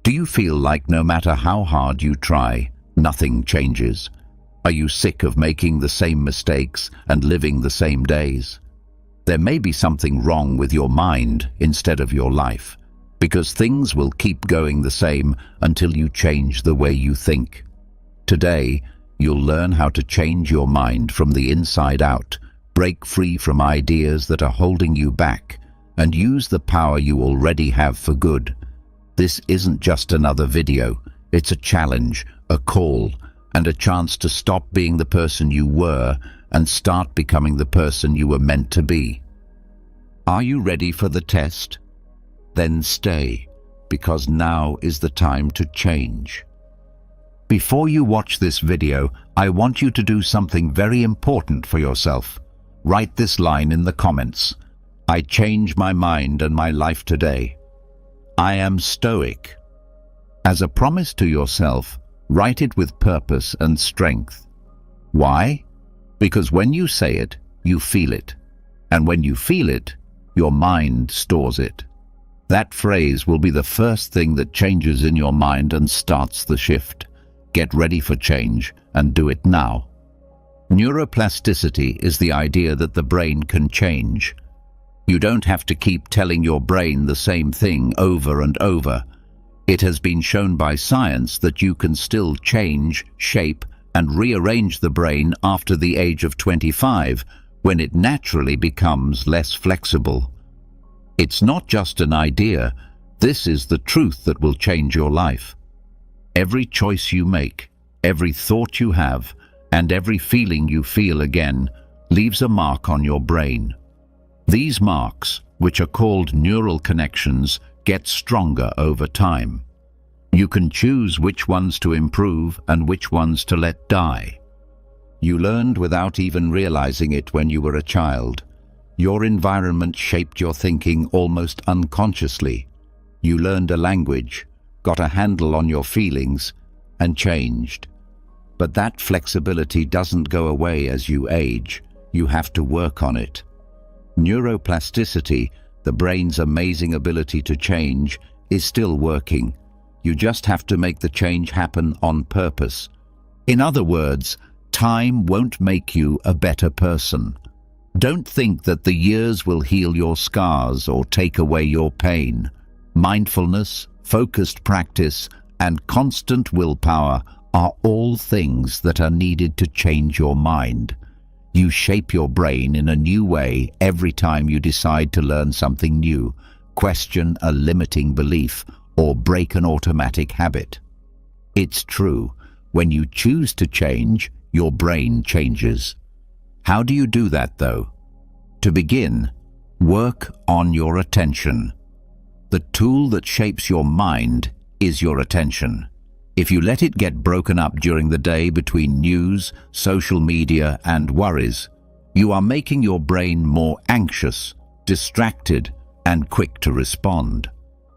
Do you feel like no matter how hard you try, nothing changes? Are you sick of making the same mistakes and living the same days? There may be something wrong with your mind instead of your life, because things will keep going the same until you change the way you think. Today, you'll learn how to change your mind from the inside out, break free from ideas that are holding you back, and use the power you already have for good. This isn't just another video, it's a challenge, a call, and a chance to stop being the person you were and start becoming the person you were meant to be. Are you ready for the test? Then stay, because now is the time to change. Before you watch this video, I want you to do something very important for yourself. Write this line in the comments. I change my mind and my life today. I am Stoic. As a promise to yourself, write it with purpose and strength. Why? Because when you say it, you feel it. And when you feel it, your mind stores it. That phrase will be the first thing that changes in your mind and starts the shift. Get ready for change and do it now. Neuroplasticity is the idea that the brain can change. You don't have to keep telling your brain the same thing over and over. It has been shown by science that you can still change, shape, and rearrange the brain after the age of 25, when it naturally becomes less flexible. It's not just an idea, this is the truth that will change your life. Every choice you make, every thought you have, and every feeling you feel again, leaves a mark on your brain. These marks, which are called neural connections, get stronger over time. You can choose which ones to improve and which ones to let die. You learned without even realizing it when you were a child. Your environment shaped your thinking almost unconsciously. You learned a language, got a handle on your feelings, and changed. But that flexibility doesn't go away as you age. You have to work on it. Neuroplasticity, the brain's amazing ability to change, is still working. You just have to make the change happen on purpose. In other words, time won't make you a better person. Don't think that the years will heal your scars or take away your pain. Mindfulness, focused practice, and constant willpower are all things that are needed to change your mind. You shape your brain in a new way every time you decide to learn something new, question a limiting belief, or break an automatic habit. It's true, when you choose to change, your brain changes. How do you do that, though? To begin, work on your attention. The tool that shapes your mind is your attention. If you let it get broken up during the day between news, social media, and worries, you are making your brain more anxious, distracted, and quick to respond.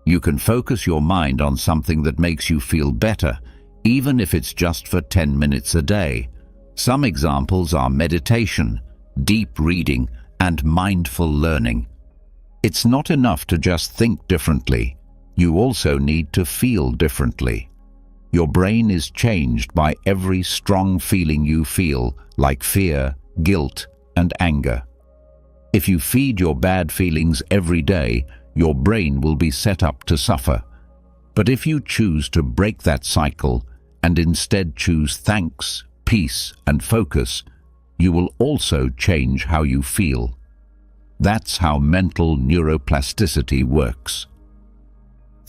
You can focus your mind on something that makes you feel better, even if it's just for 10 minutes a day. Some examples are meditation, deep reading, and mindful learning. It's not enough to just think differently. You also need to feel differently. Your brain is changed by every strong feeling you feel, like fear, guilt, and anger. If you feed your bad feelings every day, your brain will be set up to suffer. But if you choose to break that cycle and instead choose thanks, peace, and focus, you will also change how you feel. That's how mental neuroplasticity works.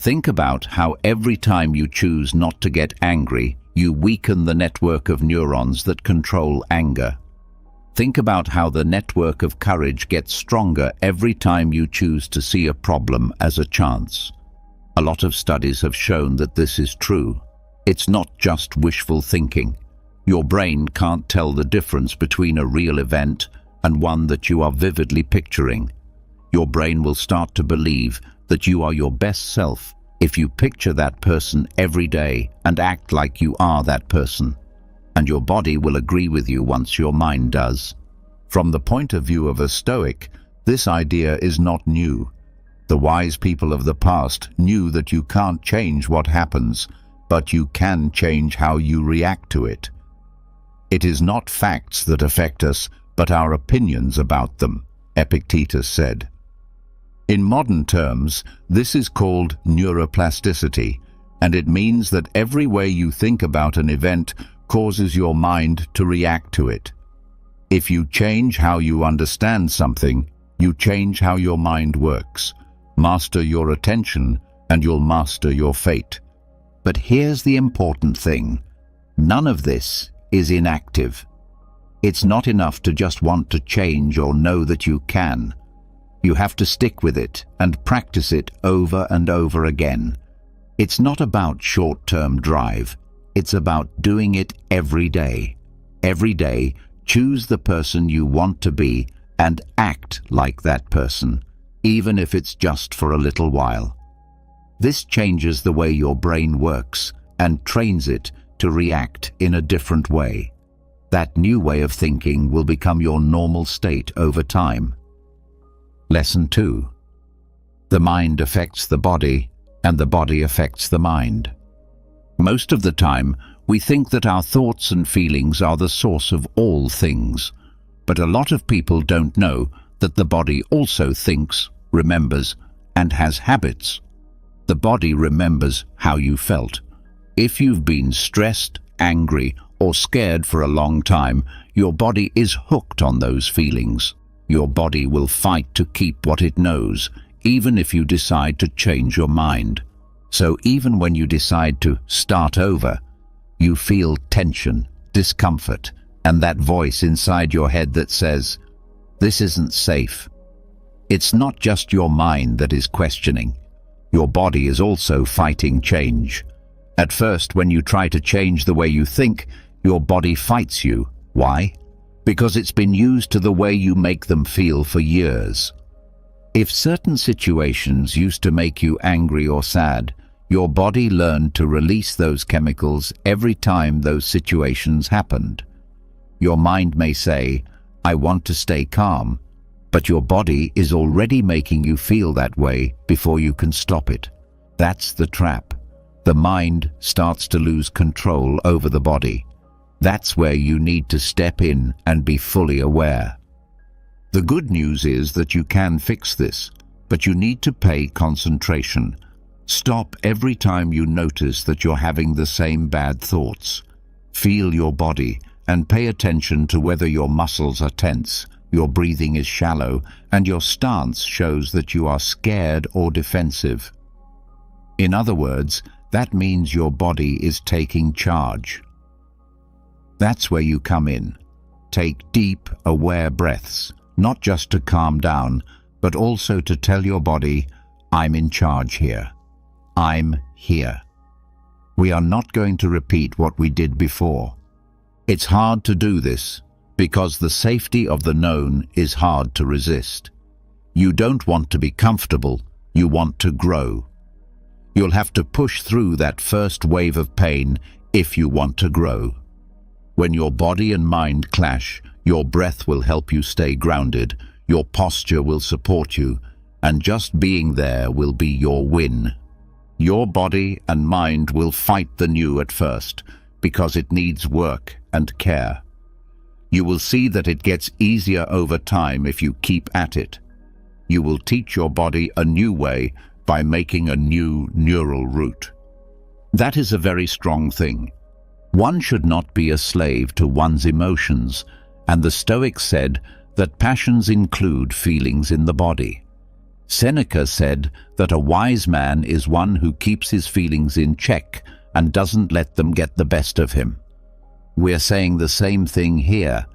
Think about how every time you choose not to get angry, you weaken the network of neurons that control anger. Think about how the network of courage gets stronger every time you choose to see a problem as a chance. A lot of studies have shown that this is true. It's not just wishful thinking. Your brain can't tell the difference between a real event and one that you are vividly picturing. Your brain will start to believe that you are your best self if you picture that person every day and act like you are that person. And your body will agree with you once your mind does. From the point of view of a Stoic, this idea is not new. The wise people of the past knew that you can't change what happens, but you can change how you react to it. It is not facts that affect us, but our opinions about them, Epictetus said. In modern terms, this is called neuroplasticity, and it means that every way you think about an event causes your mind to react to it. If you change how you understand something, you change how your mind works. Master your attention, and you'll master your fate. But here's the important thing. None of this is inactive. It's not enough to just want to change or know that you can. You have to stick with it and practice it over and over again. It's not about short-term drive. It's about doing it every day. Every day, choose the person you want to be and act like that person, even if it's just for a little while. This changes the way your brain works and trains it to react in a different way. That new way of thinking will become your normal state over time. Lesson 2. The mind affects the body, and the body affects the mind. Most of the time, we think that our thoughts and feelings are the source of all things, but a lot of people don't know that the body also thinks, remembers, and has habits. The body remembers how you felt. If you've been stressed, angry, or scared for a long time, your body is hooked on those feelings. Your body will fight to keep what it knows, even if you decide to change your mind. So even when you decide to start over, you feel tension, discomfort, and that voice inside your head that says, "This isn't safe." It's not just your mind that is questioning. Your body is also fighting change. At first, when you try to change the way you think, your body fights you. Why? Because it's been used to the way you make them feel for years. If certain situations used to make you angry or sad, your body learned to release those chemicals every time those situations happened. Your mind may say, "I want to stay calm," but your body is already making you feel that way before you can stop it. That's the trap. The mind starts to lose control over the body. That's where you need to step in and be fully aware. The good news is that you can fix this, but you need to pay concentration. Stop every time you notice that you're having the same bad thoughts. Feel your body and pay attention to whether your muscles are tense, your breathing is shallow, and your stance shows that you are scared or defensive. In other words, that means your body is taking charge. That's where you come in. Take deep, aware breaths, not just to calm down, but also to tell your body, "I'm in charge here. I'm here." We are not going to repeat what we did before. It's hard to do this, because the safety of the known is hard to resist. You don't want to be comfortable, you want to grow. You'll have to push through that first wave of pain if you want to grow. When your body and mind clash, your breath will help you stay grounded, your posture will support you, and just being there will be your win. Your body and mind will fight the new at first, because it needs work and care. You will see that it gets easier over time if you keep at it. You will teach your body a new way by making a new neural route. That is a very strong thing. One should not be a slave to one's emotions, and the Stoics said that passions include feelings in the body. Seneca said that a wise man is one who keeps his feelings in check and doesn't let them get the best of him. We're saying the same thing here.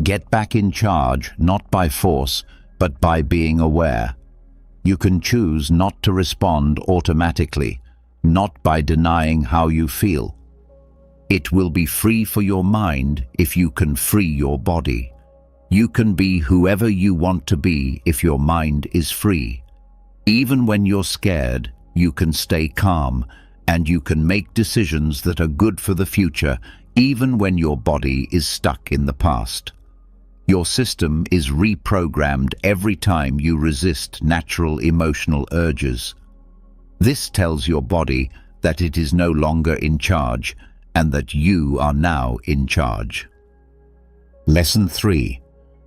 Get back in charge, not by force, but by being aware. You can choose not to respond automatically, not by denying how you feel. It will be free for your mind if you can free your body. You can be whoever you want to be if your mind is free. Even when you're scared, you can stay calm, and you can make decisions that are good for the future, even when your body is stuck in the past. Your system is reprogrammed every time you resist natural emotional urges. This tells your body that it is no longer in charge and that you are now in charge. Lesson 3.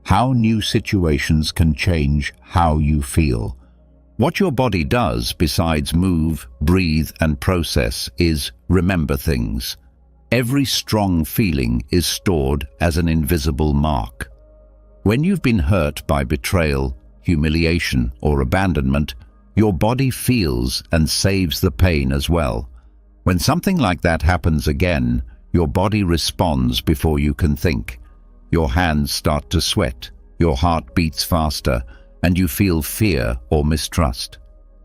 How new situations can change how you feel. What your body does besides move, breathe, and process is remember things. Every strong feeling is stored as an invisible mark. When you've been hurt by betrayal, humiliation, or abandonment, your body feels and saves the pain as well. When something like that happens again, your body responds before you can think. Your hands start to sweat, your heart beats faster, and you feel fear or mistrust.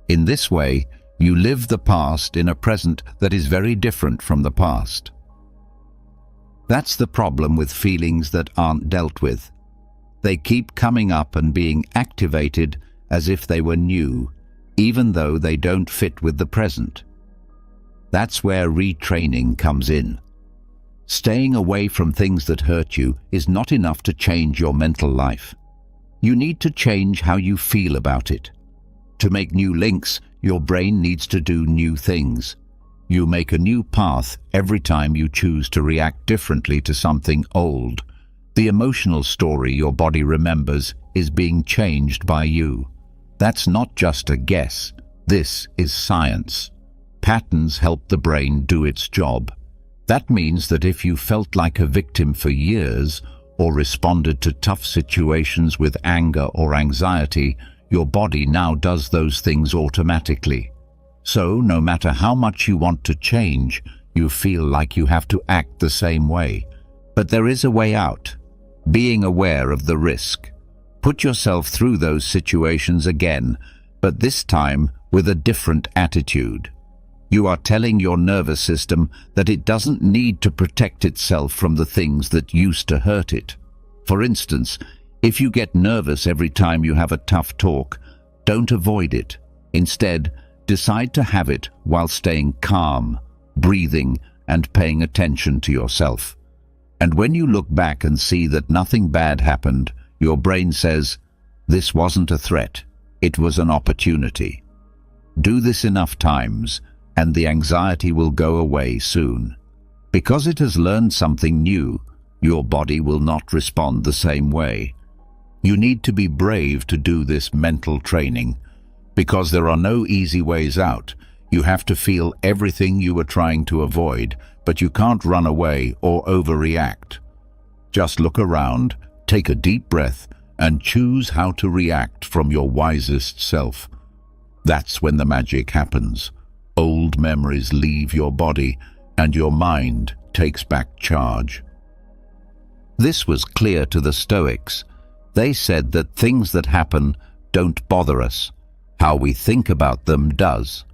In this way, you live the past in a present that is very different from the past. That's the problem with feelings that aren't dealt with. They keep coming up and being activated as if they were new, even though they don't fit with the present. That's where retraining comes in. Staying away from things that hurt you is not enough to change your mental life. You need to change how you feel about it. To make new links, your brain needs to do new things. You make a new path every time you choose to react differently to something old. The emotional story your body remembers is being changed by you. That's not just a guess. This is science. Patterns help the brain do its job. That means that if you felt like a victim for years or responded to tough situations with anger or anxiety, your body now does those things automatically. So, no matter how much you want to change, you feel like you have to act the same way. But there is a way out. Being aware of the risk. Put yourself through those situations again, but this time with a different attitude. You are telling your nervous system that it doesn't need to protect itself from the things that used to hurt it. For instance, if you get nervous every time you have a tough talk, don't avoid it. Instead, decide to have it while staying calm, breathing, and paying attention to yourself. And when you look back and see that nothing bad happened, your brain says, "This wasn't a threat, it was an opportunity." Do this enough times, and the anxiety will go away soon. Because it has learned something new, your body will not respond the same way. You need to be brave to do this mental training, because there are no easy ways out. You have to feel everything you were trying to avoid, but you can't run away or overreact. Just look around, take a deep breath, and choose how to react from your wisest self. That's when the magic happens. Old memories leave your body, and your mind takes back charge. This was clear to the Stoics. They said that things that happen don't bother us. How we think about them does.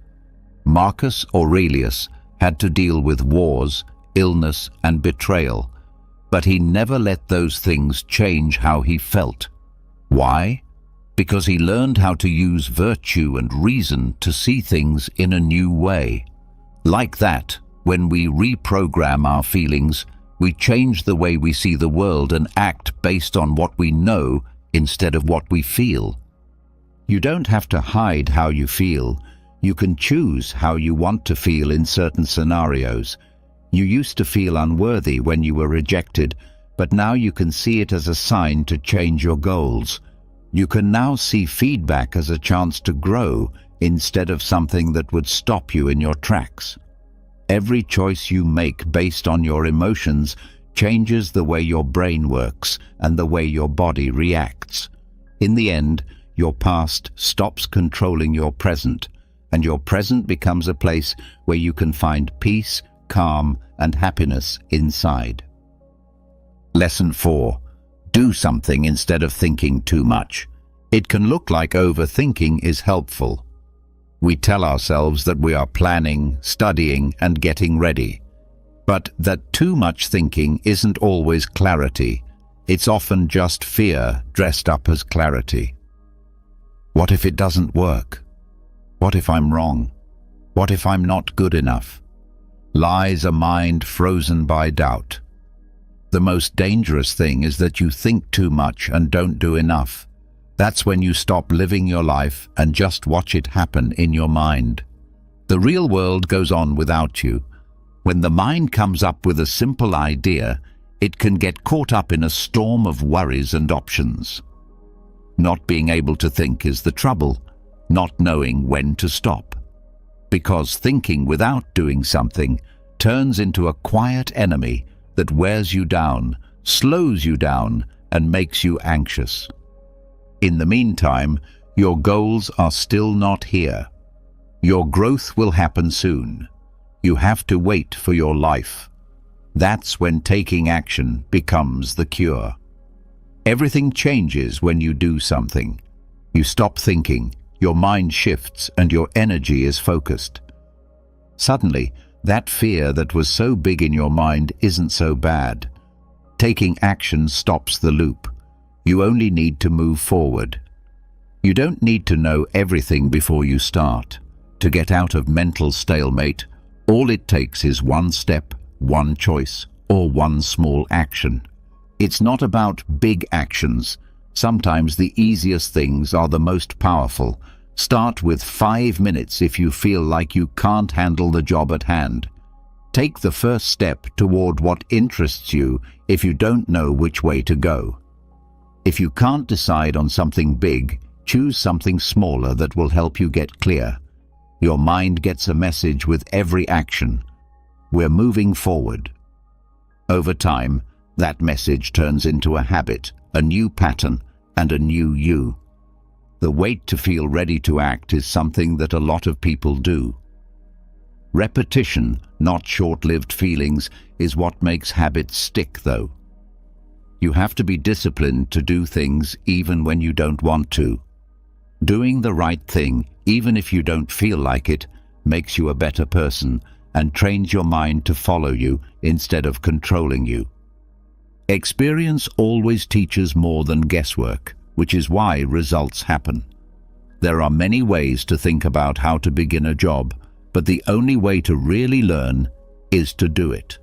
Marcus Aurelius had to deal with wars, illness, and betrayal, but he never let those things change how he felt. Why? Because he learned how to use virtue and reason to see things in a new way. Like that, when we reprogram our feelings, we change the way we see the world and act based on what we know instead of what we feel. You don't have to hide how you feel. You can choose how you want to feel in certain scenarios. You used to feel unworthy when you were rejected, but now you can see it as a sign to change your goals. You can now see feedback as a chance to grow instead of something that would stop you in your tracks. Every choice you make based on your emotions changes the way your brain works and the way your body reacts. In the end, your past stops controlling your present, and your present becomes a place where you can find peace, calm, and happiness inside. Lesson 4. Do something instead of thinking too much. It can look like overthinking is helpful. We tell ourselves that we are planning, studying, and getting ready. But that too much thinking isn't always clarity. It's often just fear dressed up as clarity. What if it doesn't work? What if I'm wrong? What if I'm not good enough? Lies a mind frozen by doubt. The most dangerous thing is that you think too much and don't do enough. That's when you stop living your life and just watch it happen in your mind. The real world goes on without you. When the mind comes up with a simple idea, it can get caught up in a storm of worries and options. Not being able to think is the trouble, not knowing when to stop. Because thinking without doing something turns into a quiet enemy that wears you down, slows you down, and makes you anxious. In the meantime, your goals are still not here. Your growth will happen soon. You have to wait for your life. That's when taking action becomes the cure. Everything changes when you do something. You stop thinking, your mind shifts, and your energy is focused. Suddenly, that fear that was so big in your mind isn't so bad. Taking action stops the loop. You only need to move forward. You don't need to know everything before you start. To get out of mental stalemate, all it takes is one step, one choice, or one small action. It's not about big actions. Sometimes the easiest things are the most powerful. Start with 5 minutes if you feel like you can't handle the job at hand. Take the first step toward what interests you if you don't know which way to go. If you can't decide on something big, choose something smaller that will help you get clear. Your mind gets a message with every action. We're moving forward. Over time, that message turns into a habit, a new pattern, and a new you. The wait to feel ready to act is something that a lot of people do. Repetition, not short-lived feelings, is what makes habits stick, though. You have to be disciplined to do things even when you don't want to. Doing the right thing, even if you don't feel like it, makes you a better person and trains your mind to follow you instead of controlling you. Experience always teaches more than guesswork, which is why results happen. There are many ways to think about how to begin a job, but the only way to really learn is to do it.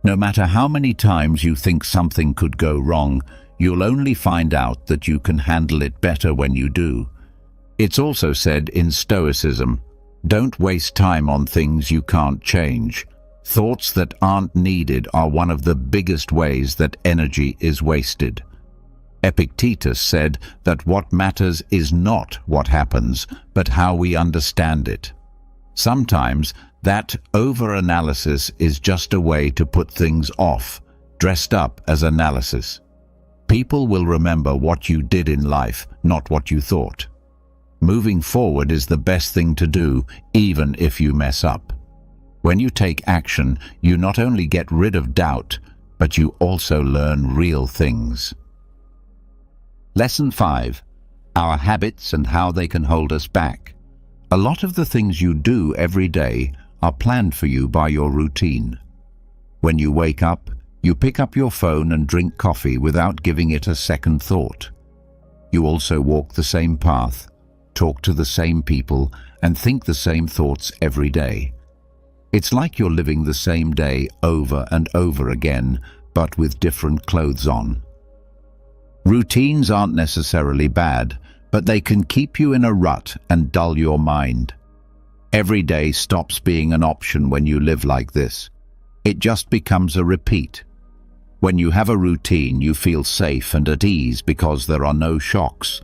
No matter how many times you think something could go wrong, you'll only find out that you can handle it better when you do. It's also said in Stoicism, don't waste time on things you can't change. Thoughts that aren't needed are one of the biggest ways that energy is wasted. Epictetus said that what matters is not what happens, but how we understand it. Sometimes that over-analysis is just a way to put things off, dressed up as analysis. People will remember what you did in life, not what you thought. Moving forward is the best thing to do, even if you mess up. When you take action, you not only get rid of doubt, but you also learn real things. Lesson 5. Our habits and how they can hold us back. A lot of the things you do every day are planned for you by your routine. When you wake up, you pick up your phone and drink coffee without giving it a second thought. You also walk the same path, talk to the same people, and think the same thoughts every day. It's like you're living the same day over and over again, but with different clothes on. Routines aren't necessarily bad, but they can keep you in a rut and dull your mind. Every day stops being an option when you live like this. It just becomes a repeat. When you have a routine, you feel safe and at ease because there are no shocks.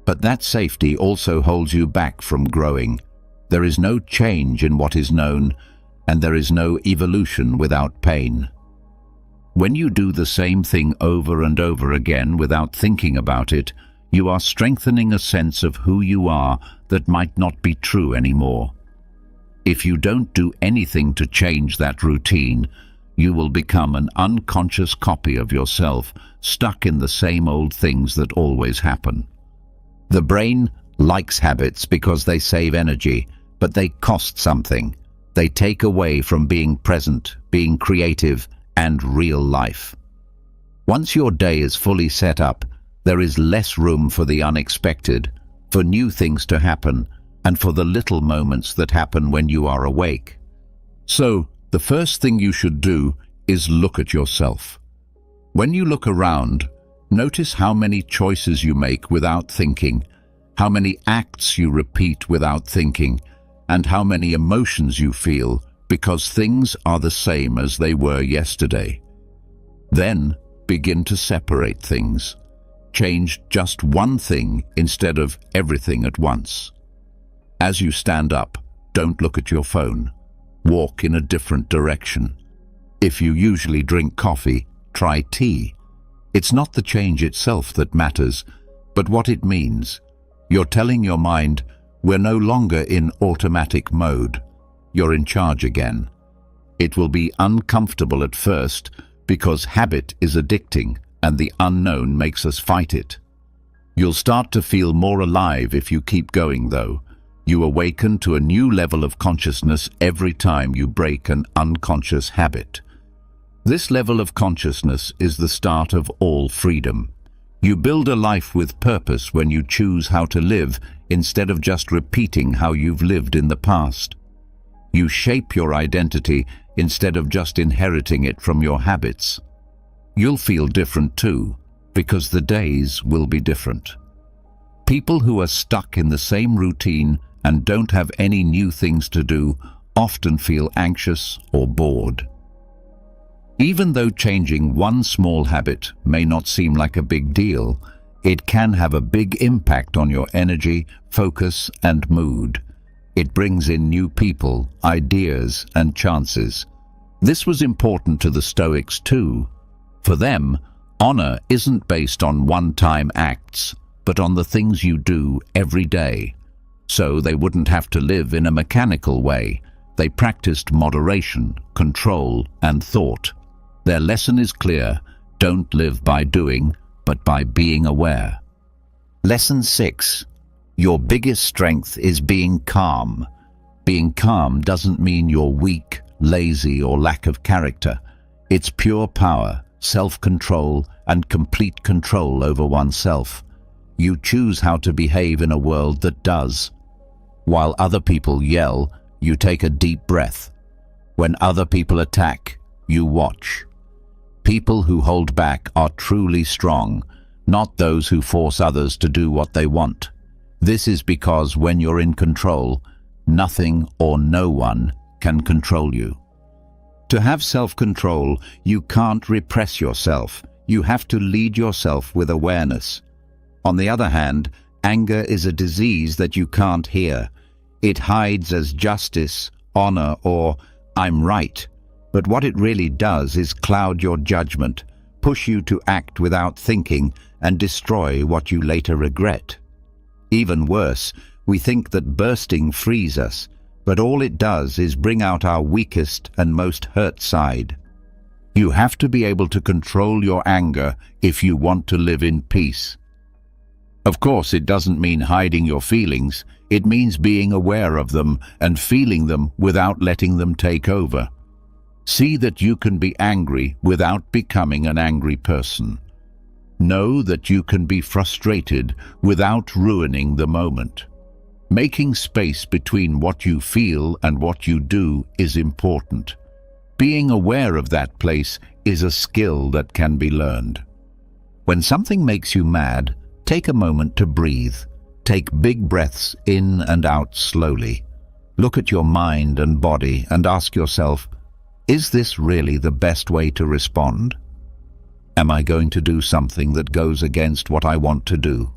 But that safety also holds you back from growing. There is no change in what is known, and there is no evolution without pain. When you do the same thing over and over again without thinking about it, you are strengthening a sense of who you are that might not be true anymore. If you don't do anything to change that routine, you will become an unconscious copy of yourself, stuck in the same old things that always happen. The brain likes habits because they save energy, but they cost something. They take away from being present, being creative, and real life. Once your day is fully set up, there is less room for the unexpected, for new things to happen, and for the little moments that happen when you are awake. So, the first thing you should do is look at yourself. When you look around, notice how many choices you make without thinking, how many acts you repeat without thinking, and how many emotions you feel because things are the same as they were yesterday. Then begin to separate things. Change just one thing instead of everything at once. As you stand up, don't look at your phone. Walk in a different direction. If you usually drink coffee, try tea. It's not the change itself that matters, but what it means. You're telling your mind, we're no longer in automatic mode. You're in charge again. It will be uncomfortable at first because habit is addicting and the unknown makes us fight it. You'll start to feel more alive if you keep going, though. You awaken to a new level of consciousness every time you break an unconscious habit. This level of consciousness is the start of all freedom. You build a life with purpose when you choose how to live instead of just repeating how you've lived in the past. You shape your identity instead of just inheriting it from your habits. You'll feel different too, because the days will be different. People who are stuck in the same routine and don't have any new things to do often feel anxious or bored. Even though changing one small habit may not seem like a big deal, it can have a big impact on your energy, focus, and mood. It brings in new people, ideas, and chances. This was important to the Stoics too. For them, honor isn't based on one-time acts, but on the things you do every day. So they wouldn't have to live in a mechanical way. They practiced moderation, control, and thought. Their lesson is clear: don't live by doing, but by being aware. Lesson 6. Your biggest strength is being calm. Being calm doesn't mean you're weak, lazy, or lack of character. It's pure power, self-control, and complete control over oneself. You choose how to behave in a world that does. While other people yell, you take a deep breath. When other people attack, you watch. People who hold back are truly strong, not those who force others to do what they want. This is because when you're in control, nothing or no one can control you. To have self-control, you can't repress yourself. You have to lead yourself with awareness. On the other hand, anger is a disease that you can't hear. It hides as justice, honor, or I'm right. But what it really does is cloud your judgment, push you to act without thinking, and destroy what you later regret. Even worse, we think that bursting frees us, but all it does is bring out our weakest and most hurt side. You have to be able to control your anger if you want to live in peace. Of course, it doesn't mean hiding your feelings. It means being aware of them and feeling them without letting them take over. See that you can be angry without becoming an angry person. Know that you can be frustrated without ruining the moment. Making space between what you feel and what you do is important. Being aware of that place is a skill that can be learned. When something makes you mad, take a moment to breathe. Take big breaths in and out slowly. Look at your mind and body and ask yourself, is this really the best way to respond? Am I going to do something that goes against what I want to do?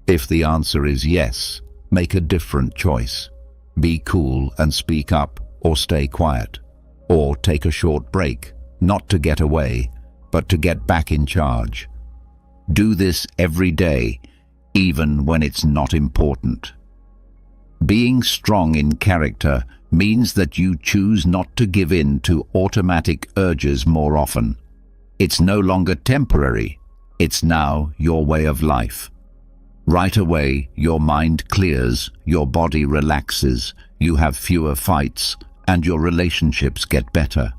If the answer is yes, make a different choice. Be cool and speak up, or stay quiet. Or take a short break, not to get away, but to get back in charge. Do this every day, even when it's not important. Being strong in character means that you choose not to give in to automatic urges more often. It's no longer temporary. It's now your way of life. Right away, your mind clears, your body relaxes, you have fewer fights, and your relationships get better.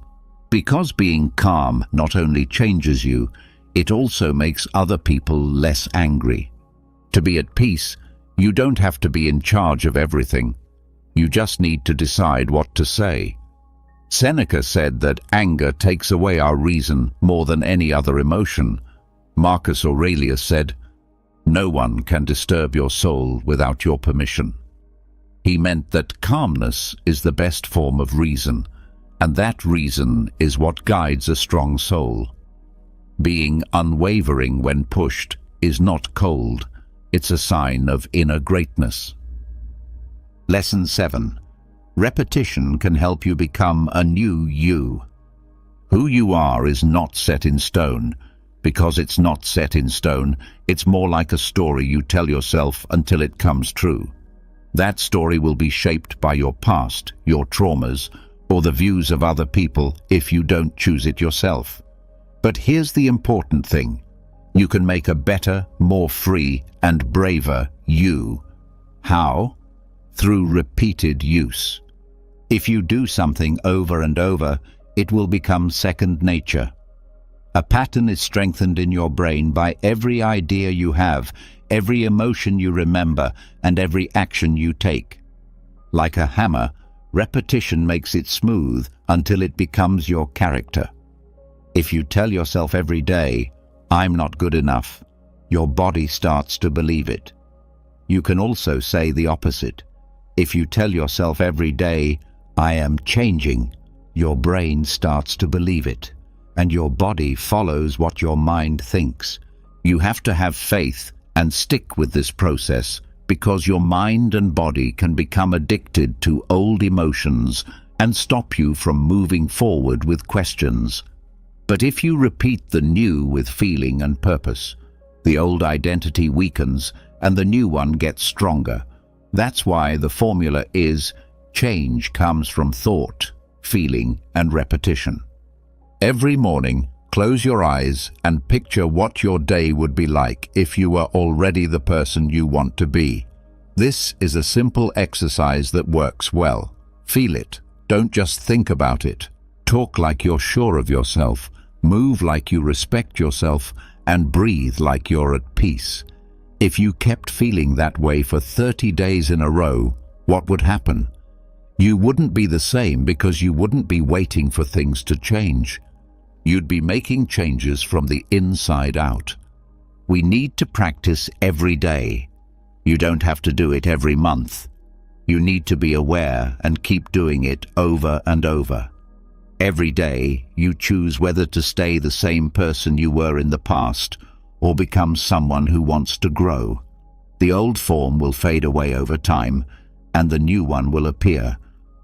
Because being calm not only changes you, it also makes other people less angry. To be at peace, you don't have to be in charge of everything. You just need to decide what to say. Seneca said that anger takes away our reason more than any other emotion. Marcus Aurelius said, "No one can disturb your soul without your permission." He meant that calmness is the best form of reason, and that reason is what guides a strong soul. Being unwavering when pushed is not cold, it's a sign of inner greatness. Lesson 7. Repetition can help you become a new you. Who you are is not set in stone. Because it's not set in stone, it's more like a story you tell yourself until it comes true. That story will be shaped by your past, your traumas, or the views of other people if you don't choose it yourself. But here's the important thing. You can make a better, more free, and braver you. How? Through repeated use. If you do something over and over, it will become second nature. A pattern is strengthened in your brain by every idea you have, every emotion you remember, and every action you take. Like a hammer, repetition makes it smooth until it becomes your character. If you tell yourself every day, "I'm not good enough," your body starts to believe it. You can also say the opposite. If you tell yourself every day, "I am changing," your brain starts to believe it, and your body follows what your mind thinks. You have to have faith and stick with this process, because your mind and body can become addicted to old emotions and stop you from moving forward with questions. But if you repeat the new with feeling and purpose, the old identity weakens and the new one gets stronger. That's why the formula is: change comes from thought, feeling, and repetition. Every morning, close your eyes and picture what your day would be like if you were already the person you want to be. This is a simple exercise that works well. Feel it. Don't just think about it. Talk like you're sure of yourself, move like you respect yourself, and breathe like you're at peace. If you kept feeling that way for 30 days in a row, what would happen? You wouldn't be the same because you wouldn't be waiting for things to change. You'd be making changes from the inside out. We need to practice every day. You don't have to do it every month. You need to be aware and keep doing it over and over. Every day, you choose whether to stay the same person you were in the past or become someone who wants to grow. The old form will fade away over time, and the new one will appear.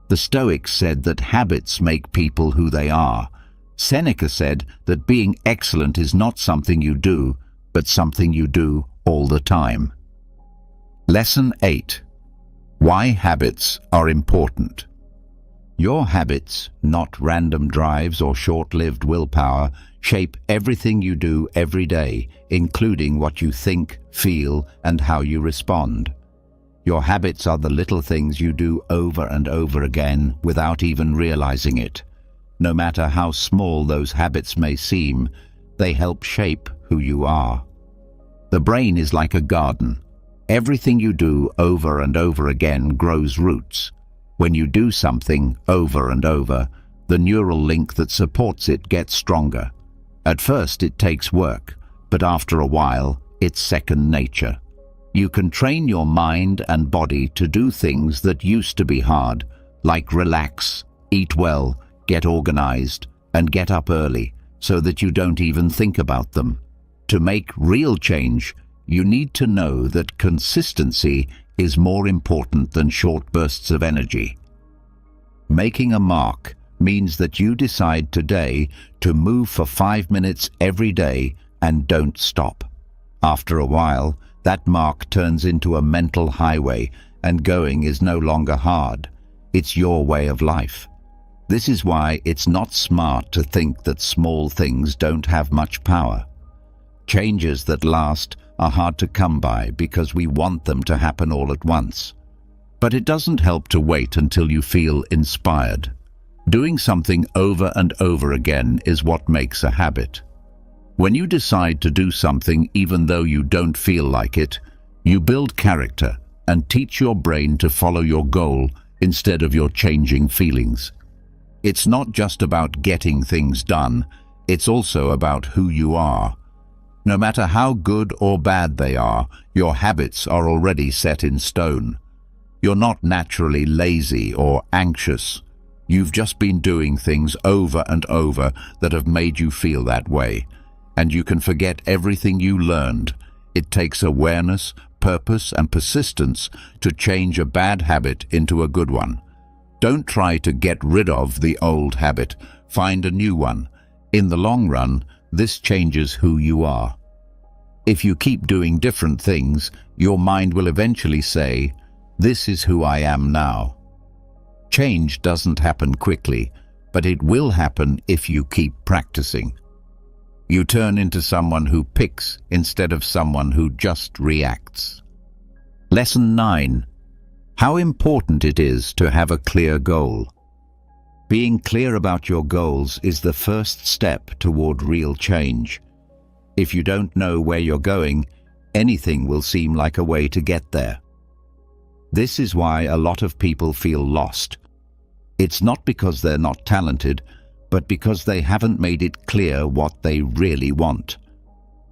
The Stoics said that habits make people who they are. Seneca said that being excellent is not something you do, but something you do all the time. Lesson 8. Why habits are important. Your habits, not random drives or short-lived willpower, shape everything you do every day, including what you think, feel, and how you respond. Your habits are the little things you do over and over again without even realizing it. No matter how small those habits may seem, they help shape who you are. The brain is like a garden. Everything you do over and over again grows roots. When you do something over and over, the neural link that supports it gets stronger. At first it takes work, but after a while, it's second nature. You can train your mind and body to do things that used to be hard, like relax, eat well, get organized, and get up early, so that you don't even think about them. To make real change, you need to know that consistency is more important than short bursts of energy. Making a mark means that you decide today to move for 5 minutes every day and don't stop. After a while, that mark turns into a mental highway, and going is no longer hard. It's your way of life. This is why it's not smart to think that small things don't have much power. Changes that last are hard to come by because we want them to happen all at once. But it doesn't help to wait until you feel inspired. Doing something over and over again is what makes a habit. When you decide to do something even though you don't feel like it, you build character and teach your brain to follow your goal instead of your changing feelings. It's not just about getting things done, it's also about who you are. No matter how good or bad they are, your habits are already set in stone. You're not naturally lazy or anxious. You've just been doing things over and over that have made you feel that way, and you can forget everything you learned. It takes awareness, purpose, and persistence to change a bad habit into a good one. Don't try to get rid of the old habit. Find a new one. In the long run, this changes who you are. If you keep doing different things, your mind will eventually say, "This is who I am now." Change doesn't happen quickly, but it will happen if you keep practicing. You turn into someone who picks instead of someone who just reacts. Lesson 9. How important it is to have a clear goal. Being clear about your goals is the first step toward real change. If you don't know where you're going, anything will seem like a way to get there. This is why a lot of people feel lost. It's not because they're not talented, but because they haven't made it clear what they really want.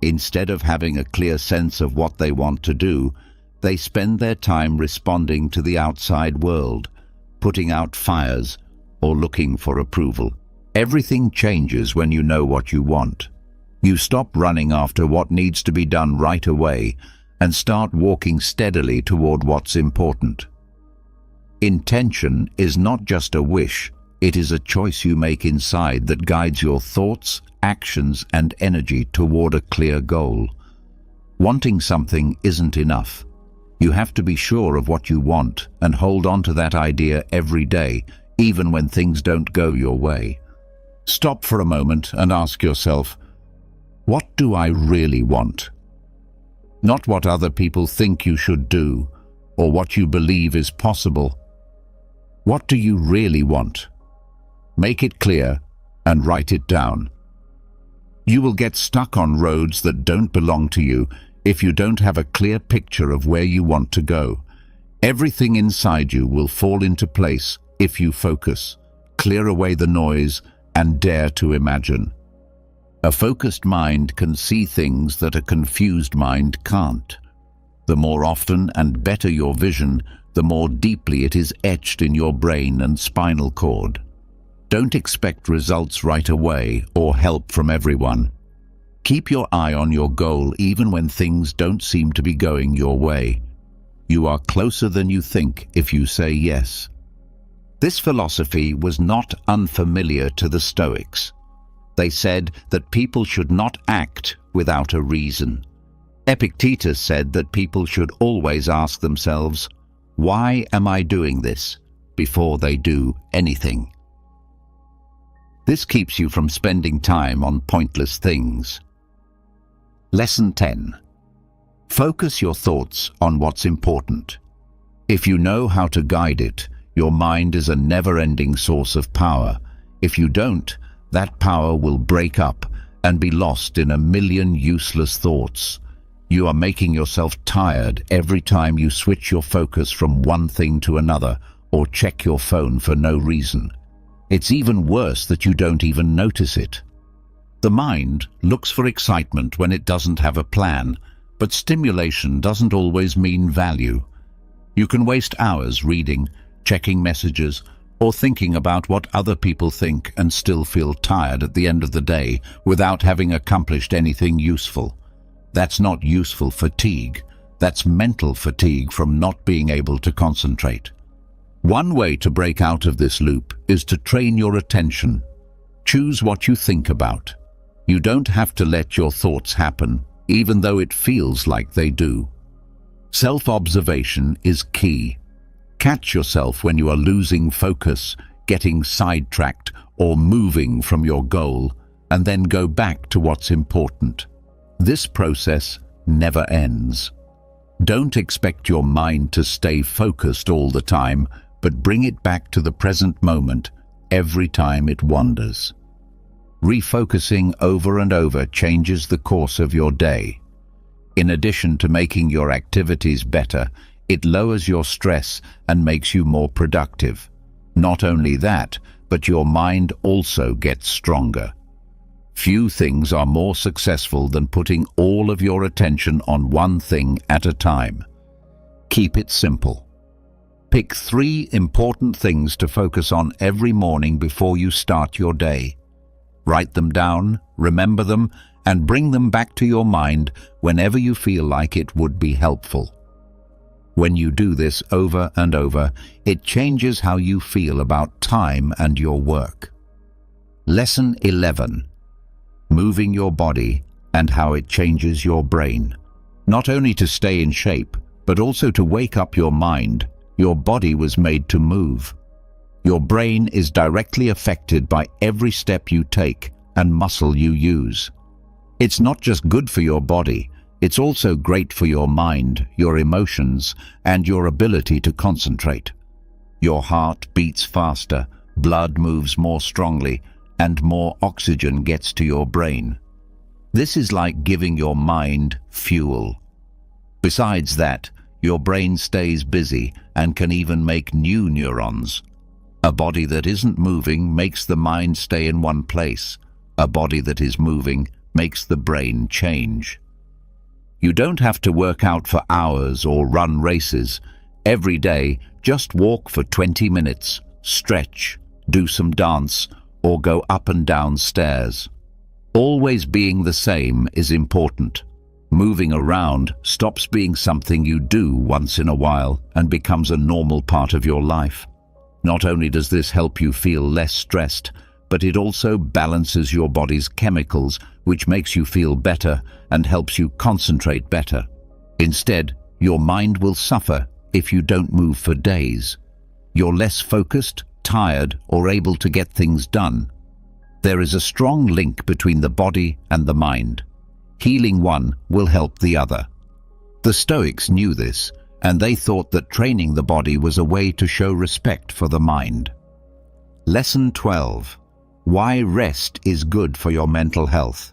Instead of having a clear sense of what they want to do, they spend their time responding to the outside world, putting out fires, or looking for approval. Everything changes when you know what you want. You stop running after what needs to be done right away and start walking steadily toward what's important. Intention is not just a wish, it is a choice you make inside that guides your thoughts, actions, and energy toward a clear goal. Wanting something isn't enough. You have to be sure of what you want and hold on to that idea every day, even when things don't go your way. Stop for a moment and ask yourself, what do I really want? Not what other people think you should do, or what you believe is possible. What do you really want? Make it clear and write it down. You will get stuck on roads that don't belong to you if you don't have a clear picture of where you want to go. Everything inside you will fall into place if you focus, clear away the noise, and dare to imagine. A focused mind can see things that a confused mind can't. The more often and better your vision, the more deeply it is etched in your brain and spinal cord. Don't expect results right away or help from everyone. Keep your eye on your goal even when things don't seem to be going your way. You are closer than you think if you say yes. This philosophy was not unfamiliar to the Stoics. They said that people should not act without a reason. Epictetus said that people should always ask themselves, "Why am I doing this?" before they do anything. This keeps you from spending time on pointless things. Lesson 10. Focus your thoughts on what's important. If you know how to guide it, your mind is a never-ending source of power. If you don't, that power will break up and be lost in a million useless thoughts. You are making yourself tired every time you switch your focus from one thing to another or check your phone for no reason. It's even worse that you don't even notice it. The mind looks for excitement when it doesn't have a plan, but stimulation doesn't always mean value. You can waste hours reading, checking messages, or thinking about what other people think and still feel tired at the end of the day without having accomplished anything useful. That's not useful fatigue. That's mental fatigue from not being able to concentrate. One way to break out of this loop is to train your attention. Choose what you think about. You don't have to let your thoughts happen, even though it feels like they do. Self-observation is key. Catch yourself when you are losing focus, getting sidetracked, or moving from your goal, and then go back to what's important. This process never ends. Don't expect your mind to stay focused all the time, but bring it back to the present moment every time it wanders. Refocusing over and over changes the course of your day. In addition to making your activities better, it lowers your stress and makes you more productive. Not only that, but your mind also gets stronger. Few things are more successful than putting all of your attention on one thing at a time. Keep it simple. Pick 3 important things to focus on every morning before you start your day. Write them down, remember them, and bring them back to your mind whenever you feel like it would be helpful. When you do this over and over, it changes how you feel about time and your work. Lesson 11. Moving your body and how it changes your brain. Not only to stay in shape, but also to wake up your mind. Your body was made to move. Your brain is directly affected by every step you take and muscle you use. It's not just good for your body, it's also great for your mind, your emotions, and your ability to concentrate. Your heart beats faster, blood moves more strongly, and more oxygen gets to your brain. This is like giving your mind fuel. Besides that, your brain stays busy and can even make new neurons. A body that isn't moving makes the mind stay in one place. A body that is moving makes the brain change. You don't have to work out for hours or run races. Every day, just walk for 20 minutes, stretch, do some dance, or go up and down stairs. Always being the same is important. Moving around stops being something you do once in a while and becomes a normal part of your life. Not only does this help you feel less stressed, but it also balances your body's chemicals, which makes you feel better and helps you concentrate better. Instead, your mind will suffer if you don't move for days. You're less focused, tired, or able to get things done. There is a strong link between the body and the mind. Healing one will help the other. The Stoics knew this, and they thought that training the body was a way to show respect for the mind. Lesson 12. Why rest is good for your mental health.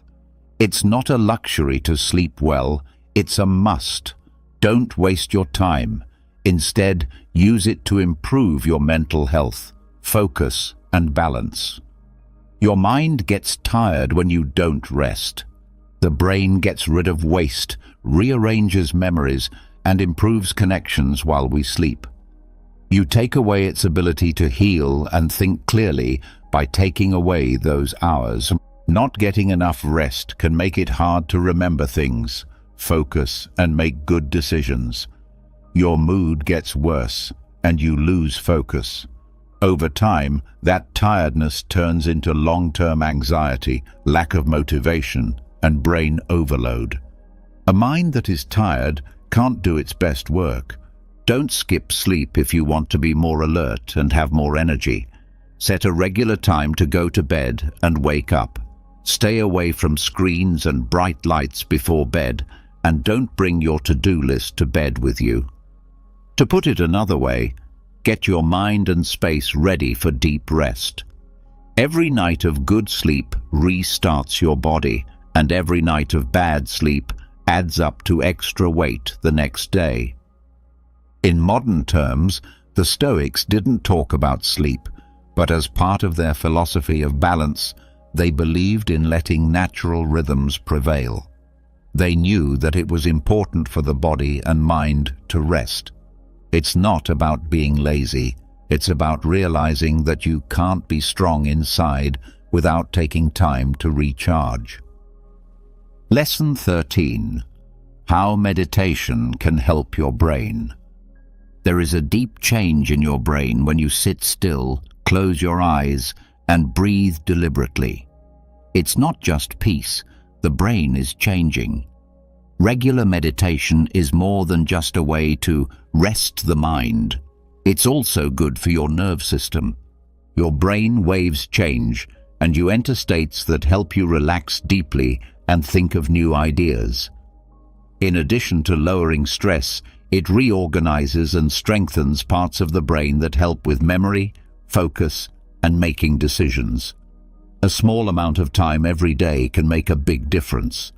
It's not a luxury to sleep well, it's a must. Don't waste your time. Instead, use it to improve your mental health, focus, and balance. Your mind gets tired when you don't rest. The brain gets rid of waste, rearranges memories, and improves connections while we sleep. You take away its ability to heal and think clearly by taking away those hours. Not getting enough rest can make it hard to remember things, focus, and make good decisions. Your mood gets worse, and you lose focus. Over time, that tiredness turns into long-term anxiety, lack of motivation, and brain overload. A mind that is tired can't do its best work. Don't skip sleep if you want to be more alert and have more energy. Set a regular time to go to bed and wake up. Stay away from screens and bright lights before bed, and don't bring your to-do list to bed with you. To put it another way, get your mind and space ready for deep rest. Every night of good sleep restarts your body, and every night of bad sleep adds up to extra weight the next day. In modern terms, the Stoics didn't talk about sleep, but as part of their philosophy of balance, they believed in letting natural rhythms prevail. They knew that it was important for the body and mind to rest. It's not about being lazy, it's about realizing that you can't be strong inside without taking time to recharge. Lesson 13. How meditation can help your brain. There is a deep change in your brain when you sit still, close your eyes, and breathe deliberately. It's not just peace, the brain is changing. Regular meditation is more than just a way to rest the mind. It's also good for your nerve system. Your brain waves change, and you enter states that help you relax deeply and think of new ideas. In addition to lowering stress, it reorganizes and strengthens parts of the brain that help with memory, focus, and making decisions. A small amount of time every day can make a big difference.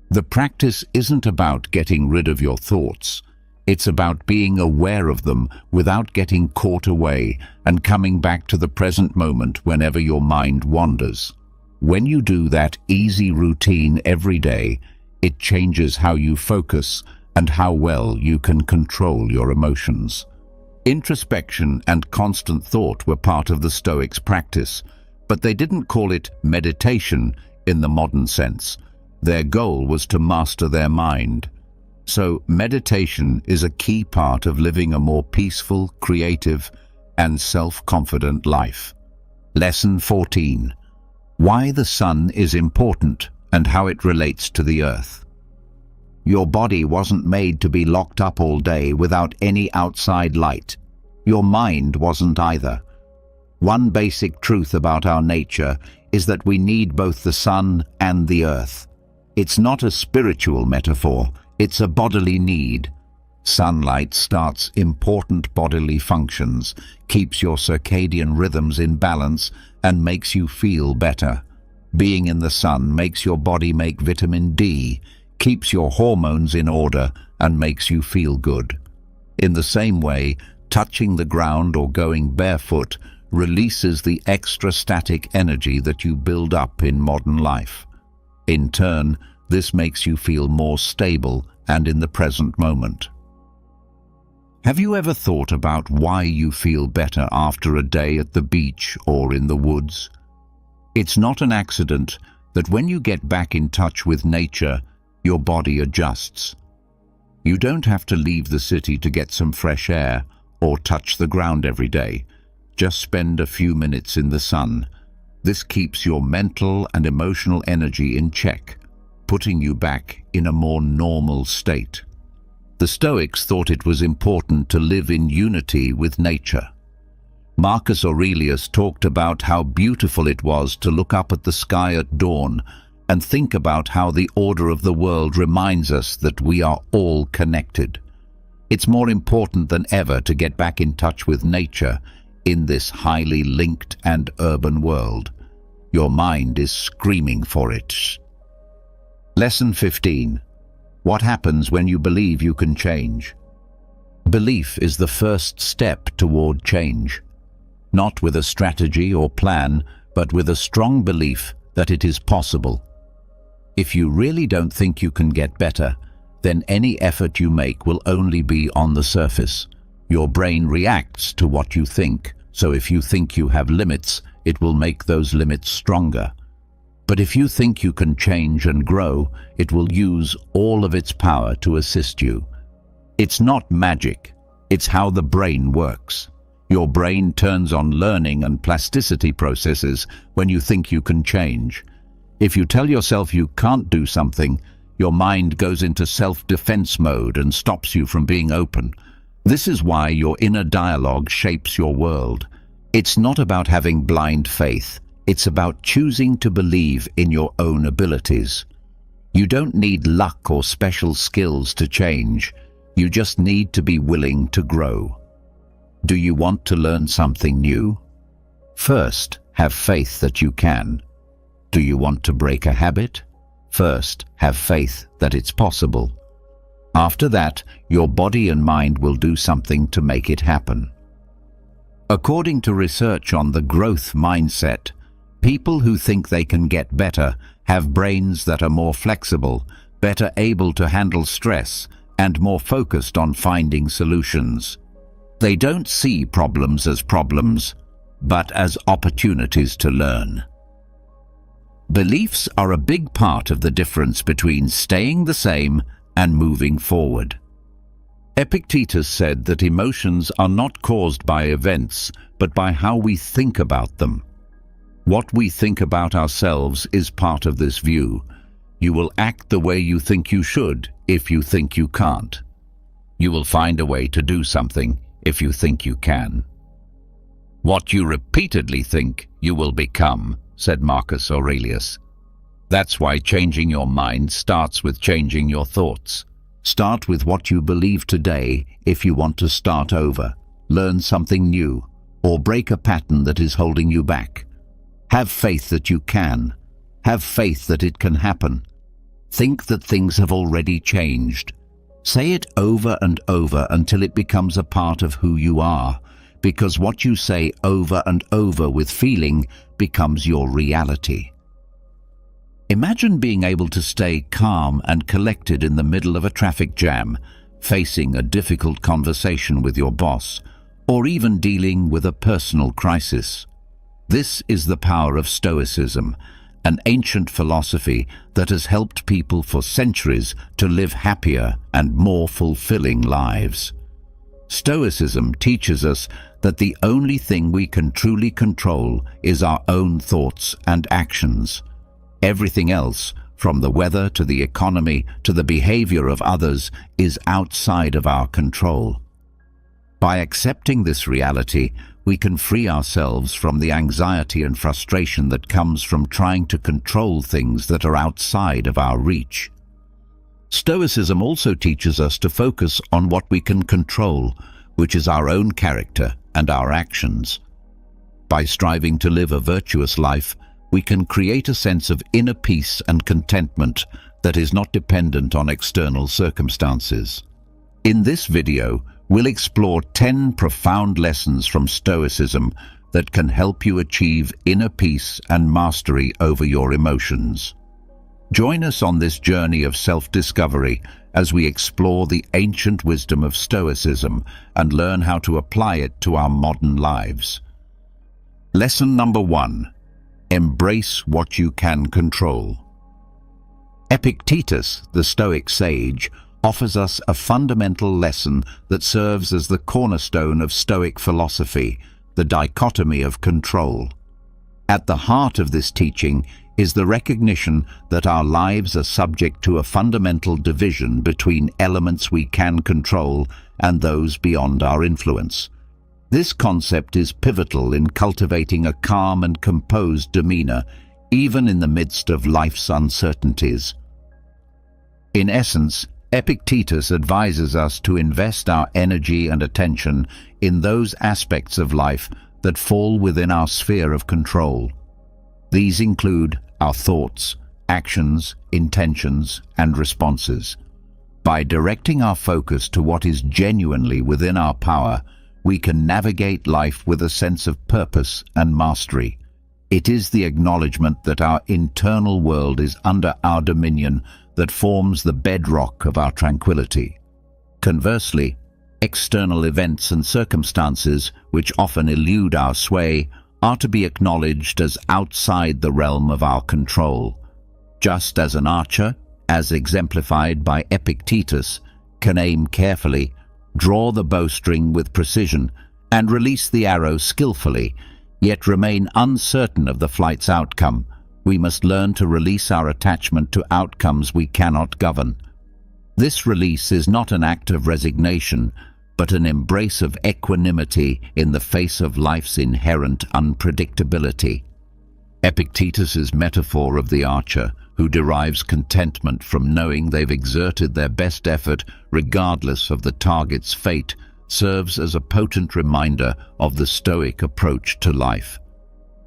The practice isn't about getting rid of your thoughts. It's about being aware of them without getting caught away and coming back to the present moment whenever your mind wanders. When you do that easy routine every day, it changes how you focus and how well you can control your emotions. Introspection and constant thought were part of the Stoics' practice, but they didn't call it meditation in the modern sense. Their goal was to master their mind. So meditation is a key part of living a more peaceful, creative, and self-confident life. Lesson 14. Why the sun is important and how it relates to the earth. Your body wasn't made to be locked up all day without any outside light. Your mind wasn't either. One basic truth about our nature is that we need both the sun and the earth. It's not a spiritual metaphor, it's a bodily need. Sunlight starts important bodily functions, keeps your circadian rhythms in balance, and makes you feel better. Being in the sun makes your body make vitamin D, keeps your hormones in order, and makes you feel good. In the same way, touching the ground or going barefoot releases the extra static energy that you build up in modern life. In turn, this makes you feel more stable and in the present moment. Have you ever thought about why you feel better after a day at the beach or in the woods? It's not an accident that when you get back in touch with nature, your body adjusts. You don't have to leave the city to get some fresh air or touch the ground every day. Just spend a few minutes in the sun. This keeps your mental and emotional energy in check, putting you back in a more normal state. The Stoics thought it was important to live in unity with nature. Marcus Aurelius talked about how beautiful it was to look up at the sky at dawn and think about how the order of the world reminds us that we are all connected. It's more important than ever to get back in touch with nature in this highly linked and urban world. Your mind is screaming for it. Lesson 15. What happens when you believe you can change? Belief is the first step toward change. Not with a strategy or plan, but with a strong belief that it is possible. If you really don't think you can get better, then any effort you make will only be on the surface. Your brain reacts to what you think, so if you think you have limits, it will make those limits stronger. But if you think you can change and grow, it will use all of its power to assist you. It's not magic, it's how the brain works. Your brain turns on learning and plasticity processes when you think you can change. If you tell yourself you can't do something, your mind goes into self-defense mode and stops you from being open. This is why your inner dialogue shapes your world. It's not about having blind faith. It's about choosing to believe in your own abilities. You don't need luck or special skills to change. You just need to be willing to grow. Do you want to learn something new? First, have faith that you can. Do you want to break a habit? First, have faith that it's possible. After that, your body and mind will do something to make it happen. According to research on the growth mindset, people who think they can get better have brains that are more flexible, better able to handle stress, and more focused on finding solutions. They don't see problems as problems, but as opportunities to learn. Beliefs are a big part of the difference between staying the same and moving forward. Epictetus said that emotions are not caused by events, but by how we think about them. What we think about ourselves is part of this view. You will act the way you think you should if you think you can't. You will find a way to do something if you think you can. What you repeatedly think, you will become, said Marcus Aurelius. That's why changing your mind starts with changing your thoughts. Start with what you believe today if you want to start over, learn something new, or break a pattern that is holding you back. Have faith that you can. Have faith that it can happen. Think that things have already changed. Say it over and over until it becomes a part of who you are, because what you say over and over with feeling becomes your reality. Imagine being able to stay calm and collected in the middle of a traffic jam, facing a difficult conversation with your boss, or even dealing with a personal crisis. This is the power of Stoicism, an ancient philosophy that has helped people for centuries to live happier and more fulfilling lives. Stoicism teaches us that the only thing we can truly control is our own thoughts and actions. Everything else, from the weather to the economy to the behavior of others, is outside of our control. By accepting this reality, we can free ourselves from the anxiety and frustration that comes from trying to control things that are outside of our reach. Stoicism also teaches us to focus on what we can control, which is our own character and our actions. By striving to live a virtuous life, we can create a sense of inner peace and contentment that is not dependent on external circumstances. In this video, we'll explore 10 profound lessons from Stoicism that can help you achieve inner peace and mastery over your emotions. Join us on this journey of self-discovery as we explore the ancient wisdom of Stoicism and learn how to apply it to our modern lives. Lesson number 1. Embrace what you can control. Epictetus, the Stoic sage, offers us a fundamental lesson that serves as the cornerstone of Stoic philosophy, the dichotomy of control. At the heart of this teaching is the recognition that our lives are subject to a fundamental division between elements we can control and those beyond our influence. This concept is pivotal in cultivating a calm and composed demeanor, even in the midst of life's uncertainties. In essence, Epictetus advises us to invest our energy and attention in those aspects of life that fall within our sphere of control. These include our thoughts, actions, intentions, and responses. By directing our focus to what is genuinely within our power, we can navigate life with a sense of purpose and mastery. It is the acknowledgement that our internal world is under our dominion that forms the bedrock of our tranquility. Conversely, external events and circumstances, which often elude our sway, are to be acknowledged as outside the realm of our control. Just as an archer, as exemplified by Epictetus, can aim carefully, draw the bowstring with precision, and release the arrow skillfully, yet remain uncertain of the flight's outcome, we must learn to release our attachment to outcomes we cannot govern. This release is not an act of resignation, but an embrace of equanimity in the face of life's inherent unpredictability. Epictetus's metaphor of the archer, who derives contentment from knowing they've exerted their best effort regardless of the target's fate, serves as a potent reminder of the Stoic approach to life.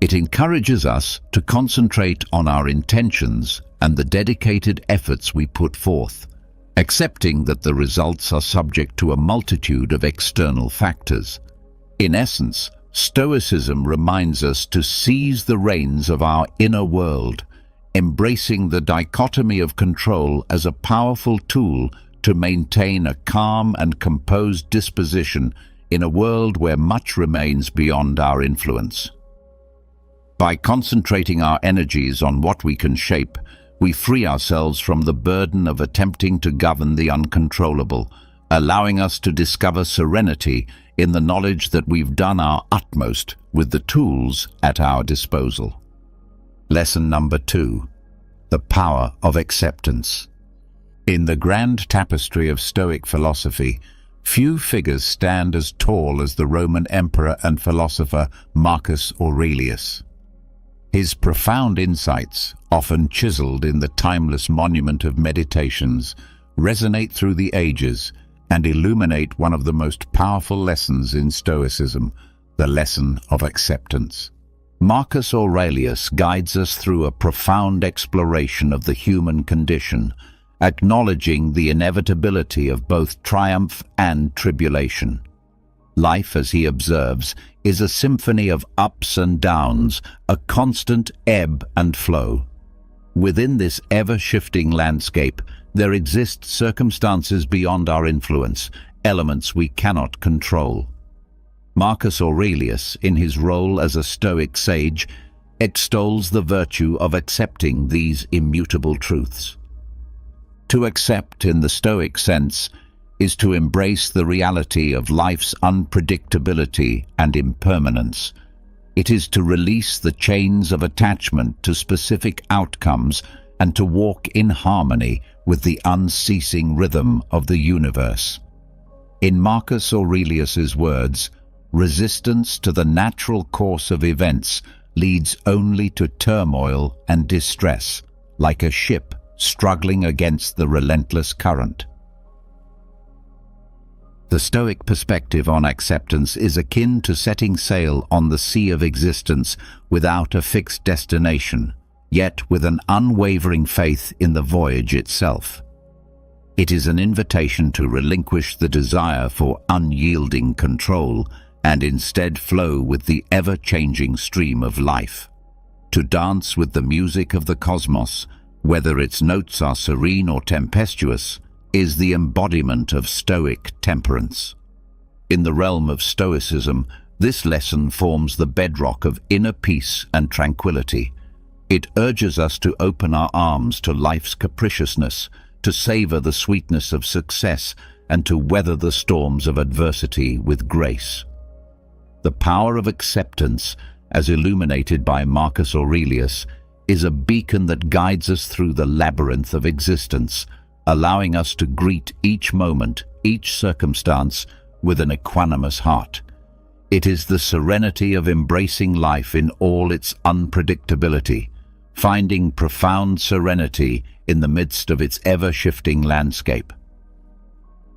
It encourages us to concentrate on our intentions and the dedicated efforts we put forth, accepting that the results are subject to a multitude of external factors. In essence, Stoicism reminds us to seize the reins of our inner world, embracing the dichotomy of control as a powerful tool to maintain a calm and composed disposition in a world where much remains beyond our influence. By concentrating our energies on what we can shape, we free ourselves from the burden of attempting to govern the uncontrollable, allowing us to discover serenity in the knowledge that we've done our utmost with the tools at our disposal. Lesson number 2. The power of acceptance. In the grand tapestry of Stoic philosophy, few figures stand as tall as the Roman emperor and philosopher Marcus Aurelius. His profound insights, often chiseled in the timeless monument of Meditations, resonate through the ages and illuminate one of the most powerful lessons in Stoicism, the lesson of acceptance. Marcus Aurelius guides us through a profound exploration of the human condition, acknowledging the inevitability of both triumph and tribulation. Life, as he observes, is a symphony of ups and downs, a constant ebb and flow. Within this ever-shifting landscape, there exist circumstances beyond our influence, elements we cannot control. Marcus Aurelius, in his role as a Stoic sage, extols the virtue of accepting these immutable truths. To accept, in the Stoic sense, is to embrace the reality of life's unpredictability and impermanence. It is to release the chains of attachment to specific outcomes and to walk in harmony with the unceasing rhythm of the universe. In Marcus Aurelius's words, resistance to the natural course of events leads only to turmoil and distress, like a ship struggling against the relentless current. The Stoic perspective on acceptance is akin to setting sail on the sea of existence without a fixed destination, yet with an unwavering faith in the voyage itself. It is an invitation to relinquish the desire for unyielding control and instead flow with the ever-changing stream of life. To dance with the music of the cosmos, whether its notes are serene or tempestuous, is the embodiment of Stoic temperance. In the realm of Stoicism, this lesson forms the bedrock of inner peace and tranquility. It urges us to open our arms to life's capriciousness, to savor the sweetness of success, and to weather the storms of adversity with grace. The power of acceptance, as illuminated by Marcus Aurelius, is a beacon that guides us through the labyrinth of existence, allowing us to greet each moment, each circumstance, with an equanimous heart. It is the serenity of embracing life in all its unpredictability, finding profound serenity in the midst of its ever-shifting landscape.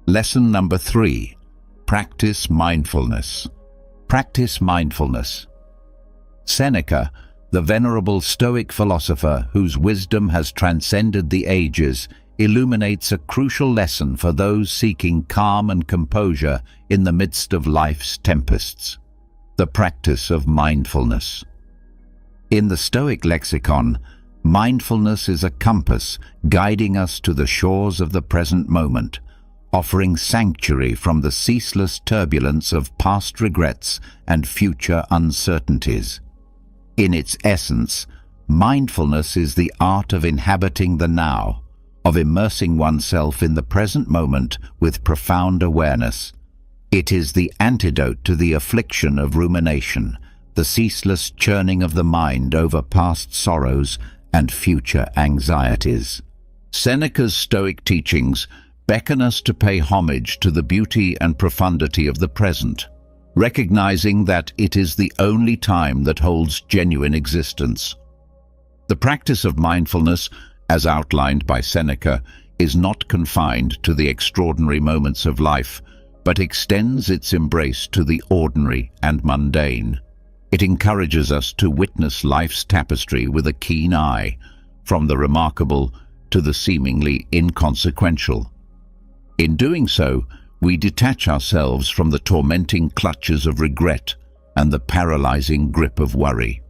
Lesson number 3. Practice mindfulness. Practice mindfulness. Seneca, the venerable Stoic philosopher whose wisdom has transcended the ages, illuminates a crucial lesson for those seeking calm and composure in the midst of life's tempests: the practice of mindfulness. In the Stoic lexicon, mindfulness is a compass guiding us to the shores of the present moment, offering sanctuary from the ceaseless turbulence of past regrets and future uncertainties. In its essence, mindfulness is the art of inhabiting the now, of immersing oneself in the present moment with profound awareness. It is the antidote to the affliction of rumination, the ceaseless churning of the mind over past sorrows and future anxieties. Seneca's Stoic teachings beckon us to pay homage to the beauty and profundity of the present, recognizing that it is the only time that holds genuine existence. The practice of mindfulness, as outlined by Seneca, is not confined to the extraordinary moments of life, but extends its embrace to the ordinary and mundane. It encourages us to witness life's tapestry with a keen eye, from the remarkable to the seemingly inconsequential. In doing so, we detach ourselves from the tormenting clutches of regret and the paralyzing grip of worry.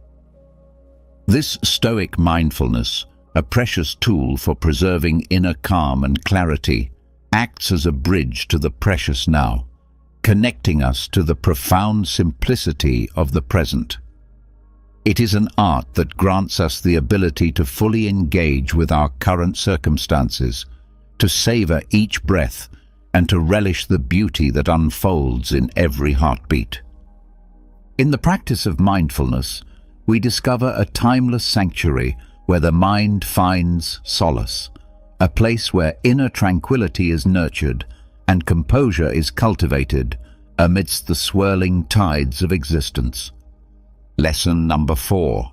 This Stoic mindfulness, a precious tool for preserving inner calm and clarity, acts as a bridge to the precious now, connecting us to the profound simplicity of the present. It is an art that grants us the ability to fully engage with our current circumstances, to savor each breath, and to relish the beauty that unfolds in every heartbeat. In the practice of mindfulness, we discover a timeless sanctuary where the mind finds solace, a place where inner tranquility is nurtured and composure is cultivated amidst the swirling tides of existence. Lesson number 4.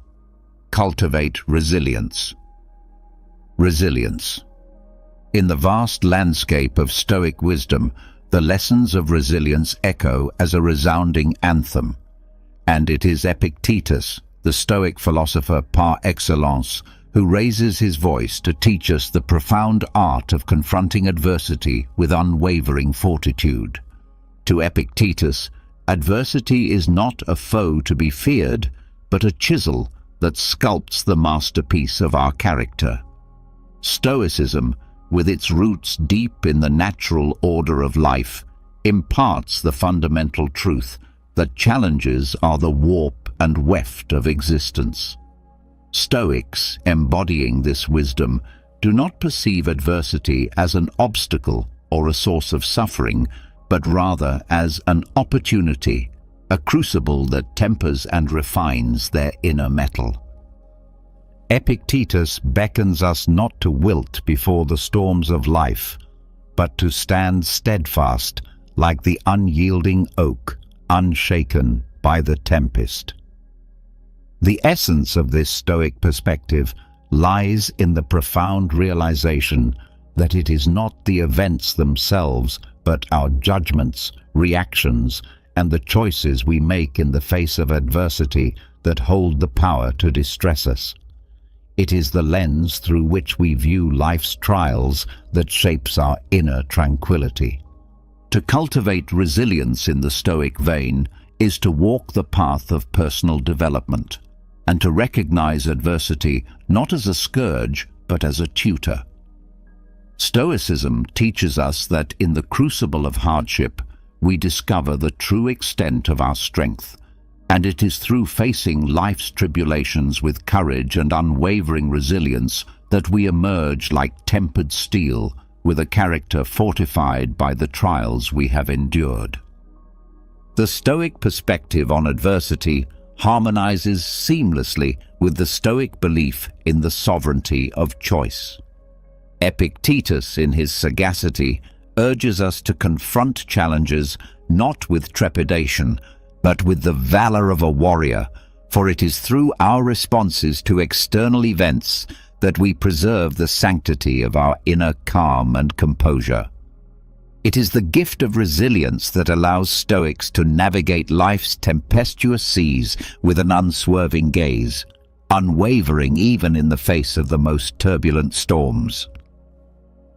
Cultivate resilience. Resilience. In the vast landscape of Stoic wisdom, the lessons of resilience echo as a resounding anthem, and it is Epictetus, the Stoic philosopher par excellence, who raises his voice to teach us the profound art of confronting adversity with unwavering fortitude. To Epictetus, adversity is not a foe to be feared, but a chisel that sculpts the masterpiece of our character. Stoicism, with its roots deep in the natural order of life, imparts the fundamental truth that challenges are the warp and weft of existence. Stoics, embodying this wisdom, do not perceive adversity as an obstacle or a source of suffering, but rather as an opportunity, a crucible that tempers and refines their inner metal. Epictetus beckons us not to wilt before the storms of life, but to stand steadfast like the unyielding oak, unshaken by the tempest. The essence of this Stoic perspective lies in the profound realization that it is not the events themselves, but our judgments, reactions, and the choices we make in the face of adversity that hold the power to distress us. It is the lens through which we view life's trials that shapes our inner tranquility. To cultivate resilience in the Stoic vein is to walk the path of personal development, and to recognize adversity not as a scourge, but as a tutor. Stoicism teaches us that in the crucible of hardship, we discover the true extent of our strength, and it is through facing life's tribulations with courage and unwavering resilience that we emerge like tempered steel, with a character fortified by the trials we have endured. The Stoic perspective on adversity harmonizes seamlessly with the Stoic belief in the sovereignty of choice. Epictetus, in his sagacity, urges us to confront challenges not with trepidation, but with the valor of a warrior, for it is through our responses to external events that we preserve the sanctity of our inner calm and composure. It is the gift of resilience that allows Stoics to navigate life's tempestuous seas with an unswerving gaze, unwavering even in the face of the most turbulent storms.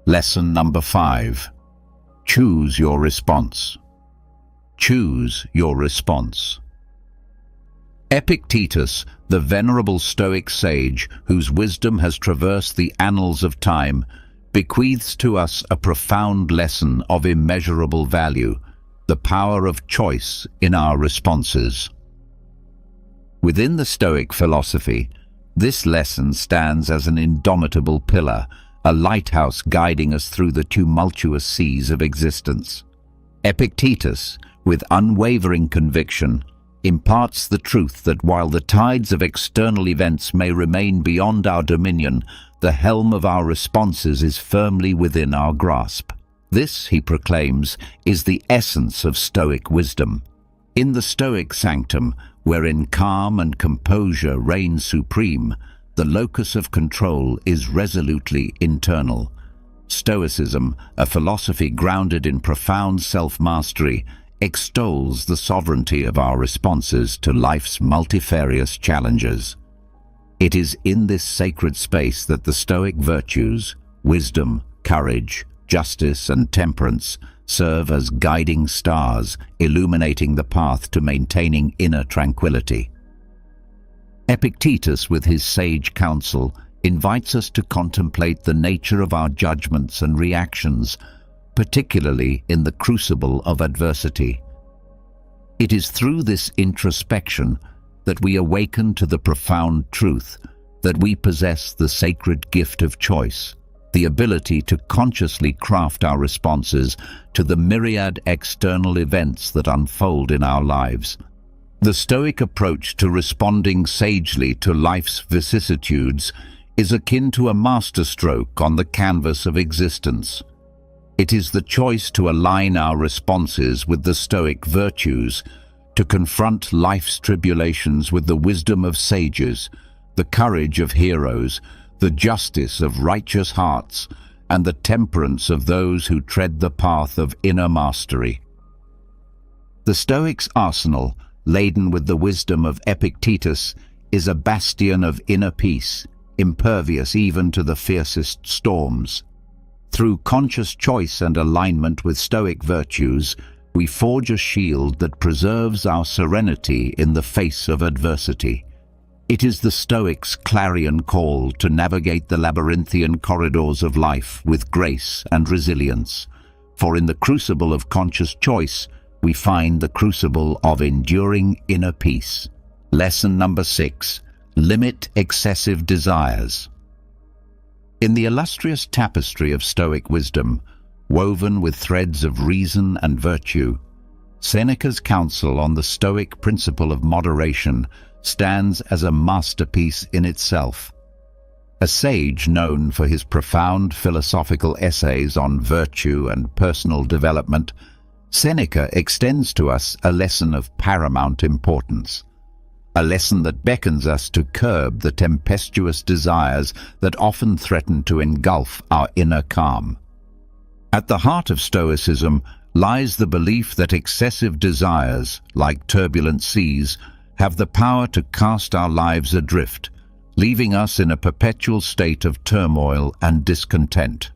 Lesson number 5. Choose your response. Choose your response. Epictetus, the venerable Stoic sage whose wisdom has traversed the annals of time, bequeaths to us a profound lesson of immeasurable value, the power of choice in our responses. Within the Stoic philosophy, this lesson stands as an indomitable pillar, a lighthouse guiding us through the tumultuous seas of existence. Epictetus, with unwavering conviction, imparts the truth that while the tides of external events may remain beyond our dominion, the helm of our responses is firmly within our grasp. This, he proclaims, is the essence of Stoic wisdom. In the Stoic sanctum, wherein calm and composure reign supreme, the locus of control is resolutely internal. Stoicism, a philosophy grounded in profound self-mastery, extols the sovereignty of our responses to life's multifarious challenges. It is in this sacred space that the Stoic virtues, wisdom, courage, justice, and temperance serve as guiding stars, illuminating the path to maintaining inner tranquility. Epictetus, with his sage counsel, invites us to contemplate the nature of our judgments and reactions, particularly in the crucible of adversity. It is through this introspection that we awaken to the profound truth that we possess the sacred gift of choice, the ability to consciously craft our responses to the myriad external events that unfold in our lives. The Stoic approach to responding sagely to life's vicissitudes is akin to a masterstroke on the canvas of existence. It is the choice to align our responses with the Stoic virtues, to confront life's tribulations with the wisdom of sages, the courage of heroes, the justice of righteous hearts, and the temperance of those who tread the path of inner mastery. The Stoics' arsenal, laden with the wisdom of Epictetus, is a bastion of inner peace, impervious even to the fiercest storms. Through conscious choice and alignment with Stoic virtues, we forge a shield that preserves our serenity in the face of adversity. It is the Stoics' clarion call to navigate the labyrinthian corridors of life with grace and resilience. For in the crucible of conscious choice, we find the crucible of enduring inner peace. Lesson number 6. Limit excessive desires. In the illustrious tapestry of Stoic wisdom, woven with threads of reason and virtue, Seneca's counsel on the Stoic principle of moderation stands as a masterpiece in itself. A sage known for his profound philosophical essays on virtue and personal development, Seneca extends to us a lesson of paramount importance. A lesson that beckons us to curb the tempestuous desires that often threaten to engulf our inner calm. At the heart of Stoicism lies the belief that excessive desires, like turbulent seas, have the power to cast our lives adrift, leaving us in a perpetual state of turmoil and discontent.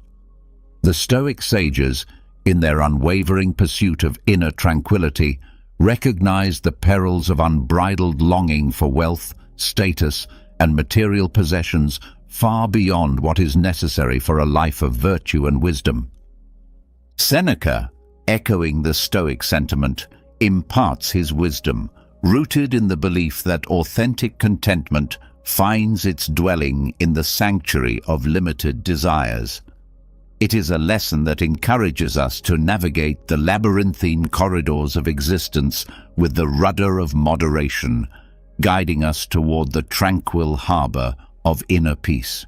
The Stoic sages, in their unwavering pursuit of inner tranquility, recognized the perils of unbridled longing for wealth, status, and material possessions far beyond what is necessary for a life of virtue and wisdom. Seneca, echoing the Stoic sentiment, imparts his wisdom, rooted in the belief that authentic contentment finds its dwelling in the sanctuary of limited desires. It is a lesson that encourages us to navigate the labyrinthine corridors of existence with the rudder of moderation, guiding us toward the tranquil harbor of inner peace.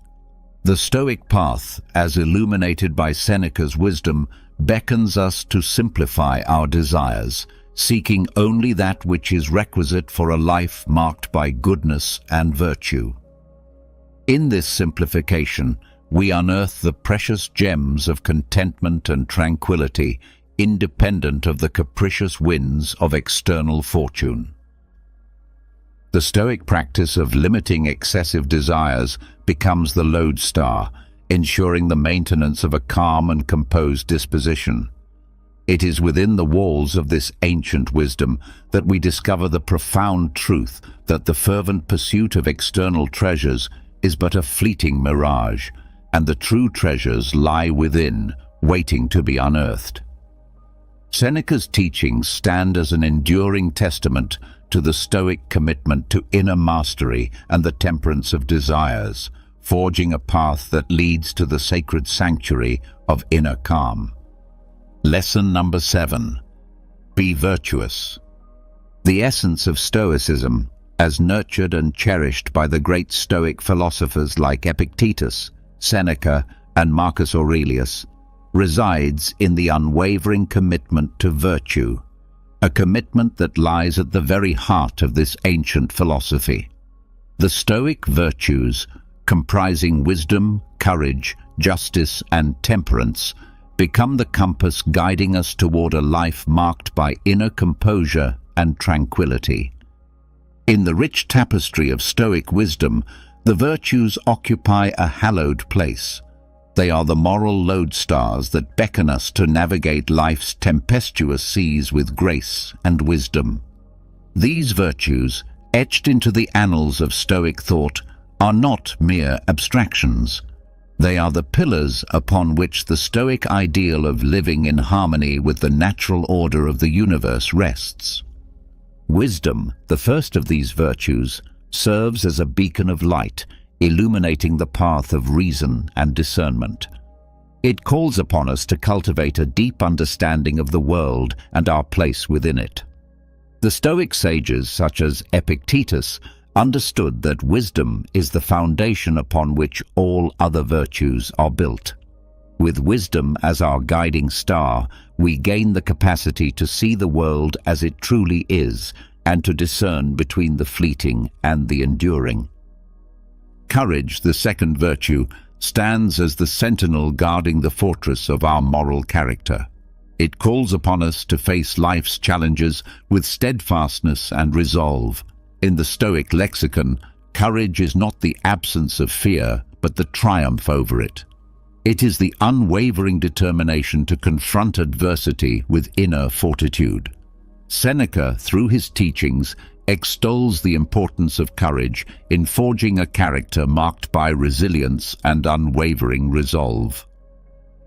The Stoic path, as illuminated by Seneca's wisdom, beckons us to simplify our desires, seeking only that which is requisite for a life marked by goodness and virtue. In this simplification, we unearth the precious gems of contentment and tranquility, independent of the capricious winds of external fortune. The Stoic practice of limiting excessive desires becomes the lodestar, ensuring the maintenance of a calm and composed disposition. It is within the walls of this ancient wisdom that we discover the profound truth that the fervent pursuit of external treasures is but a fleeting mirage, and the true treasures lie within, waiting to be unearthed. Seneca's teachings stand as an enduring testament to the Stoic commitment to inner mastery and the temperance of desires, forging a path that leads to the sacred sanctuary of inner calm. Lesson number 7. Be virtuous. The essence of Stoicism, as nurtured and cherished by the great Stoic philosophers like Epictetus, Seneca, and Marcus Aurelius, resides in the unwavering commitment to virtue, a commitment that lies at the very heart of this ancient philosophy. The Stoic virtues, comprising wisdom, courage, justice, and temperance, become the compass guiding us toward a life marked by inner composure and tranquility. In the rich tapestry of Stoic wisdom, the virtues occupy a hallowed place. They are the moral lodestars that beckon us to navigate life's tempestuous seas with grace and wisdom. These virtues, etched into the annals of Stoic thought, are not mere abstractions. They are the pillars upon which the Stoic ideal of living in harmony with the natural order of the universe rests. Wisdom, the first of these virtues, serves as a beacon of light, illuminating the path of reason and discernment. It calls upon us to cultivate a deep understanding of the world and our place within it. The Stoic sages, such as Epictetus, understood that wisdom is the foundation upon which all other virtues are built. With wisdom as our guiding star, we gain the capacity to see the world as it truly is and to discern between the fleeting and the enduring. Courage, the second virtue, stands as the sentinel guarding the fortress of our moral character. It calls upon us to face life's challenges with steadfastness and resolve. In the Stoic lexicon, Courage is not the absence of fear, but the triumph over it. It is the unwavering determination to confront adversity with inner fortitude. Seneca, through his teachings, extols the importance of courage in forging a character marked by resilience and unwavering resolve.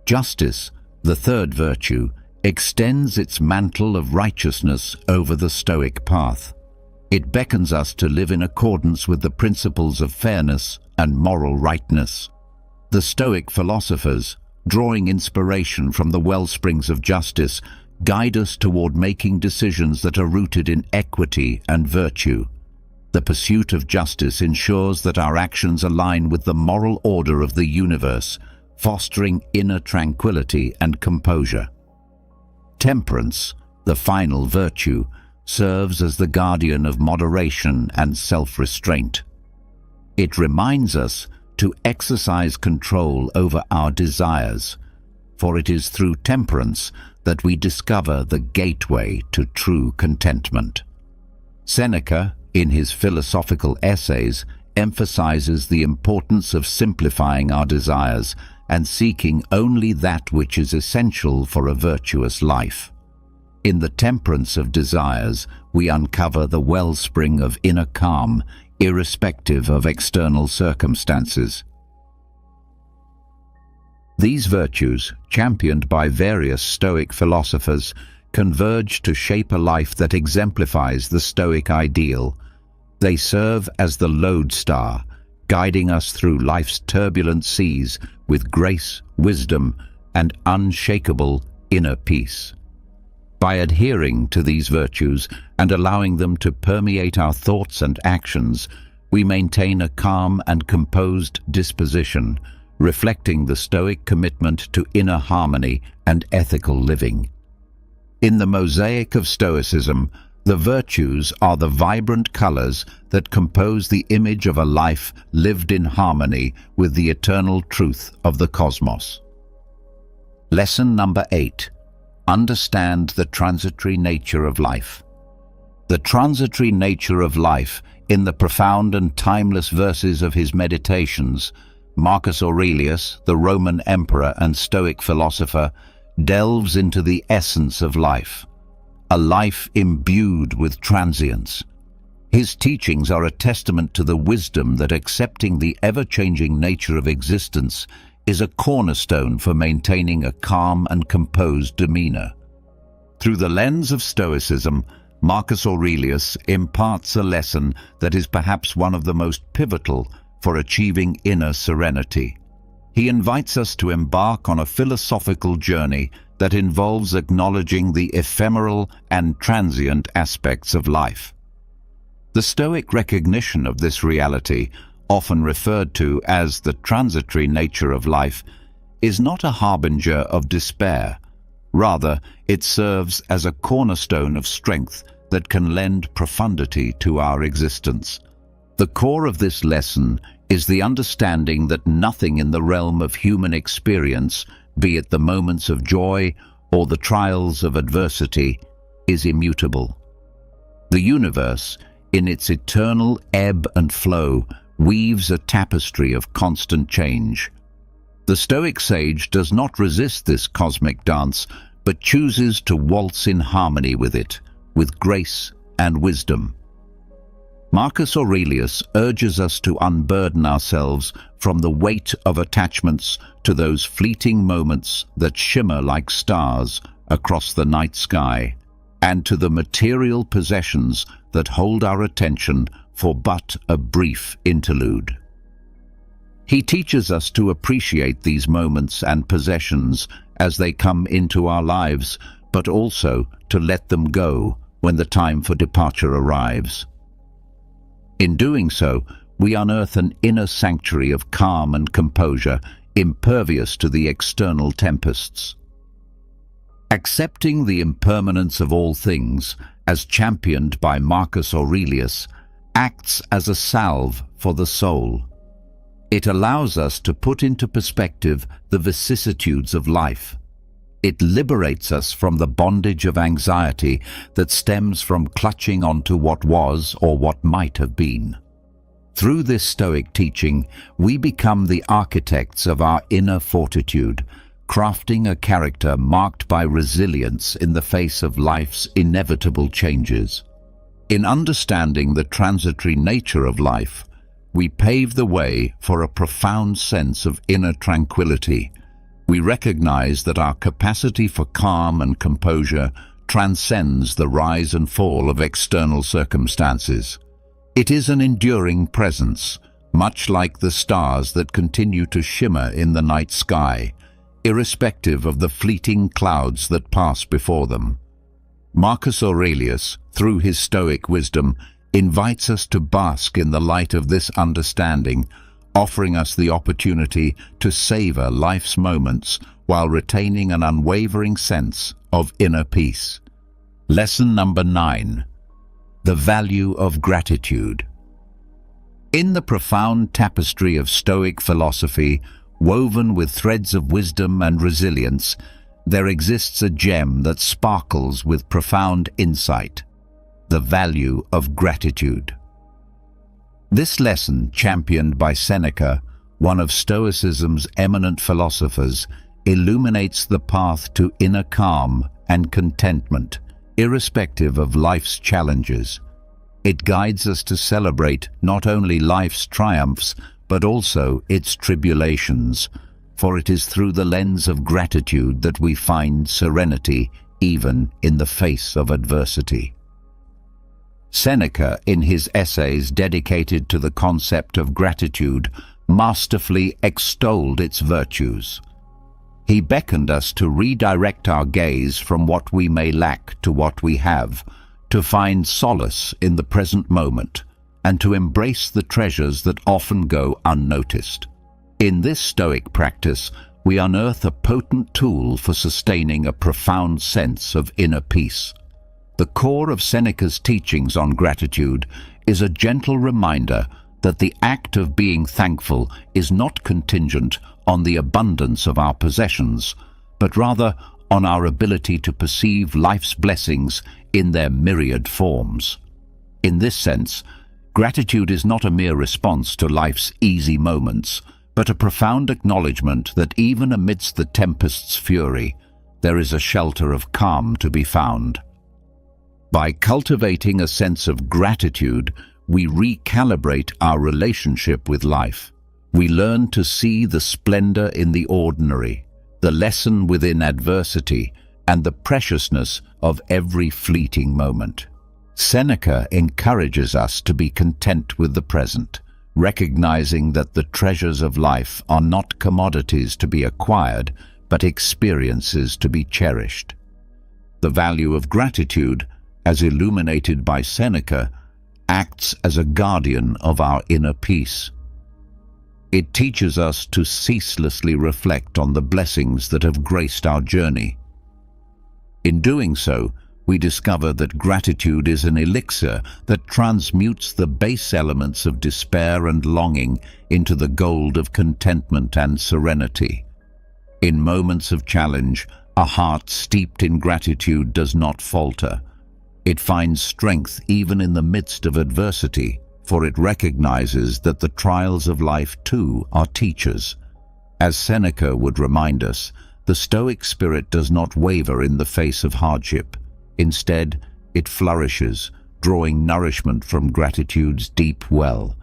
Justice, the third virtue, extends its mantle of righteousness over the Stoic path. It beckons us to live in accordance with the principles of fairness and moral rightness. The Stoic philosophers, drawing inspiration from the wellsprings of justice, guide us toward making decisions that are rooted in equity and virtue. The pursuit of justice ensures that our actions align with the moral order of the universe, fostering inner tranquility and composure. Temperance, the final virtue, serves as the guardian of moderation and self-restraint. It reminds us to exercise control over our desires, for it is through temperance that we discover the gateway to true contentment. Seneca, in his philosophical essays, emphasizes the importance of simplifying our desires and seeking only that which is essential for a virtuous life. In the temperance of desires, we uncover the wellspring of inner calm, irrespective of external circumstances. These virtues, championed by various Stoic philosophers, converge to shape a life that exemplifies the Stoic ideal. They serve as the lodestar, guiding us through life's turbulent seas with grace, wisdom, and unshakable inner peace. By adhering to these virtues and allowing them to permeate our thoughts and actions, we maintain a calm and composed disposition, reflecting the Stoic commitment to inner harmony and ethical living. In the mosaic of Stoicism, the virtues are the vibrant colors that compose the image of a life lived in harmony with the eternal truth of the cosmos. Lesson number 8. Understand the transitory nature of life. The transitory nature of life, in the profound and timeless verses of his Meditations, Marcus Aurelius, the Roman emperor and Stoic philosopher, delves into the essence of life, a life imbued with transience. His teachings are a testament to the wisdom that accepting the ever-changing nature of existence is a cornerstone for maintaining a calm and composed demeanor. Through the lens of Stoicism, Marcus Aurelius imparts a lesson that is perhaps one of the most pivotal for achieving inner serenity. He invites us to embark on a philosophical journey that involves acknowledging the ephemeral and transient aspects of life. The Stoic recognition of this reality, often referred to as the transitory nature of life, is not a harbinger of despair. Rather, it serves as a cornerstone of strength that can lend profundity to our existence. The core of this lesson is the understanding that nothing in the realm of human experience, be it the moments of joy or the trials of adversity, is immutable. The universe, in its eternal ebb and flow, weaves a tapestry of constant change. The Stoic sage does not resist this cosmic dance, but chooses to waltz in harmony with it, with grace and wisdom. Marcus Aurelius urges us to unburden ourselves from the weight of attachments to those fleeting moments that shimmer like stars across the night sky, and to the material possessions that hold our attention for but a brief interlude. He teaches us to appreciate these moments and possessions as they come into our lives, but also to let them go when the time for departure arrives. In doing so, we unearth an inner sanctuary of calm and composure, impervious to the external tempests. Accepting the impermanence of all things, as championed by Marcus Aurelius, acts as a salve for the soul. It allows us to put into perspective the vicissitudes of life. It liberates us from the bondage of anxiety that stems from clutching onto what was or what might have been. Through this Stoic teaching, we become the architects of our inner fortitude, crafting a character marked by resilience in the face of life's inevitable changes. In understanding the transitory nature of life, we pave the way for a profound sense of inner tranquility. We recognize that our capacity for calm and composure transcends the rise and fall of external circumstances. It is an enduring presence, much like the stars that continue to shimmer in the night sky, irrespective of the fleeting clouds that pass before them. Marcus Aurelius, through his Stoic wisdom, invites us to bask in the light of this understanding, offering us the opportunity to savor life's moments while retaining an unwavering sense of inner peace. Lesson number 9. The value of gratitude. In the profound tapestry of Stoic philosophy, woven with threads of wisdom and resilience, there exists a gem that sparkles with profound insight: the value of gratitude. This lesson, championed by Seneca, one of Stoicism's eminent philosophers, illuminates the path to inner calm and contentment, irrespective of life's challenges. It guides us to celebrate not only life's triumphs, but also its tribulations, for it is through the lens of gratitude that we find serenity even in the face of adversity. Seneca, in his essays dedicated to the concept of gratitude, masterfully extolled its virtues. He beckoned us to redirect our gaze from what we may lack to what we have, to find solace in the present moment, and to embrace the treasures that often go unnoticed. In this Stoic practice, we unearth a potent tool for sustaining a profound sense of inner peace. The core of Seneca's teachings on gratitude is a gentle reminder that the act of being thankful is not contingent on the abundance of our possessions, but rather on our ability to perceive life's blessings in their myriad forms. In this sense, gratitude is not a mere response to life's easy moments, but a profound acknowledgement that even amidst the tempest's fury, there is a shelter of calm to be found. By cultivating a sense of gratitude, we recalibrate our relationship with life. We learn to see the splendor in the ordinary, the lesson within adversity, and the preciousness of every fleeting moment. Seneca encourages us to be content with the present, recognizing that the treasures of life are not commodities to be acquired, but experiences to be cherished. The value of gratitude, as illuminated by Seneca, acts as a guardian of our inner peace. It teaches us to ceaselessly reflect on the blessings that have graced our journey. In doing so, we discover that gratitude is an elixir that transmutes the base elements of despair and longing into the gold of contentment and serenity. In moments of challenge, a heart steeped in gratitude does not falter. It finds strength even in the midst of adversity, for it recognizes that the trials of life too are teachers. As Seneca would remind us, the Stoic spirit does not waver in the face of hardship. Instead, it flourishes, drawing nourishment from gratitude's deep well.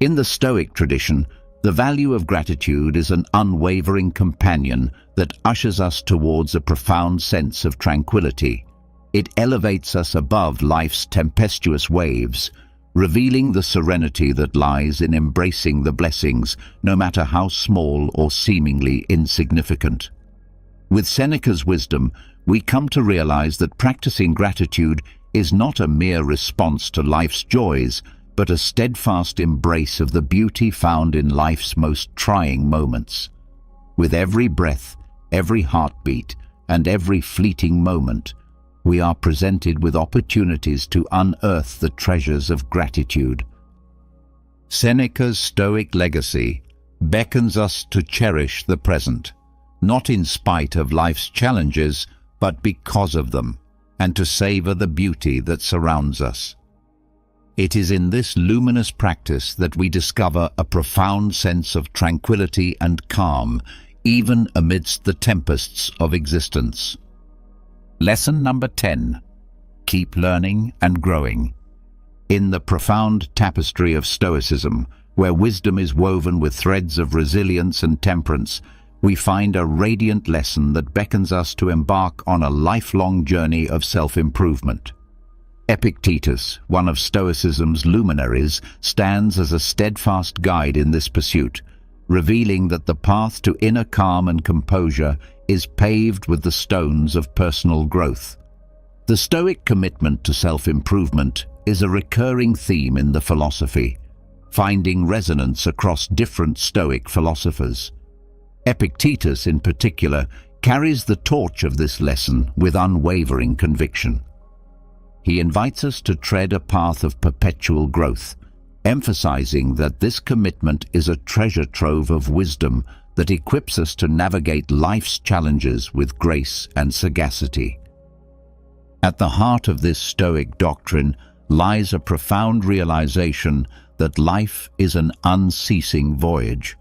In the Stoic tradition, the value of gratitude is an unwavering companion that ushers us towards a profound sense of tranquility. It elevates us above life's tempestuous waves, revealing the serenity that lies in embracing the blessings, no matter how small or seemingly insignificant. With Seneca's wisdom, we come to realize that practicing gratitude is not a mere response to life's joys, but a steadfast embrace of the beauty found in life's most trying moments. With every breath, every heartbeat, and every fleeting moment, we are presented with opportunities to unearth the treasures of gratitude. Seneca's Stoic legacy beckons us to cherish the present, not in spite of life's challenges, but because of them, and to savor the beauty that surrounds us. It is in this luminous practice that we discover a profound sense of tranquility and calm, even amidst the tempests of existence. Lesson number 10. Keep learning and growing. In the profound tapestry of Stoicism, where wisdom is woven with threads of resilience and temperance, we find a radiant lesson that beckons us to embark on a lifelong journey of self-improvement. Epictetus, one of Stoicism's luminaries, stands as a steadfast guide in this pursuit, revealing that the path to inner calm and composure is paved with the stones of personal growth. The Stoic commitment to self-improvement is a recurring theme in the philosophy, finding resonance across different Stoic philosophers. Epictetus, in particular, carries the torch of this lesson with unwavering conviction. He invites us to tread a path of perpetual growth, emphasizing that this commitment is a treasure trove of wisdom that equips us to navigate life's challenges with grace and sagacity. At the heart of this Stoic doctrine lies a profound realization that life is an unceasing voyage.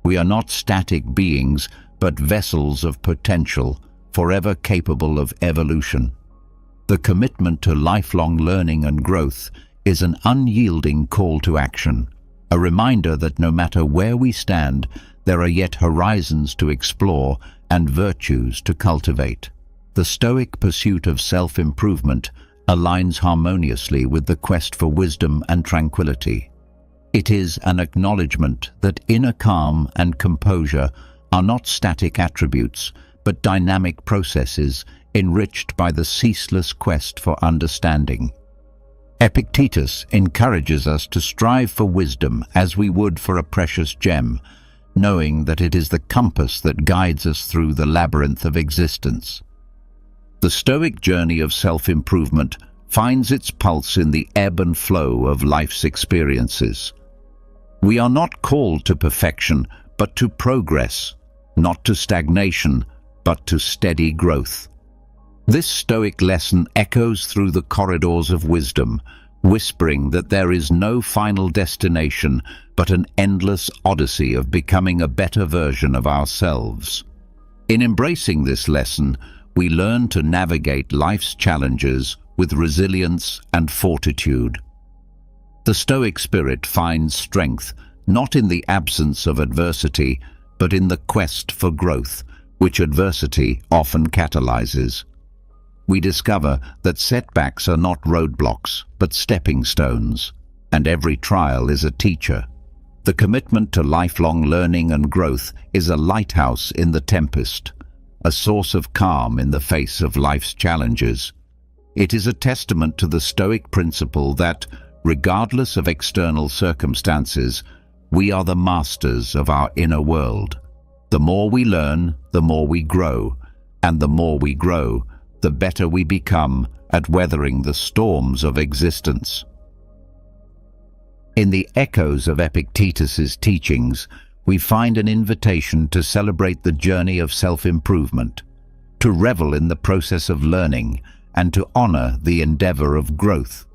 We are not static beings, but vessels of potential, forever capable of evolution. The commitment to lifelong learning and growth is an unyielding call to action, a reminder that no matter where we stand, there are yet horizons to explore and virtues to cultivate. The Stoic pursuit of self-improvement aligns harmoniously with the quest for wisdom and tranquility. It is an acknowledgement that inner calm and composure are not static attributes, but dynamic processes enriched by the ceaseless quest for understanding. Epictetus encourages us to strive for wisdom as we would for a precious gem, knowing that it is the compass that guides us through the labyrinth of existence. The Stoic journey of self-improvement finds its pulse in the ebb and flow of life's experiences. We are not called to perfection, but to progress, not to stagnation, but to steady growth. This Stoic lesson echoes through the corridors of wisdom, whispering that there is no final destination, but an endless odyssey of becoming a better version of ourselves. In embracing this lesson, we learn to navigate life's challenges with resilience and fortitude. The Stoic spirit finds strength not in the absence of adversity, but in the quest for growth, which adversity often catalyzes. We discover that setbacks are not roadblocks, but stepping stones, and every trial is a teacher. The commitment to lifelong learning and growth is a lighthouse in the tempest, a source of calm in the face of life's challenges. It is a testament to the Stoic principle that, regardless of external circumstances, we are the masters of our inner world. The more we learn, the more we grow, and the more we grow, the better we become at weathering the storms of existence. In the echoes of Epictetus's teachings, we find an invitation to celebrate the journey of self-improvement, to revel in the process of learning, and to honor the endeavor of growth.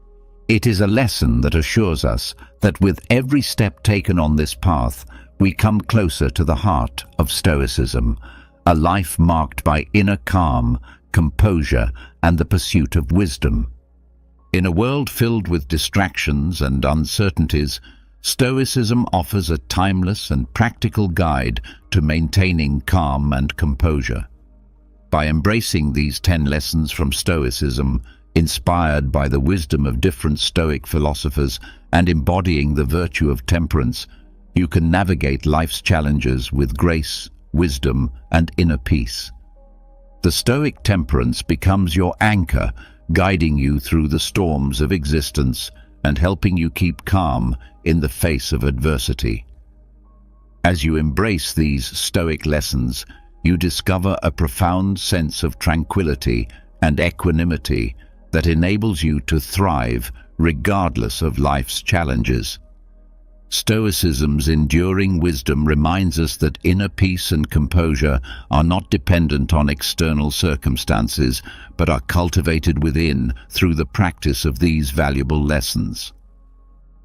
It is a lesson that assures us that with every step taken on this path, we come closer to the heart of Stoicism, a life marked by inner calm, composure, and the pursuit of wisdom. In a world filled with distractions and uncertainties, Stoicism offers a timeless and practical guide to maintaining calm and composure. By embracing these 10 lessons from Stoicism, inspired by the wisdom of different Stoic philosophers and embodying the virtue of temperance, you can navigate life's challenges with grace, wisdom, and inner peace. The Stoic temperance becomes your anchor, guiding you through the storms of existence and helping you keep calm in the face of adversity. As you embrace these Stoic lessons, you discover a profound sense of tranquility and equanimity that enables you to thrive regardless of life's challenges. Stoicism's enduring wisdom reminds us that inner peace and composure are not dependent on external circumstances, but are cultivated within through the practice of these valuable lessons.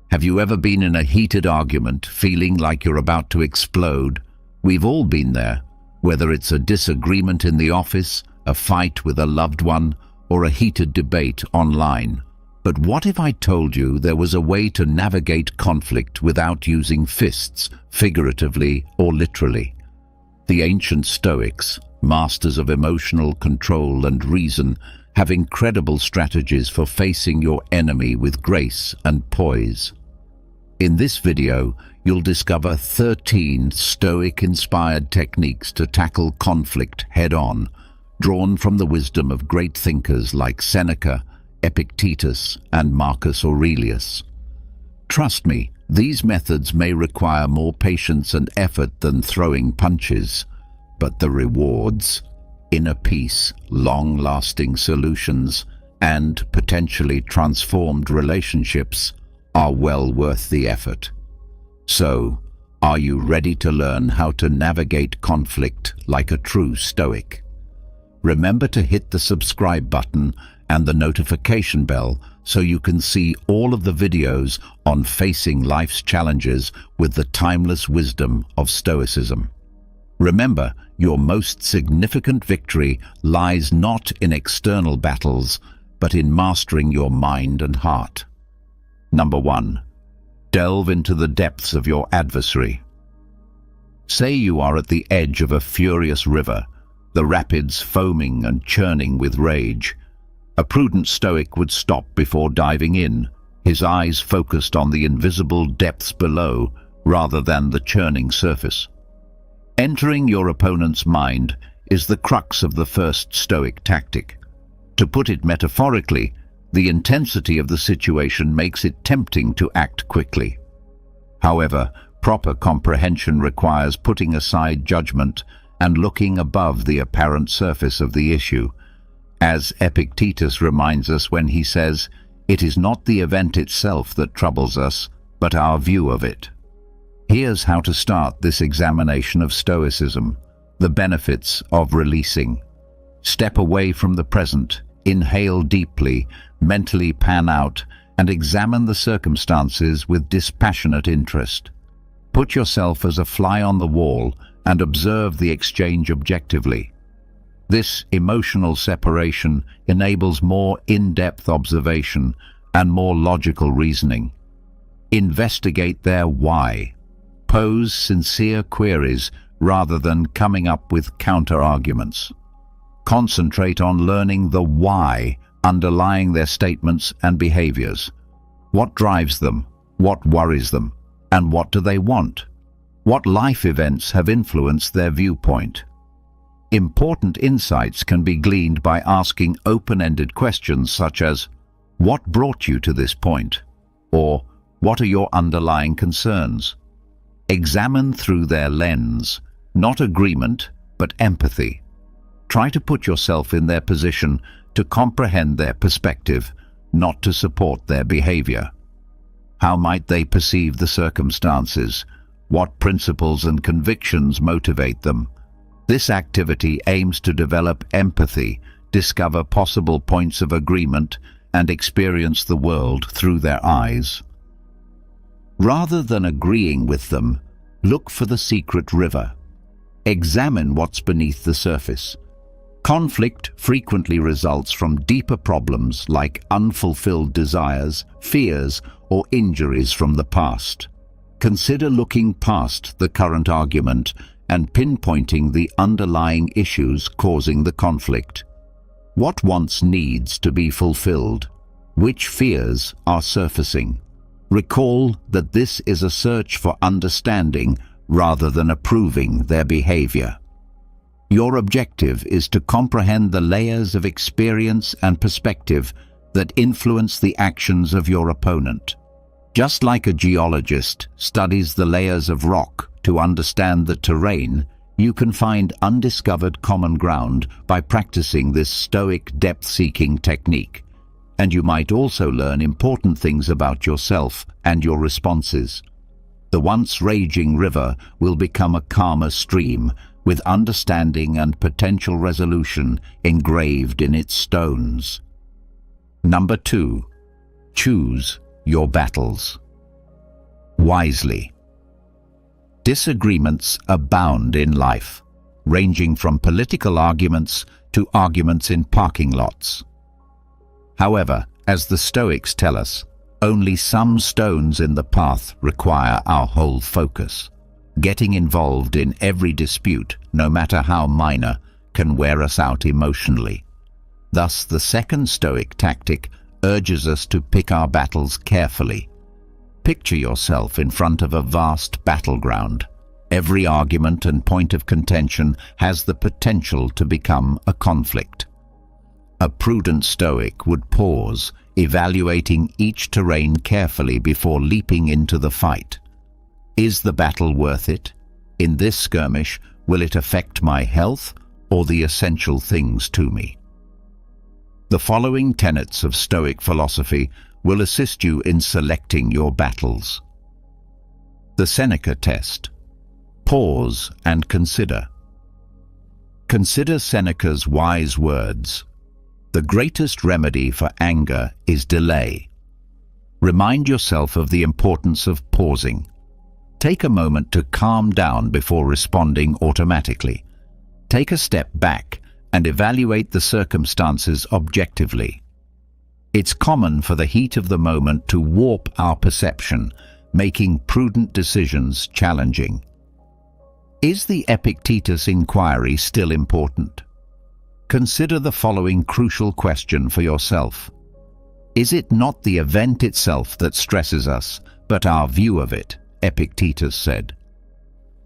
Have you ever been in a heated argument, feeling like you're about to explode? We've all been there, whether it's a disagreement in the office, a fight with a loved one, or a heated debate online. But what if I told you there was a way to navigate conflict without using fists, figuratively or literally? The ancient Stoics, masters of emotional control and reason, have incredible strategies for facing your enemy with grace and poise. In this video, you'll discover 13 Stoic-inspired techniques to tackle conflict head-on, drawn from the wisdom of great thinkers like Seneca, Epictetus, and Marcus Aurelius. Trust me, these methods may require more patience and effort than throwing punches, but the rewards, inner peace, long-lasting solutions, and potentially transformed relationships are well worth the effort. So, are you ready to learn how to navigate conflict like a true Stoic? Remember to hit the subscribe button and the notification bell so you can see all of the videos on facing life's challenges with the timeless wisdom of Stoicism. Remember, your most significant victory lies not in external battles, but in mastering your mind and heart. Number 1. Delve into the depths of your adversary. Say you are at the edge of a furious river, the rapids foaming and churning with rage. A prudent Stoic would stop before diving in, his eyes focused on the invisible depths below rather than the churning surface. Entering your opponent's mind is the crux of the first Stoic tactic. To put it metaphorically, the intensity of the situation makes it tempting to act quickly. However, proper comprehension requires putting aside judgment and looking above the apparent surface of the issue. As Epictetus reminds us when he says, "It is not the event itself that troubles us, but our view of it." Here's how to start this examination of Stoicism, the benefits of releasing. Step away from the present, inhale deeply, mentally pan out, and examine the circumstances with dispassionate interest. Put yourself as a fly on the wall and observe the exchange objectively. This emotional separation enables more in-depth observation and more logical reasoning. Investigate their why. Pose sincere queries rather than coming up with counter-arguments. Concentrate on learning the why underlying their statements and behaviors. What drives them? What worries them? And what do they want? What life events have influenced their viewpoint? Important insights can be gleaned by asking open-ended questions such as, "What brought you to this point?" or "What are your underlying concerns?" Examine through their lens, not agreement, but empathy. Try to put yourself in their position to comprehend their perspective, not to support their behavior. How might they perceive the circumstances? What principles and convictions motivate them? This activity aims to develop empathy, discover possible points of agreement, and experience the world through their eyes. Rather than agreeing with them, look for the secret river. Examine what's beneath the surface. Conflict frequently results from deeper problems like unfulfilled desires, fears, or injuries from the past. Consider looking past the current argument and pinpointing the underlying issues causing the conflict. What wants needs to be fulfilled? Which fears are surfacing? Recall that this is a search for understanding rather than approving their behavior. Your objective is to comprehend the layers of experience and perspective that influence the actions of your opponent. Just like a geologist studies the layers of rock to understand the terrain, you can find undiscovered common ground by practicing this Stoic depth-seeking technique. And you might also learn important things about yourself and your responses. The once raging river will become a calmer stream, with understanding and potential resolution engraved in its stones. Number 2. Choose your battles wisely. Disagreements abound in life, ranging from political arguments to arguments in parking lots. However, as the Stoics tell us, only some stones in the path require our whole focus. Getting involved in every dispute, no matter how minor, can wear us out emotionally. Thus, the second Stoic tactic urges us to pick our battles carefully. Picture yourself in front of a vast battleground. Every argument and point of contention has the potential to become a conflict. A prudent Stoic would pause, evaluating each terrain carefully before leaping into the fight. Is the battle worth it? In this skirmish, will it affect my health or the essential things to me? The following tenets of Stoic philosophy will assist you in selecting your battles. The Seneca test. Pause and consider. Consider Seneca's wise words. The greatest remedy for anger is delay. Remind yourself of the importance of pausing. Take a moment to calm down before responding automatically. Take a step back and evaluate the circumstances objectively. It's common for the heat of the moment to warp our perception, making prudent decisions challenging. Is the Epictetus inquiry still important? Consider the following crucial question for yourself. Is it not the event itself that stresses us, but our view of it? Epictetus said.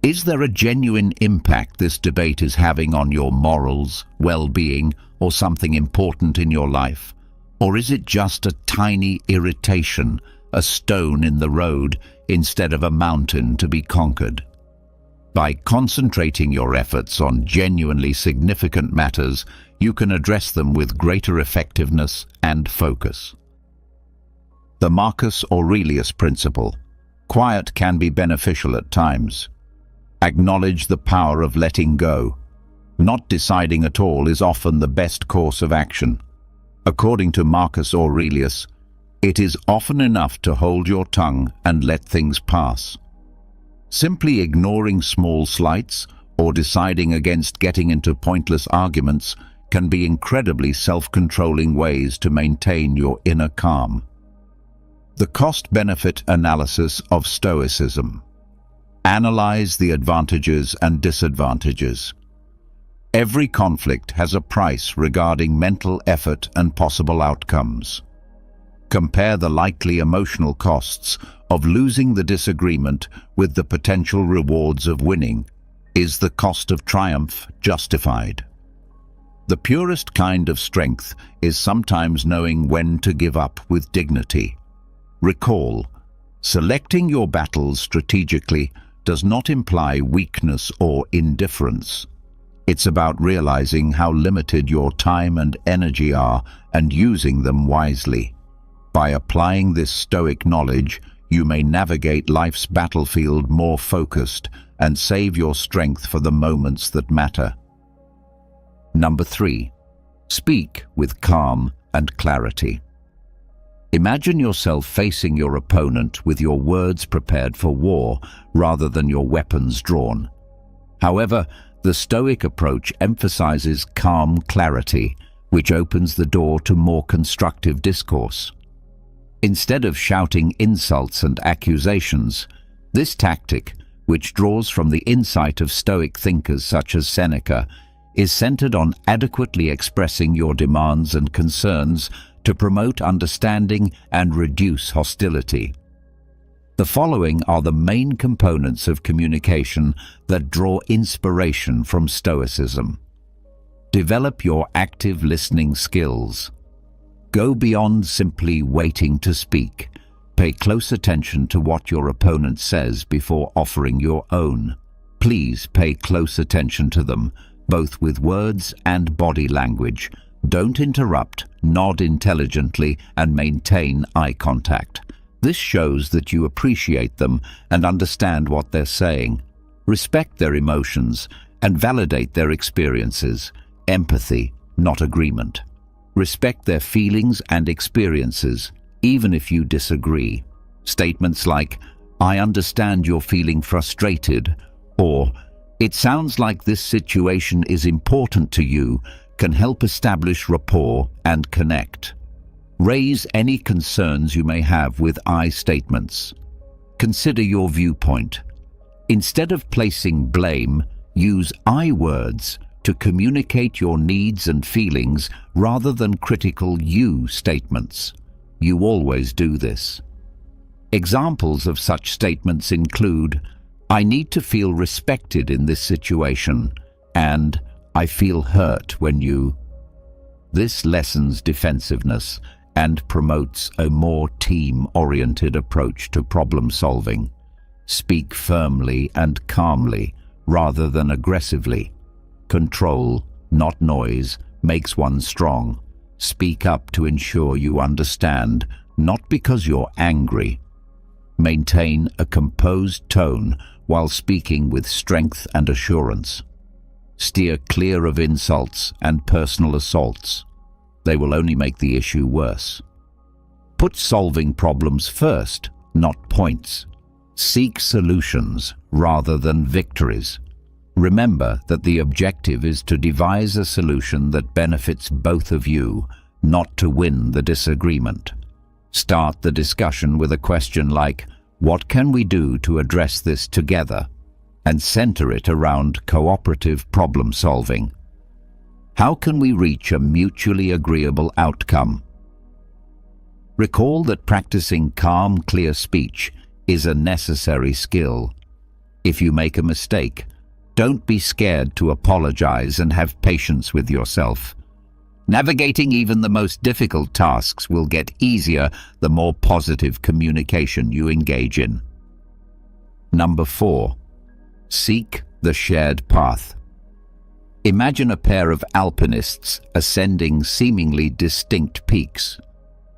Is there a genuine impact this debate is having on your morals, well-being, or something important in your life? Or is it just a tiny irritation, a stone in the road, instead of a mountain to be conquered? By concentrating your efforts on genuinely significant matters, you can address them with greater effectiveness and focus. The Marcus Aurelius Principle. Quiet can be beneficial at times. Acknowledge the power of letting go. Not deciding at all is often the best course of action. According to Marcus Aurelius, it is often enough to hold your tongue and let things pass. Simply ignoring small slights or deciding against getting into pointless arguments can be incredibly self-controlling ways to maintain your inner calm. The cost-benefit analysis of Stoicism. Analyze the advantages and disadvantages. Every conflict has a price regarding mental effort and possible outcomes. Compare the likely emotional costs of losing the disagreement with the potential rewards of winning. Is the cost of triumph justified? The purest kind of strength is sometimes knowing when to give up with dignity. Recall, selecting your battles strategically does not imply weakness or indifference. It's about realizing how limited your time and energy are and using them wisely. By applying this Stoic knowledge, you may navigate life's battlefield more focused and save your strength for the moments that matter. Number 3. Speak with calm and clarity. Imagine yourself facing your opponent with your words prepared for war rather than your weapons drawn. However, the Stoic approach emphasizes calm clarity, which opens the door to more constructive discourse. Instead of shouting insults and accusations, this tactic, which draws from the insight of Stoic thinkers such as Seneca, is centered on adequately expressing your demands and concerns to promote understanding and reduce hostility. The following are the main components of communication that draw inspiration from Stoicism. Develop your active listening skills. Go beyond simply waiting to speak. Pay close attention to what your opponent says before offering your own. Please pay close attention to them, both with words and body language. Don't interrupt, nod intelligently, and maintain eye contact. This shows that you appreciate them and understand what they're saying. Respect their emotions and validate their experiences. Empathy, not agreement. Respect their feelings and experiences, even if you disagree. Statements like, "I understand you're feeling frustrated," or "It sounds like this situation is important to you," can help establish rapport and connect. Raise any concerns you may have with I statements. Consider your viewpoint. Instead of placing blame, use I words to communicate your needs and feelings rather than critical you statements. You always do this. Examples of such statements include, "I need to feel respected in this situation," and "I feel hurt when you..." This lessens defensiveness and promotes a more team-oriented approach to problem-solving. Speak firmly and calmly rather than aggressively. Control, not noise, makes one strong. Speak up to ensure you understand, not because you're angry. Maintain a composed tone while speaking with strength and assurance. Steer clear of insults and personal assaults. They will only make the issue worse. Put solving problems first, not points. Seek solutions rather than victories. Remember that the objective is to devise a solution that benefits both of you, not to win the disagreement. Start the discussion with a question like, "What can we do to address this together?" and center it around cooperative problem solving. How can we reach a mutually agreeable outcome? Recall that practicing calm, clear speech is a necessary skill. If you make a mistake, don't be scared to apologize and have patience with yourself. Navigating even the most difficult tasks will get easier the more positive communication you engage in. Number 4. Seek the shared path. Imagine a pair of alpinists ascending seemingly distinct peaks.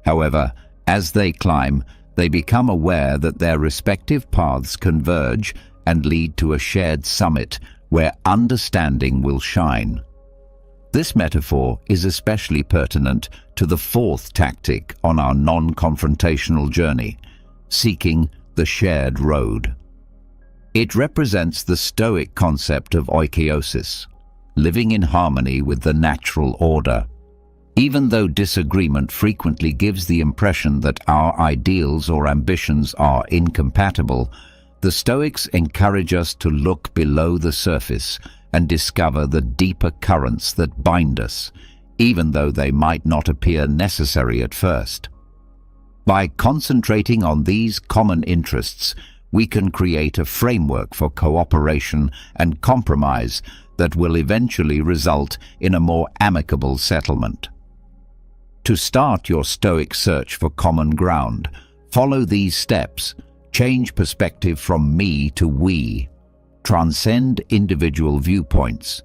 However, as they climb, they become aware that their respective paths converge and lead to a shared summit where understanding will shine. This metaphor is especially pertinent to the fourth tactic on our non-confrontational journey, seeking the shared road. It represents the Stoic concept of oikeiosis, living in harmony with the natural order. Even though disagreement frequently gives the impression that our ideals or ambitions are incompatible, the Stoics encourage us to look below the surface and discover the deeper currents that bind us, even though they might not appear necessary at first. By concentrating on these common interests, we can create a framework for cooperation and compromise that will eventually result in a more amicable settlement. To start your Stoic search for common ground, follow these steps. Change perspective from me to we. Transcend individual viewpoints.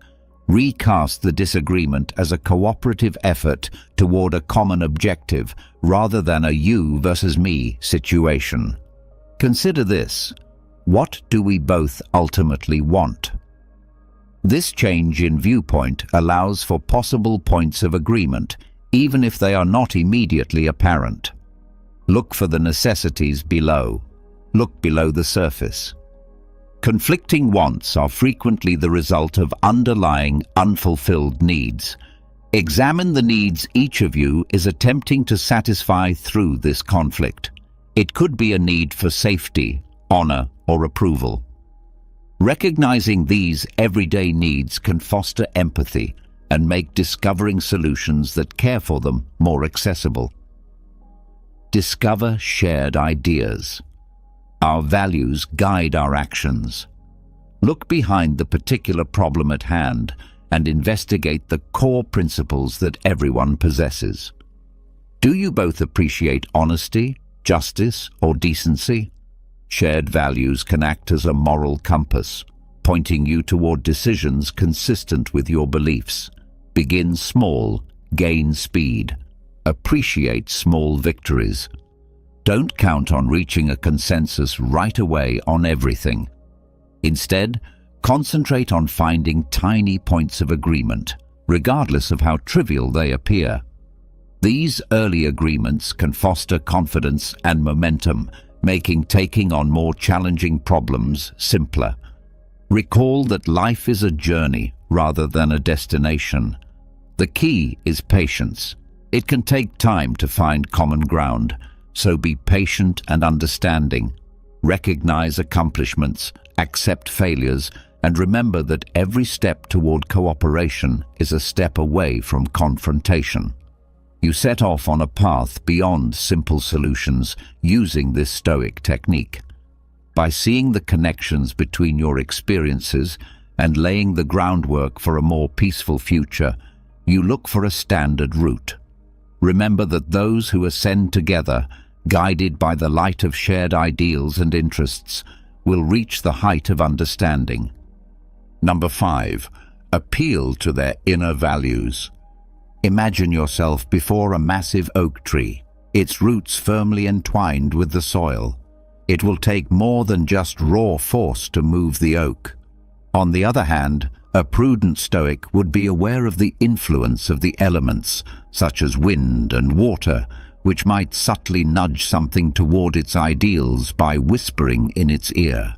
Recast the disagreement as a cooperative effort toward a common objective rather than a you versus me situation. Consider this. What do we both ultimately want? This change in viewpoint allows for possible points of agreement, even if they are not immediately apparent. Look for the necessities below. Look below the surface. Conflicting wants are frequently the result of underlying, unfulfilled needs. Examine the needs each of you is attempting to satisfy through this conflict. It could be a need for safety, honor, or approval. Recognizing these everyday needs can foster empathy and make discovering solutions that care for them more accessible. Discover shared ideas. Our values guide our actions. Look behind the particular problem at hand and investigate the core principles that everyone possesses. Do you both appreciate honesty, justice, or decency? Shared values can act as a moral compass, pointing you toward decisions consistent with your beliefs. Begin small, gain speed. Appreciate small victories. Don't count on reaching a consensus right away on everything. Instead, concentrate on finding tiny points of agreement, regardless of how trivial they appear. These early agreements can foster confidence and momentum, making taking on more challenging problems simpler. Recall that life is a journey rather than a destination. The key is patience. It can take time to find common ground, so be patient and understanding. Recognize accomplishments, accept failures, and remember that every step toward cooperation is a step away from confrontation. You set off on a path beyond simple solutions using this Stoic technique. By seeing the connections between your experiences and laying the groundwork for a more peaceful future, you look for a standard route. Remember that those who ascend together, guided by the light of shared ideals and interests, will reach the height of understanding. Number 5. Appeal to their inner values. Imagine yourself before a massive oak tree, its roots firmly entwined with the soil. It will take more than just raw force to move the oak. On the other hand, a prudent Stoic would be aware of the influence of the elements, such as wind and water, which might subtly nudge something toward its ideals by whispering in its ear.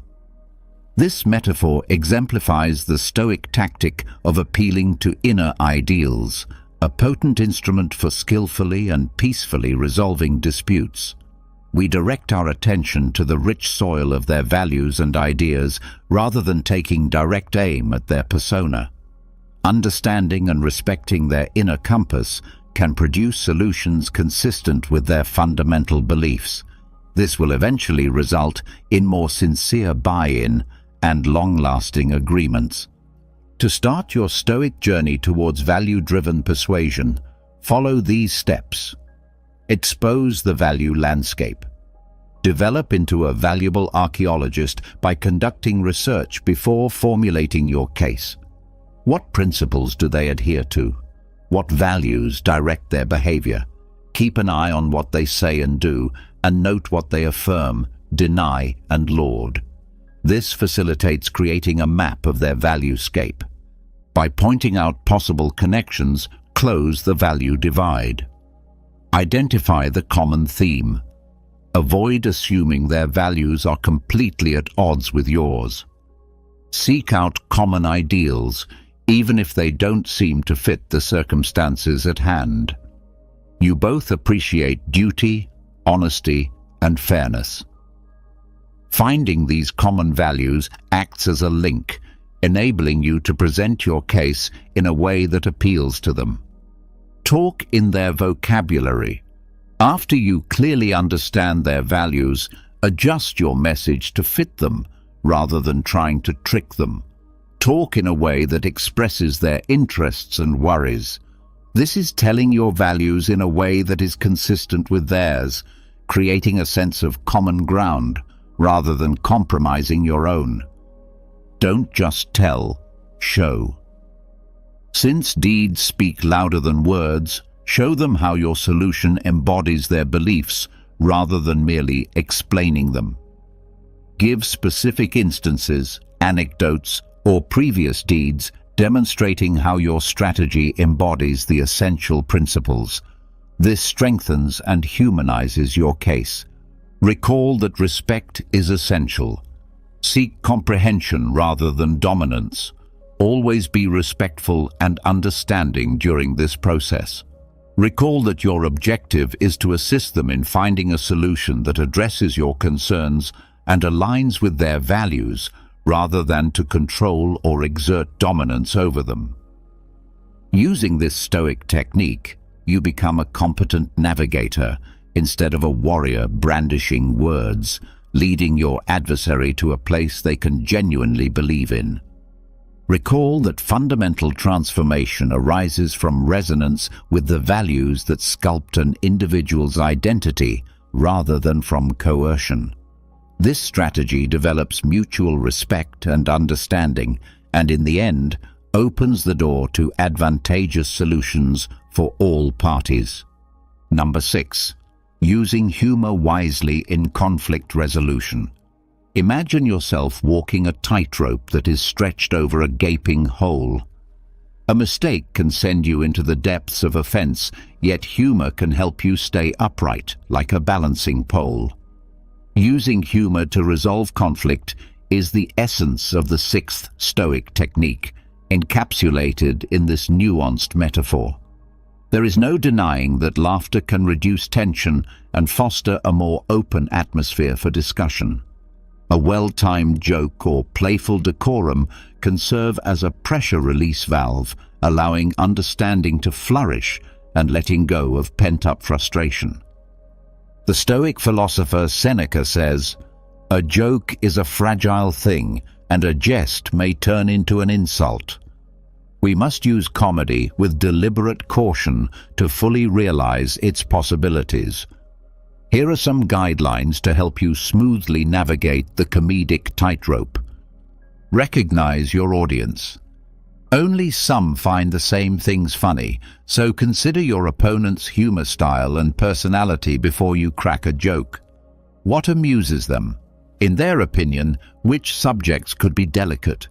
This metaphor exemplifies the Stoic tactic of appealing to inner ideals, a potent instrument for skillfully and peacefully resolving disputes. We direct our attention to the rich soil of their values and ideas rather than taking direct aim at their persona. Understanding and respecting their inner compass can produce solutions consistent with their fundamental beliefs. This will eventually result in more sincere buy-in and long-lasting agreements. To start your Stoic journey towards value-driven persuasion, follow these steps. Expose the value landscape. Develop into a valuable archaeologist by conducting research before formulating your case. What principles do they adhere to? What values direct their behavior? Keep an eye on what they say and do, and note what they affirm, deny, and laud. This facilitates creating a map of their value-scape. By pointing out possible connections, close the value divide. Identify the common theme. Avoid assuming their values are completely at odds with yours. Seek out common ideals, even if they don't seem to fit the circumstances at hand. You both appreciate duty, honesty, and fairness. Finding these common values acts as a link, enabling you to present your case in a way that appeals to them. Talk in their vocabulary. After you clearly understand their values, adjust your message to fit them rather than trying to trick them. Talk in a way that expresses their interests and worries. This is telling your values in a way that is consistent with theirs, creating a sense of common ground rather than compromising your own. Don't just tell, show. Since deeds speak louder than words, show them how your solution embodies their beliefs rather than merely explaining them. Give specific instances, anecdotes, or previous deeds demonstrating how your strategy embodies the essential principles. This strengthens and humanizes your case. Recall that respect is essential. Seek comprehension rather than dominance. Always be respectful and understanding during this process. Recall that your objective is to assist them in finding a solution that addresses your concerns and aligns with their values, rather than to control or exert dominance over them. Using this Stoic technique, you become a competent navigator instead of a warrior brandishing words, leading your adversary to a place they can genuinely believe in. Recall that fundamental transformation arises from resonance with the values that sculpt an individual's identity rather than from coercion. This strategy develops mutual respect and understanding, and in the end, opens the door to advantageous solutions for all parties. Number 6. Using humor wisely in conflict resolution. Imagine yourself walking a tightrope that is stretched over a gaping hole. A mistake can send you into the depths of offense, yet humor can help you stay upright, like a balancing pole. Using humor to resolve conflict is the essence of the sixth Stoic technique, encapsulated in this nuanced metaphor. There is no denying that laughter can reduce tension and foster a more open atmosphere for discussion. A well-timed joke or playful decorum can serve as a pressure release valve, allowing understanding to flourish and letting go of pent-up frustration. The Stoic philosopher Seneca says, "A joke is a fragile thing, and a jest may turn into an insult." We must use comedy with deliberate caution to fully realize its possibilities. Here are some guidelines to help you smoothly navigate the comedic tightrope. Recognize your audience. Only some find the same things funny, so consider your opponent's humor style and personality before you crack a joke. What amuses them? In their opinion, which subjects could be delicate?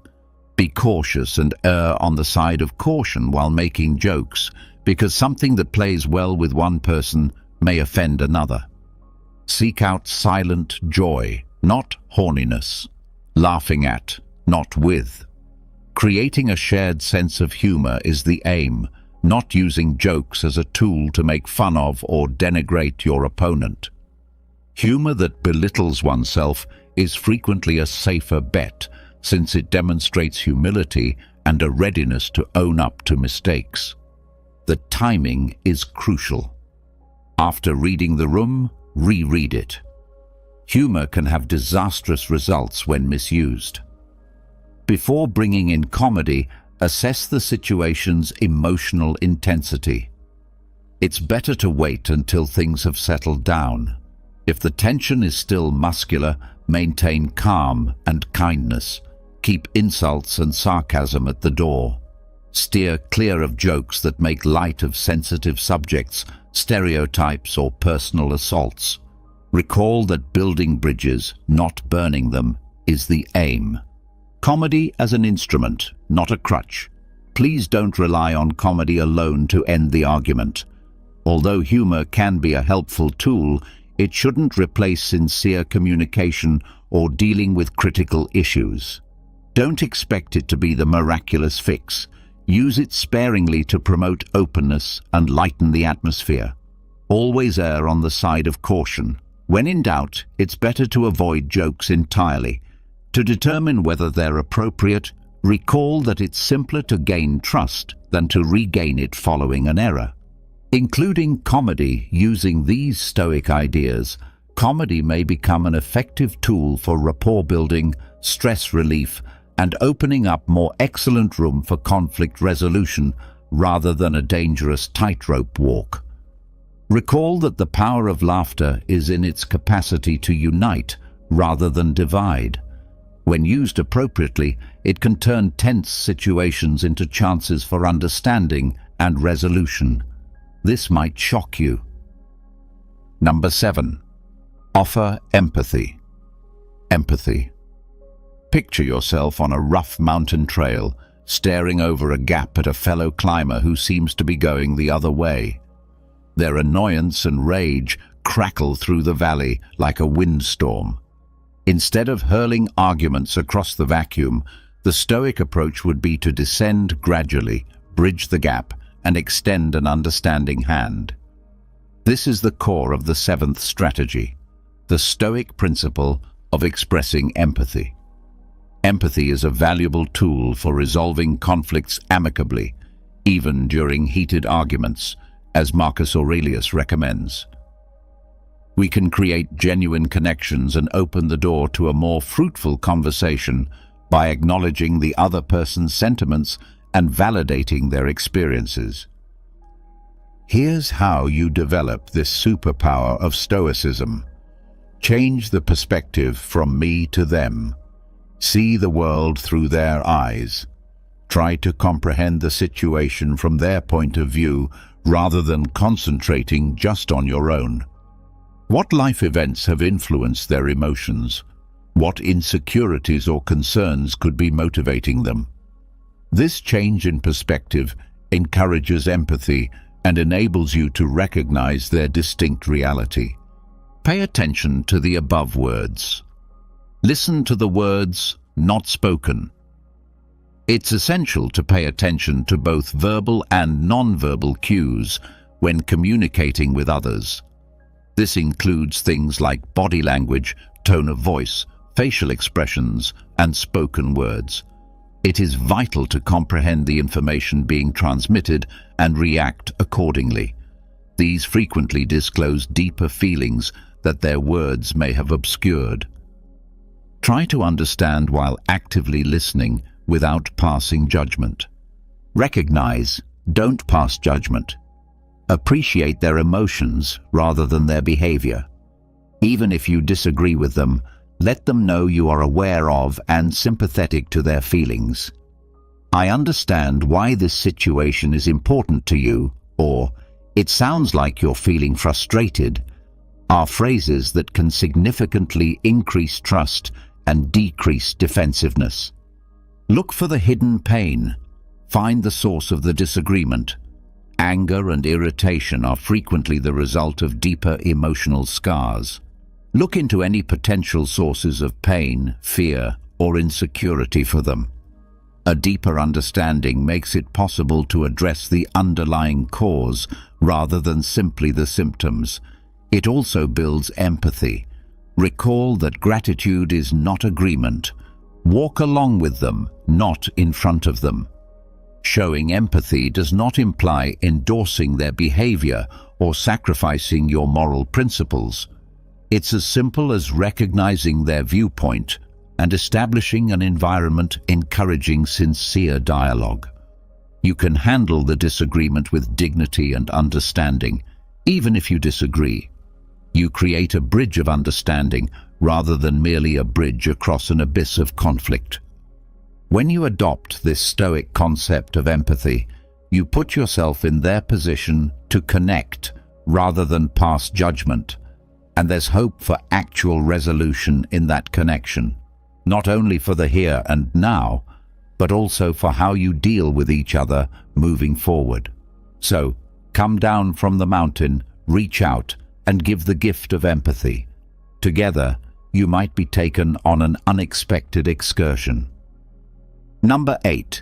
Be cautious and err on the side of caution while making jokes, because something that plays well with one person may offend another. Seek out silent joy, not horniness. Laughing at, not with. Creating a shared sense of humor is the aim, not using jokes as a tool to make fun of or denigrate your opponent. Humor that belittles oneself is frequently a safer bet, since it demonstrates humility and a readiness to own up to mistakes. The timing is crucial. After reading the room, reread it. Humor can have disastrous results when misused. Before bringing in comedy, assess the situation's emotional intensity. It's better to wait until things have settled down. If the tension is still muscular, maintain calm and kindness. Keep insults and sarcasm at the door. Steer clear of jokes that make light of sensitive subjects, stereotypes, or personal assaults. Recall that building bridges, not burning them, is the aim. Comedy as an instrument, not a crutch. Please don't rely on comedy alone to end the argument. Although humor can be a helpful tool, it shouldn't replace sincere communication or dealing with critical issues. Don't expect it to be the miraculous fix. Use it sparingly to promote openness and lighten the atmosphere. Always err on the side of caution. When in doubt, it's better to avoid jokes entirely. To determine whether they're appropriate, recall that it's simpler to gain trust than to regain it following an error. Including comedy using these Stoic ideas, comedy may become an effective tool for rapport building, stress relief, and opening up more excellent room for conflict resolution rather than a dangerous tightrope walk. Recall that the power of laughter is in its capacity to unite rather than divide. When used appropriately, it can turn tense situations into chances for understanding and resolution. This might shock you. Number 7. Offer empathy. Empathy. Picture yourself on a rough mountain trail, staring over a gap at a fellow climber who seems to be going the other way. Their annoyance and rage crackle through the valley like a windstorm. Instead of hurling arguments across the vacuum, the Stoic approach would be to descend gradually, bridge the gap, and extend an understanding hand. This is the core of the 7th strategy, the Stoic principle of expressing empathy. Empathy is a valuable tool for resolving conflicts amicably, even during heated arguments, as Marcus Aurelius recommends. We can create genuine connections and open the door to a more fruitful conversation by acknowledging the other person's sentiments and validating their experiences. Here's how you develop this superpower of Stoicism. Change the perspective from me to them. See the world through their eyes. Try to comprehend the situation from their point of view rather than concentrating just on your own. What life events have influenced their emotions? What insecurities or concerns could be motivating them? This change in perspective encourages empathy and enables you to recognize their distinct reality. Pay attention to the above words. Listen to the words not spoken. It's essential to pay attention to both verbal and non-verbal cues when communicating with others. This includes things like body language, tone of voice, facial expressions, and spoken words. It is vital to comprehend the information being transmitted and react accordingly. These frequently disclose deeper feelings that their words may have obscured. Try to understand while actively listening without passing judgment. Recognize, don't pass judgment. Appreciate their emotions rather than their behavior. Even if you disagree with them, let them know you are aware of and sympathetic to their feelings. I understand why this situation is important to you, or it sounds like you're feeling frustrated, are phrases that can significantly increase trust and decrease defensiveness. Look for the hidden pain. Find the source of the disagreement. Anger and irritation are frequently the result of deeper emotional scars. Look into any potential sources of pain, fear, or insecurity for them. A deeper understanding makes it possible to address the underlying cause rather than simply the symptoms. It also builds empathy. Recall that gratitude is not agreement. Walk along with them, not in front of them. Showing empathy does not imply endorsing their behavior or sacrificing your moral principles. It's as simple as recognizing their viewpoint and establishing an environment encouraging sincere dialogue. You can handle the disagreement with dignity and understanding, even if you disagree. You create a bridge of understanding rather than merely a bridge across an abyss of conflict. When you adopt this Stoic concept of empathy, you put yourself in their position to connect rather than pass judgment. And there's hope for actual resolution in that connection, not only for the here and now, but also for how you deal with each other moving forward. So, come down from the mountain, reach out, and give the gift of empathy. Together, you might be taken on an unexpected excursion. Number 8.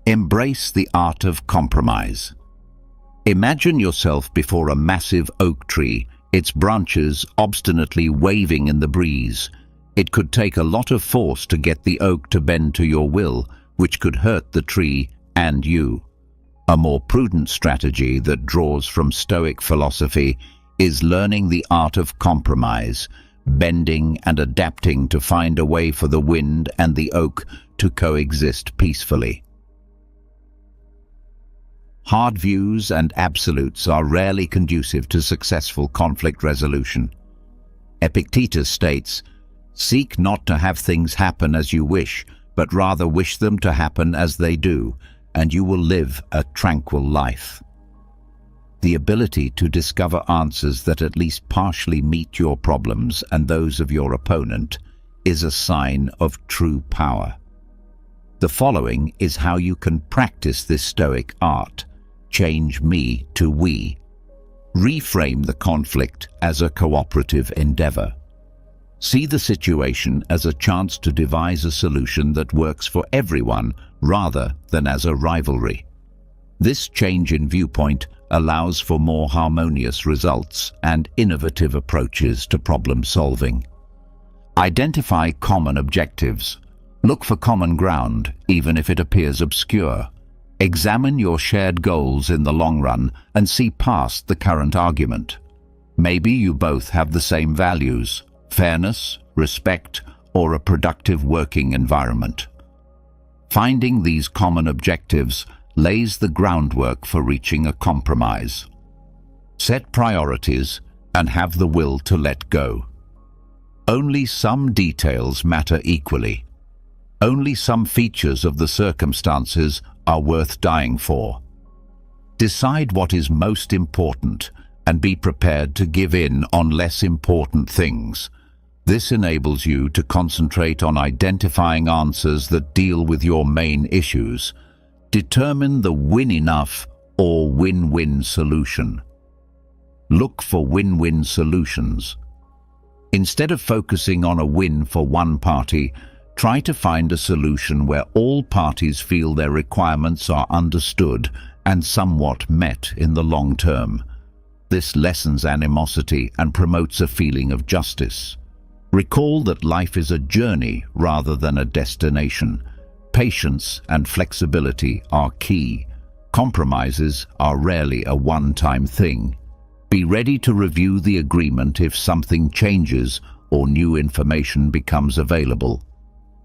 Embrace the art of compromise. Imagine yourself before a massive oak tree, its branches obstinately waving in the breeze. It could take a lot of force to get the oak to bend to your will, which could hurt the tree and you. A more prudent strategy that draws from Stoic philosophy is learning the art of compromise, bending and adapting to find a way for the wind and the oak to coexist peacefully. Hard views and absolutes are rarely conducive to successful conflict resolution. Epictetus states, "Seek not to have things happen as you wish, but rather wish them to happen as they do, and you will live a tranquil life." The ability to discover answers that at least partially meet your problems and those of your opponent is a sign of true power. The following is how you can practice this Stoic art. Change me to we. Reframe the conflict as a cooperative endeavor. See the situation as a chance to devise a solution that works for everyone rather than as a rivalry. This change in viewpoint allows for more harmonious results and innovative approaches to problem solving. Identify common objectives. Look for common ground, even if it appears obscure. Examine your shared goals in the long run and see past the current argument. Maybe you both have the same values: fairness, respect, or a productive working environment. Finding these common objectives lays the groundwork for reaching a compromise. Set priorities and have the will to let go. Only some details matter equally. Only some features of the circumstances are worth dying for. Decide what is most important and be prepared to give in on less important things. This enables you to concentrate on identifying answers that deal with your main issues. Determine the win enough or win-win solution. Look for win-win solutions. Instead of focusing on a win for one party, try to find a solution where all parties feel their requirements are understood and somewhat met in the long term. This lessens animosity and promotes a feeling of justice. Recall that life is a journey rather than a destination. Patience and flexibility are key. Compromises are rarely a one-time thing. Be ready to review the agreement if something changes or new information becomes available.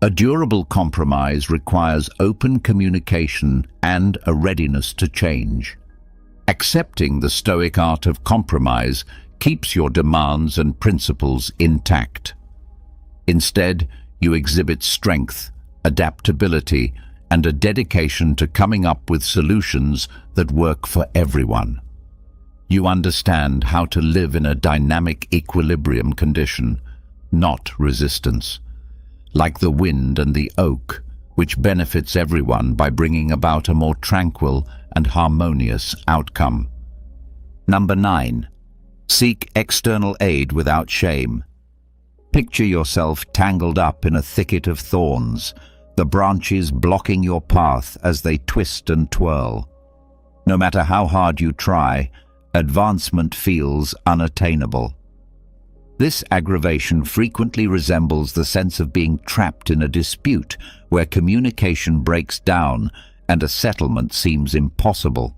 A durable compromise requires open communication and a readiness to change. Accepting the Stoic art of compromise keeps your demands and principles intact. Instead, you exhibit strength, adaptability, and a dedication to coming up with solutions that work for everyone. You understand how to live in a dynamic equilibrium condition, not resistance. Like the wind and the oak, which benefits everyone by bringing about a more tranquil and harmonious outcome. Number 9. Seek external aid without shame. Picture yourself tangled up in a thicket of thorns, the branches blocking your path as they twist and twirl. No matter how hard you try, advancement feels unattainable. This aggravation frequently resembles the sense of being trapped in a dispute where communication breaks down and a settlement seems impossible.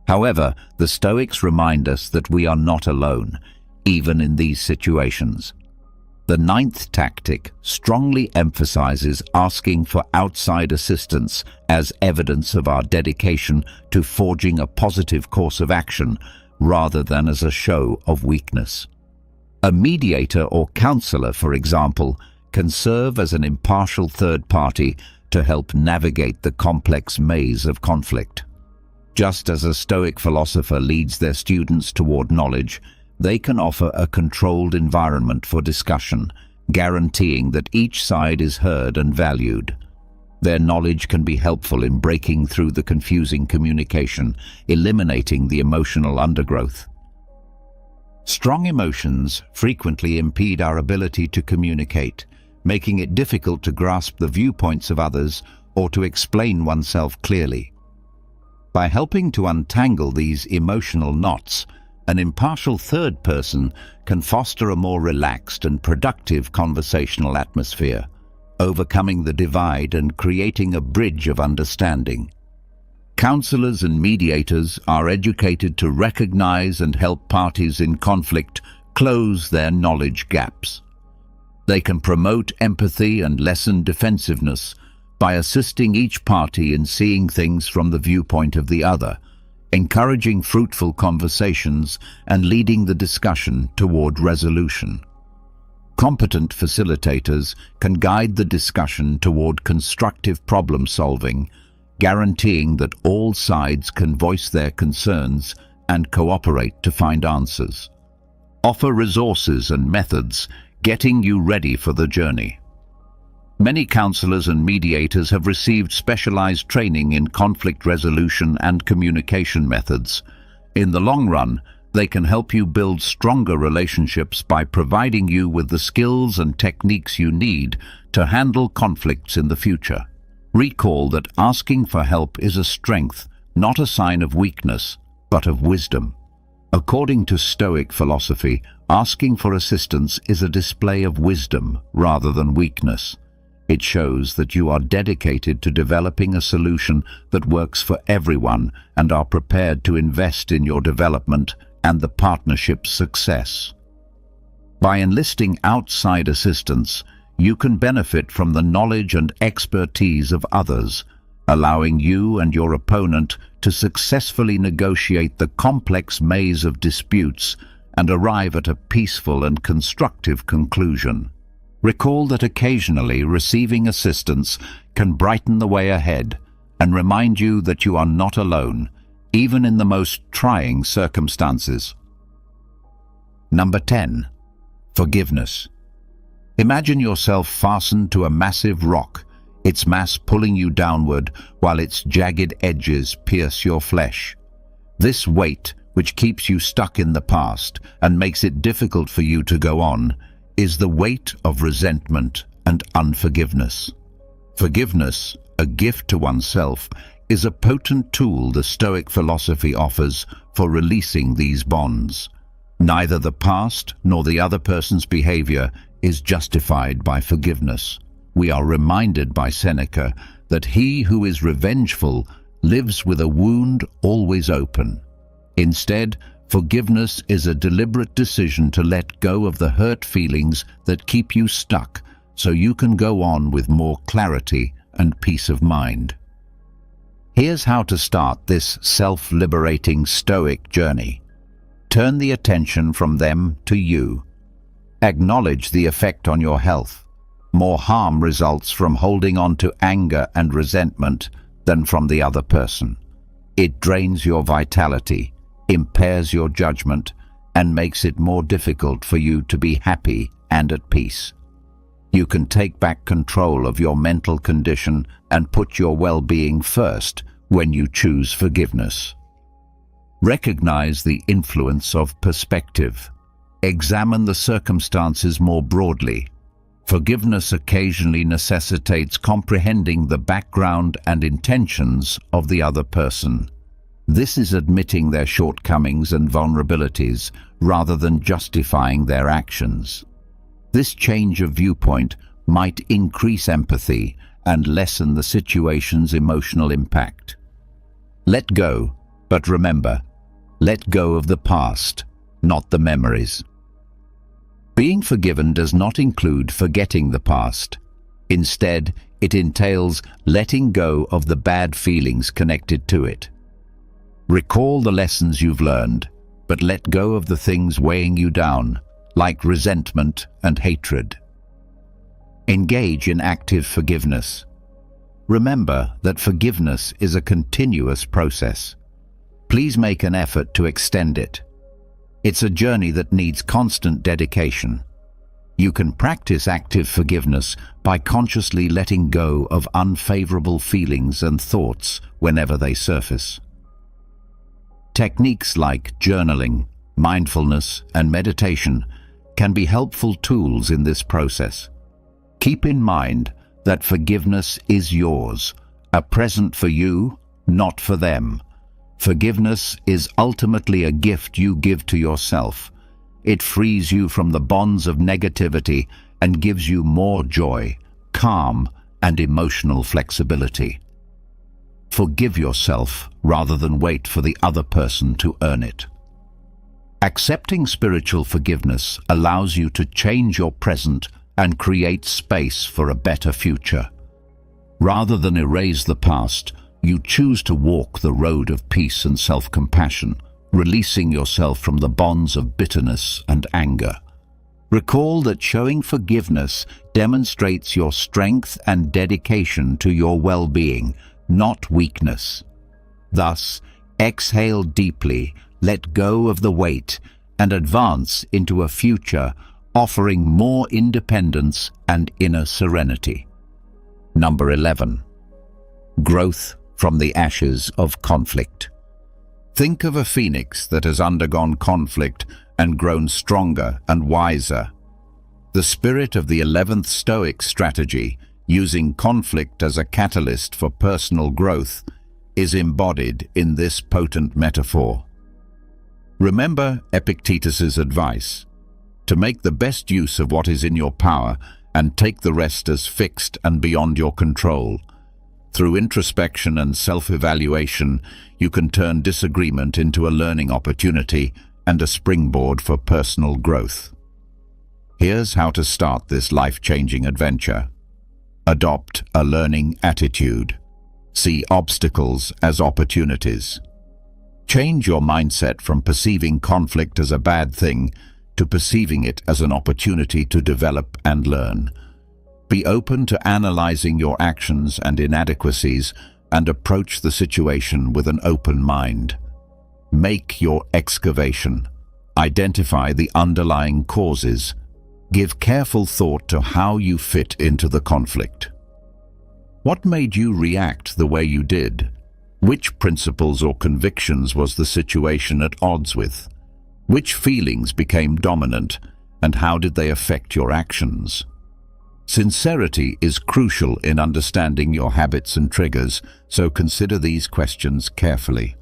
However, the Stoics remind us that we are not alone, even in these situations. The 9th tactic strongly emphasizes asking for outside assistance as evidence of our dedication to forging a positive course of action rather than as a show of weakness. A mediator or counselor, for example, can serve as an impartial third party to help navigate the complex maze of conflict. Just as a Stoic philosopher leads their students toward knowledge, they can offer a controlled environment for discussion, guaranteeing that each side is heard and valued. Their knowledge can be helpful in breaking through the confusing communication, eliminating the emotional undergrowth. Strong emotions frequently impede our ability to communicate, making it difficult to grasp the viewpoints of others or to explain oneself clearly. By helping to untangle these emotional knots, an impartial third person can foster a more relaxed and productive conversational atmosphere, overcoming the divide and creating a bridge of understanding. Counselors and mediators are educated to recognize and help parties in conflict close their knowledge gaps. They can promote empathy and lessen defensiveness by assisting each party in seeing things from the viewpoint of the other, encouraging fruitful conversations and leading the discussion toward resolution. Competent facilitators can guide the discussion toward constructive problem solving, guaranteeing that all sides can voice their concerns and cooperate to find answers. Offer resources and methods, getting you ready for the journey. Many counselors and mediators have received specialized training in conflict resolution and communication methods. In the long run, they can help you build stronger relationships by providing you with the skills and techniques you need to handle conflicts in the future. Recall that asking for help is a strength, not a sign of weakness, but of wisdom. According to Stoic philosophy, asking for assistance is a display of wisdom rather than weakness. It shows that you are dedicated to developing a solution that works for everyone and are prepared to invest in your development and the partnership's success. By enlisting outside assistance, you can benefit from the knowledge and expertise of others, allowing you and your opponent to successfully negotiate the complex maze of disputes and arrive at a peaceful and constructive conclusion. Recall that occasionally receiving assistance can brighten the way ahead and remind you that you are not alone, even in the most trying circumstances. Number 10. Forgiveness. Imagine yourself fastened to a massive rock, its mass pulling you downward while its jagged edges pierce your flesh. This weight, which keeps you stuck in the past and makes it difficult for you to go on, is the weight of resentment and unforgiveness. Forgiveness, a gift to oneself, is a potent tool the Stoic philosophy offers for releasing these bonds. Neither the past nor the other person's behavior is justified by forgiveness. We are reminded by Seneca that he who is revengeful lives with a wound always open. Instead, forgiveness is a deliberate decision to let go of the hurt feelings that keep you stuck so you can go on with more clarity and peace of mind. Here's how to start this self-liberating Stoic journey. Turn the attention from them to you. Acknowledge the effect on your health. More harm results from holding on to anger and resentment than from the other person. It drains your vitality, impairs your judgment, and makes it more difficult for you to be happy and at peace. You can take back control of your mental condition and put your well-being first when you choose forgiveness. Recognize the influence of perspective. Examine the circumstances more broadly. Forgiveness occasionally necessitates comprehending the background and intentions of the other person. This is admitting their shortcomings and vulnerabilities rather than justifying their actions. This change of viewpoint might increase empathy and lessen the situation's emotional impact. Let go, but remember, let go of the past, not the memories. Being forgiven does not include forgetting the past. Instead, it entails letting go of the bad feelings connected to it. Recall the lessons you've learned, but let go of the things weighing you down, like resentment and hatred. Engage in active forgiveness. Remember that forgiveness is a continuous process. Please make an effort to extend it. It's a journey that needs constant dedication. You can practice active forgiveness by consciously letting go of unfavorable feelings and thoughts whenever they surface. Techniques like journaling, mindfulness, and meditation can be helpful tools in this process. Keep in mind that forgiveness is yours, a present for you, not for them. Forgiveness is ultimately a gift you give to yourself. It frees you from the bonds of negativity and gives you more joy, calm, and emotional flexibility. Forgive yourself rather than wait for the other person to earn it. Accepting spiritual forgiveness allows you to change your present and create space for a better future. Rather than erase the past, you choose to walk the road of peace and self-compassion, releasing yourself from the bonds of bitterness and anger. Recall that showing forgiveness demonstrates your strength and dedication to your well-being, not weakness. Thus, exhale deeply, let go of the weight, and advance into a future offering more independence and inner serenity. Number 11. Growth from the ashes of conflict. Think of a phoenix that has undergone conflict and grown stronger and wiser. The spirit of the 11th Stoic strategy, using conflict as a catalyst for personal growth, is embodied in this potent metaphor. Remember Epictetus's advice: to make the best use of what is in your power and take the rest as fixed and beyond your control. Through introspection and self-evaluation, you can turn disagreement into a learning opportunity and a springboard for personal growth. Here's how to start this life-changing adventure. Adopt a learning attitude. See obstacles as opportunities. Change your mindset from perceiving conflict as a bad thing to perceiving it as an opportunity to develop and learn. Be open to analyzing your actions and inadequacies and approach the situation with an open mind. Make your excavation. Identify the underlying causes. Give careful thought to how you fit into the conflict. What made you react the way you did? Which principles or convictions was the situation at odds with? Which feelings became dominant, and how did they affect your actions? Sincerity is crucial in understanding your habits and triggers, so consider these questions carefully.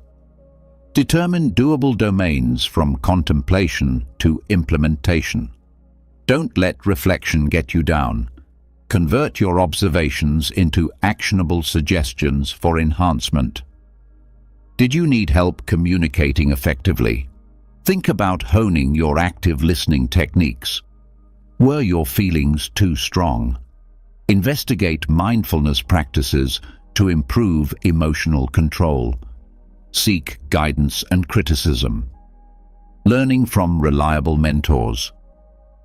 Determine doable domains from contemplation to implementation. Don't let reflection get you down. Convert your observations into actionable suggestions for enhancement. Did you need help communicating effectively? Think about honing your active listening techniques. Were your feelings too strong? Investigate mindfulness practices to improve emotional control. Seek guidance and criticism. Learning from reliable mentors.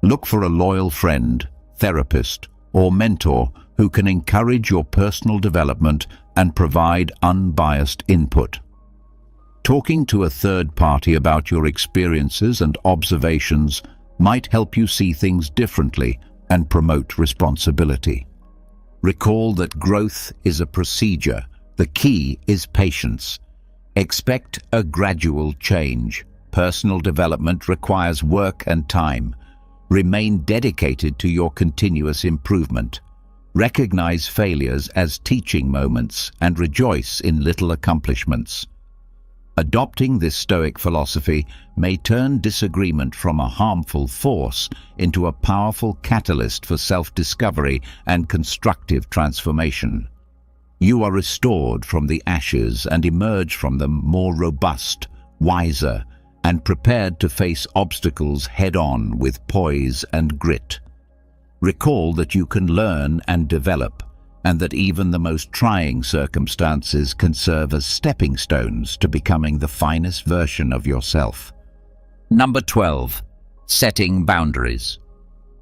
Look for a loyal friend, therapist, or mentor who can encourage your personal development and provide unbiased input. Talking to a third party about your experiences and observations might help you see things differently and promote responsibility. Recall that growth is a procedure. The key is patience. Expect a gradual change. Personal development requires work and time. Remain dedicated to your continuous improvement. Recognize failures as teaching moments and rejoice in little accomplishments. Adopting this Stoic philosophy may turn disagreement from a harmful force into a powerful catalyst for self-discovery and constructive transformation. You are restored from the ashes and emerge from them more robust, wiser, and prepared to face obstacles head-on with poise and grit. Recall that you can learn and develop, and that even the most trying circumstances can serve as stepping stones to becoming the finest version of yourself. Number 12. Setting boundaries.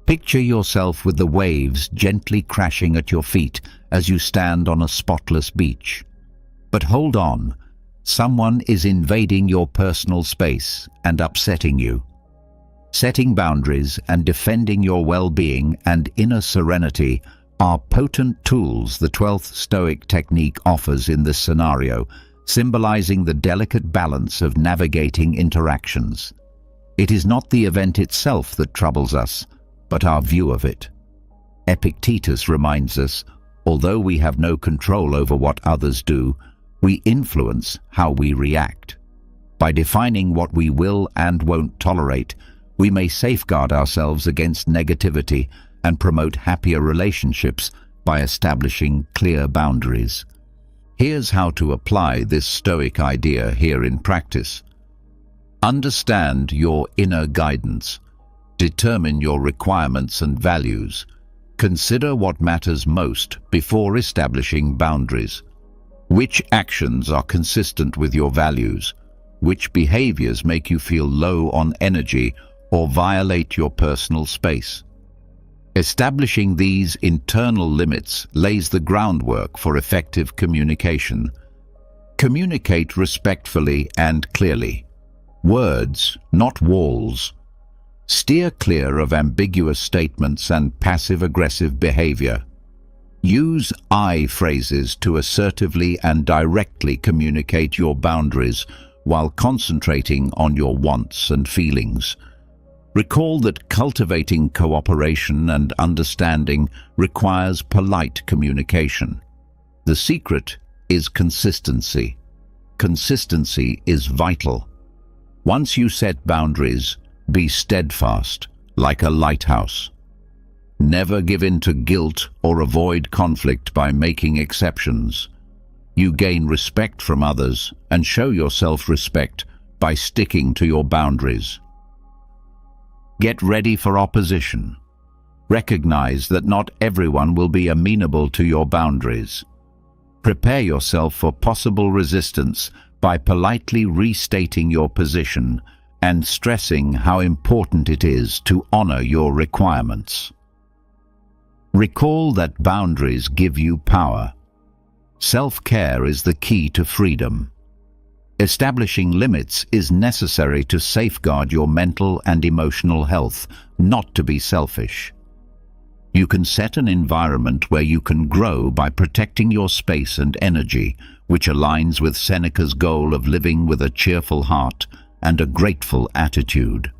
Picture yourself with the waves gently crashing at your feet as you stand on a spotless beach. But hold on, someone is invading your personal space and upsetting you. Setting boundaries and defending your well-being and inner serenity are potent tools the 12th Stoic technique offers in this scenario, symbolizing the delicate balance of navigating interactions. It is not the event itself that troubles us, but our view of it. Epictetus reminds us, although we have no control over what others do, we influence how we react. By defining what we will and won't tolerate, we may safeguard ourselves against negativity and promote happier relationships by establishing clear boundaries. Here's how to apply this Stoic idea here in practice. Understand your inner guidance. Determine your requirements and values. Consider what matters most before establishing boundaries. Which actions are consistent with your values? Which behaviors make you feel low on energy or violate your personal space? Establishing these internal limits lays the groundwork for effective communication. Communicate respectfully and clearly. Words, not walls. Steer clear of ambiguous statements and passive-aggressive behavior. Use I phrases to assertively and directly communicate your boundaries while concentrating on your wants and feelings. Recall that cultivating cooperation and understanding requires polite communication. The secret is consistency. Consistency is vital. Once you set boundaries, be steadfast, like a lighthouse. Never give in to guilt or avoid conflict by making exceptions. You gain respect from others and show yourself respect by sticking to your boundaries. Get ready for opposition. Recognize that not everyone will be amenable to your boundaries. Prepare yourself for possible resistance by politely restating your position and stressing how important it is to honor your requirements. Recall that boundaries give you power. Self-care is the key to freedom. Establishing limits is necessary to safeguard your mental and emotional health, not to be selfish. You can set an environment where you can grow by protecting your space and energy, which aligns with Seneca's goal of living with a cheerful heart and a grateful attitude.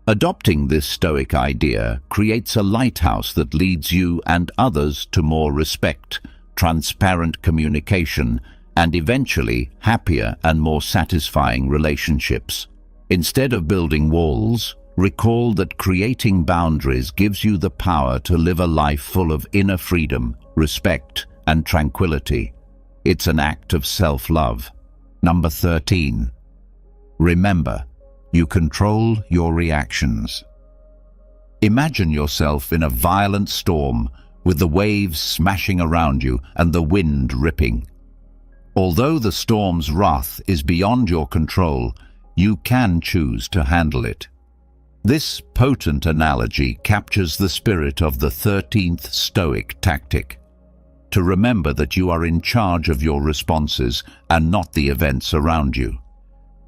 Adopting this Stoic idea creates a lighthouse that leads you and others to more respect, transparent communication, and eventually happier and more satisfying relationships. Instead of building walls, recall that creating boundaries gives you the power to live a life full of inner freedom, respect, and tranquility. It's an act of self-love. Number 13. Remember, you control your reactions. Imagine yourself in a violent storm with the waves smashing around you and the wind ripping. Although the storm's wrath is beyond your control, you can choose to handle it. This potent analogy captures the spirit of the 13th Stoic tactic: to remember that you are in charge of your responses and not the events around you.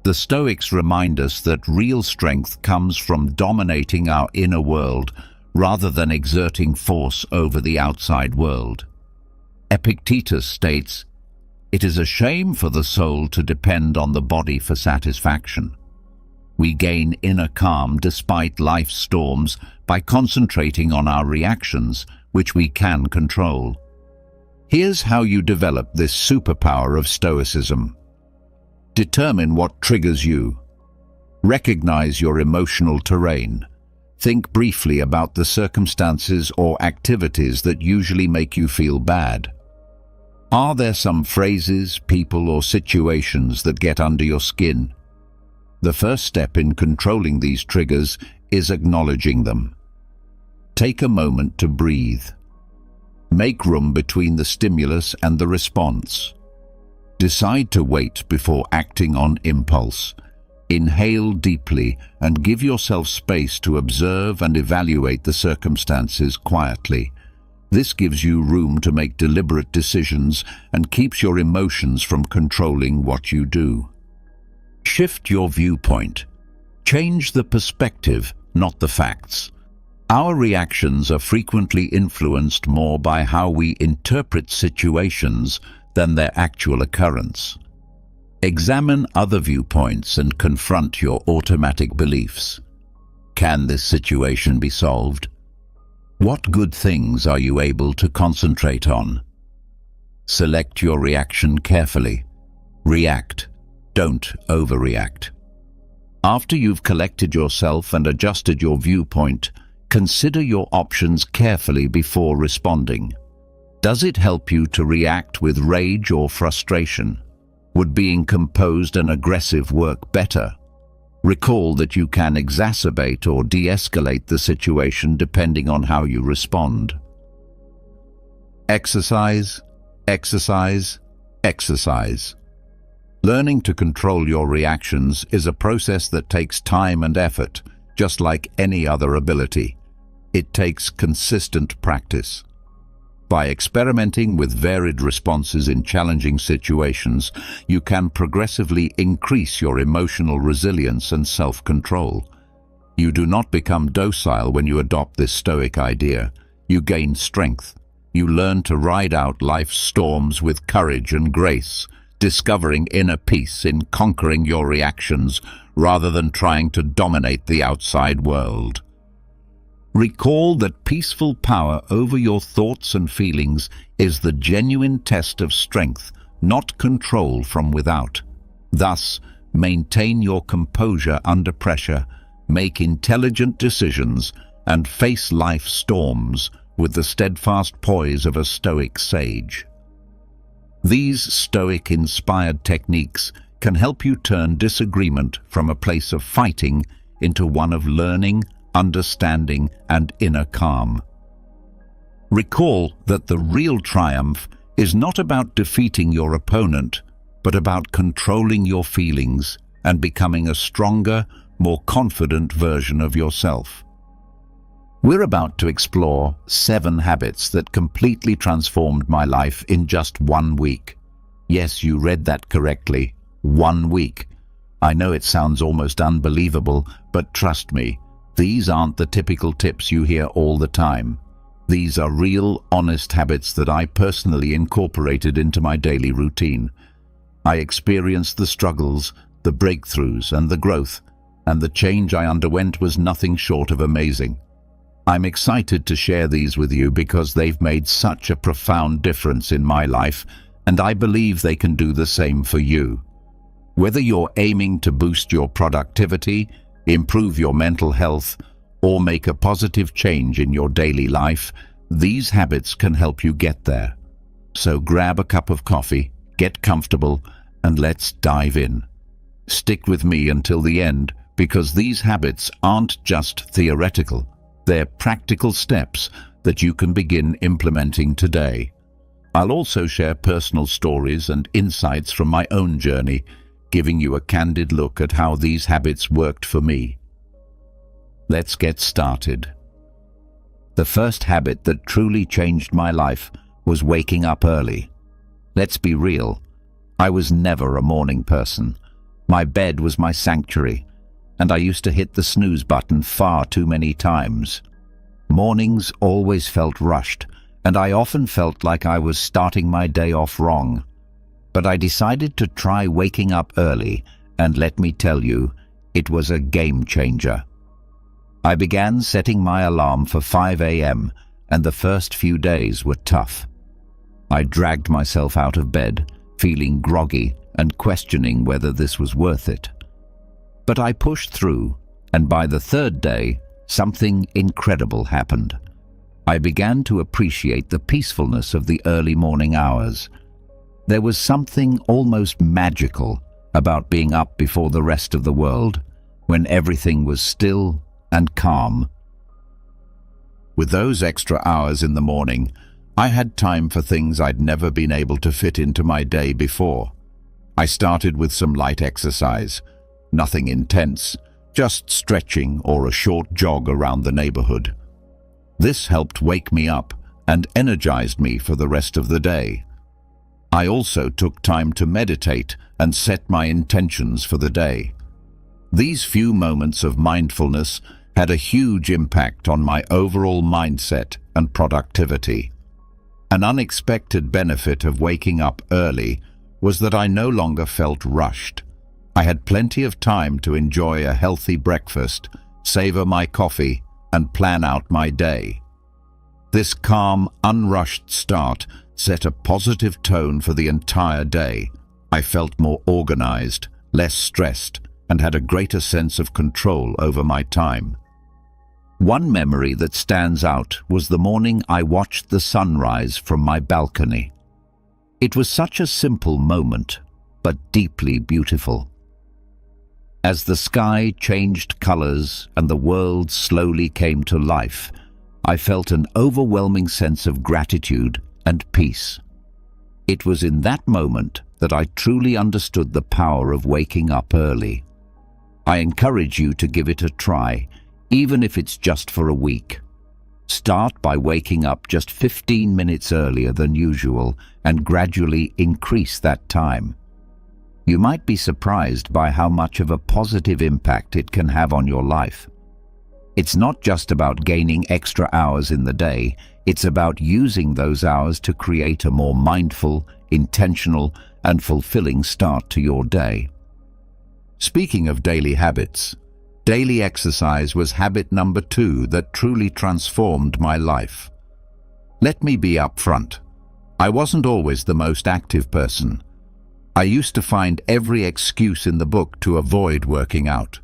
The Stoics remind us that real strength comes from dominating our inner world rather than exerting force over the outside world. Epictetus states, "It is a shame for the soul to depend on the body for satisfaction." We gain inner calm despite life's storms by concentrating on our reactions, which we can control. Here's how you develop this superpower of Stoicism. Determine what triggers you. Recognize your emotional terrain. Think briefly about the circumstances or activities that usually make you feel bad. Are there some phrases, people, or situations that get under your skin? The first step in controlling these triggers is acknowledging them. Take a moment to breathe. Make room between the stimulus and the response. Decide to wait before acting on impulse. Inhale deeply and give yourself space to observe and evaluate the circumstances quietly. This gives you room to make deliberate decisions and keeps your emotions from controlling what you do. Shift your viewpoint. Change the perspective, not the facts. Our reactions are frequently influenced more by how we interpret situations than their actual occurrence. Examine other viewpoints and confront your automatic beliefs. Can this situation be solved? What good things are you able to concentrate on? Select your reaction carefully. React. Don't overreact. After you've collected yourself and adjusted your viewpoint, consider your options carefully before responding. Does it help you to react with rage or frustration? Would being composed and aggressive work better? Recall that you can exacerbate or de-escalate the situation depending on how you respond. Exercise, exercise, exercise. Learning to control your reactions is a process that takes time and effort, just like any other ability. It takes consistent practice. By experimenting with varied responses in challenging situations, you can progressively increase your emotional resilience and self-control. You do not become docile when you adopt this Stoic idea. You gain strength. You learn to ride out life's storms with courage and grace, discovering inner peace in conquering your reactions rather than trying to dominate the outside world. Recall that peaceful power over your thoughts and feelings is the genuine test of strength, not control from without. Thus, maintain your composure under pressure, make intelligent decisions, and face life's storms with the steadfast poise of a Stoic sage. These Stoic-inspired techniques can help you turn disagreement from a place of fighting into one of learning, understanding, and inner calm. Recall that the real triumph is not about defeating your opponent, but about controlling your feelings and becoming a stronger, more confident version of yourself. We're about to explore 7 habits that completely transformed my life in just 1 week. Yes, you read that correctly. 1 week. I know it sounds almost unbelievable, but trust me, these aren't the typical tips you hear all the time. These are real, honest habits that I personally incorporated into my daily routine. I experienced the struggles, the breakthroughs, and the growth, and the change I underwent was nothing short of amazing. I'm excited to share these with you because they've made such a profound difference in my life, and I believe they can do the same for you. Whether you're aiming to boost your productivity, improve your mental health, or make a positive change in your daily life, these habits can help you get there. So grab a cup of coffee, get comfortable, and let's dive in. Stick with me until the end, because these habits aren't just theoretical. They're practical steps that you can begin implementing today. I'll also share personal stories and insights from my own journey, giving you a candid look at how these habits worked for me. Let's get started. The first habit that truly changed my life was waking up early. Let's be real, I was never a morning person. My bed was my sanctuary, and I used to hit the snooze button far too many times. Mornings always felt rushed, and I often felt like I was starting my day off wrong. But I decided to try waking up early, and let me tell you, it was a game changer. I began setting my alarm for 5 a.m., and the first few days were tough. I dragged myself out of bed, feeling groggy and questioning whether this was worth it. But I pushed through, and by the third day, something incredible happened. I began to appreciate the peacefulness of the early morning hours. There was something almost magical about being up before the rest of the world, when everything was still and calm. With those extra hours in the morning, I had time for things I'd never been able to fit into my day before. I started with some light exercise, nothing intense, just stretching or a short jog around the neighborhood. This helped wake me up and energized me for the rest of the day. I also took time to meditate and set my intentions for the day. These few moments of mindfulness had a huge impact on my overall mindset and productivity. An unexpected benefit of waking up early was that I no longer felt rushed. I had plenty of time to enjoy a healthy breakfast, savor my coffee, and plan out my day. This calm, unrushed start set a positive tone for the entire day. I felt more organized, less stressed, and had a greater sense of control over my time. One memory that stands out was the morning I watched the sunrise from my balcony. It was such a simple moment, but deeply beautiful. As the sky changed colors and the world slowly came to life, I felt an overwhelming sense of gratitude and peace. It was in that moment that I truly understood the power of waking up early. I encourage you to give it a try, even if it's just for a week. Start by waking up just 15 minutes earlier than usual and gradually increase that time. You might be surprised by how much of a positive impact it can have on your life. It's not just about gaining extra hours in the day, it's about using those hours to create a more mindful, intentional, and fulfilling start to your day. Speaking of daily habits, daily exercise was habit number 2 that truly transformed my life. Let me be upfront. I wasn't always the most active person. I used to find every excuse in the book to avoid working out.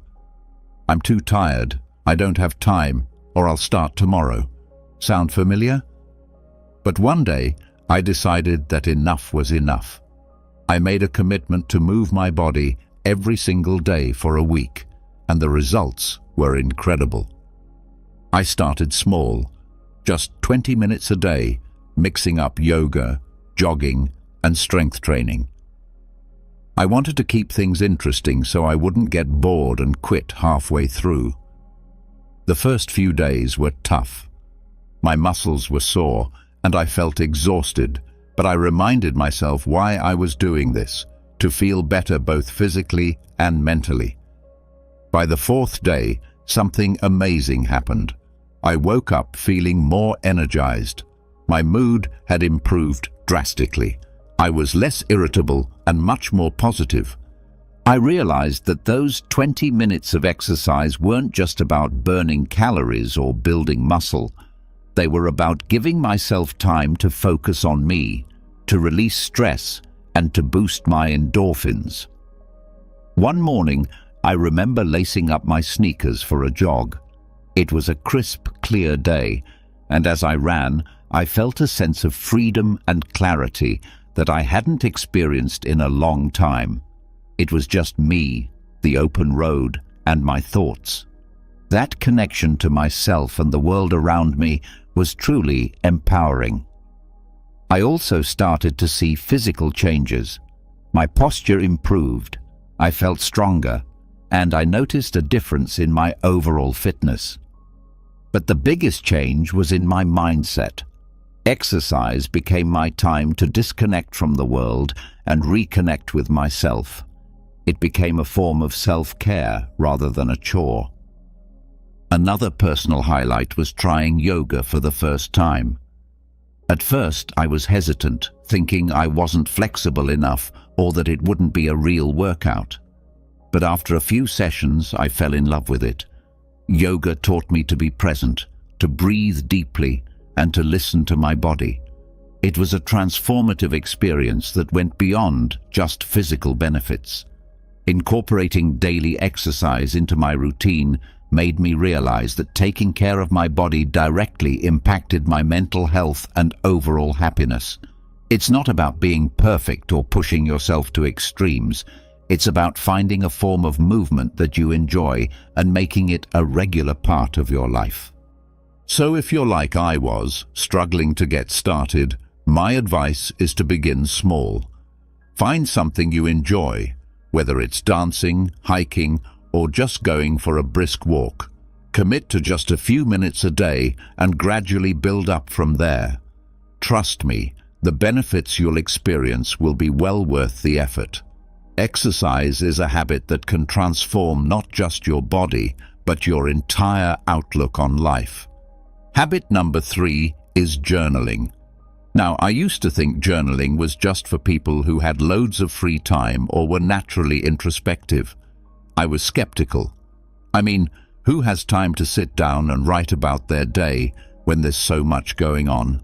I'm too tired, I don't have time, or I'll start tomorrow. Sound familiar? But one day, I decided that enough was enough. I made a commitment to move my body every single day for a week, and the results were incredible. I started small, just 20 minutes a day, mixing up yoga, jogging, and strength training. I wanted to keep things interesting so I wouldn't get bored and quit halfway through. The first few days were tough. My muscles were sore, and I felt exhausted, but I reminded myself why I was doing this, to feel better both physically and mentally. By the fourth day, something amazing happened. I woke up feeling more energized. My mood had improved drastically. I was less irritable and much more positive. I realized that those 20 minutes of exercise weren't just about burning calories or building muscle. They were about giving myself time to focus on me, to release stress, and to boost my endorphins. One morning, I remember lacing up my sneakers for a jog. It was a crisp, clear day, and as I ran, I felt a sense of freedom and clarity that I hadn't experienced in a long time. It was just me, the open road, and my thoughts. That connection to myself and the world around me was truly empowering. I also started to see physical changes. My posture improved, I felt stronger, and I noticed a difference in my overall fitness. But the biggest change was in my mindset. Exercise became my time to disconnect from the world and reconnect with myself. It became a form of self-care rather than a chore. Another personal highlight was trying yoga for the first time. At first, I was hesitant, thinking I wasn't flexible enough or that it wouldn't be a real workout. But after a few sessions, I fell in love with it. Yoga taught me to be present, to breathe deeply, and to listen to my body. It was a transformative experience that went beyond just physical benefits. Incorporating daily exercise into my routine made me realize that taking care of my body directly impacted my mental health and overall happiness. It's not about being perfect or pushing yourself to extremes. It's about finding a form of movement that you enjoy and making it a regular part of your life. So if you're like I was, struggling to get started, my advice is to begin small. Find something you enjoy, whether it's dancing, hiking, or just going for a brisk walk. Commit to just a few minutes a day and gradually build up from there. Trust me, the benefits you'll experience will be well worth the effort. Exercise is a habit that can transform not just your body, but your entire outlook on life. Habit number 3 is journaling. Now, I used to think journaling was just for people who had loads of free time or were naturally introspective. I was skeptical. I mean, who has time to sit down and write about their day when there's so much going on?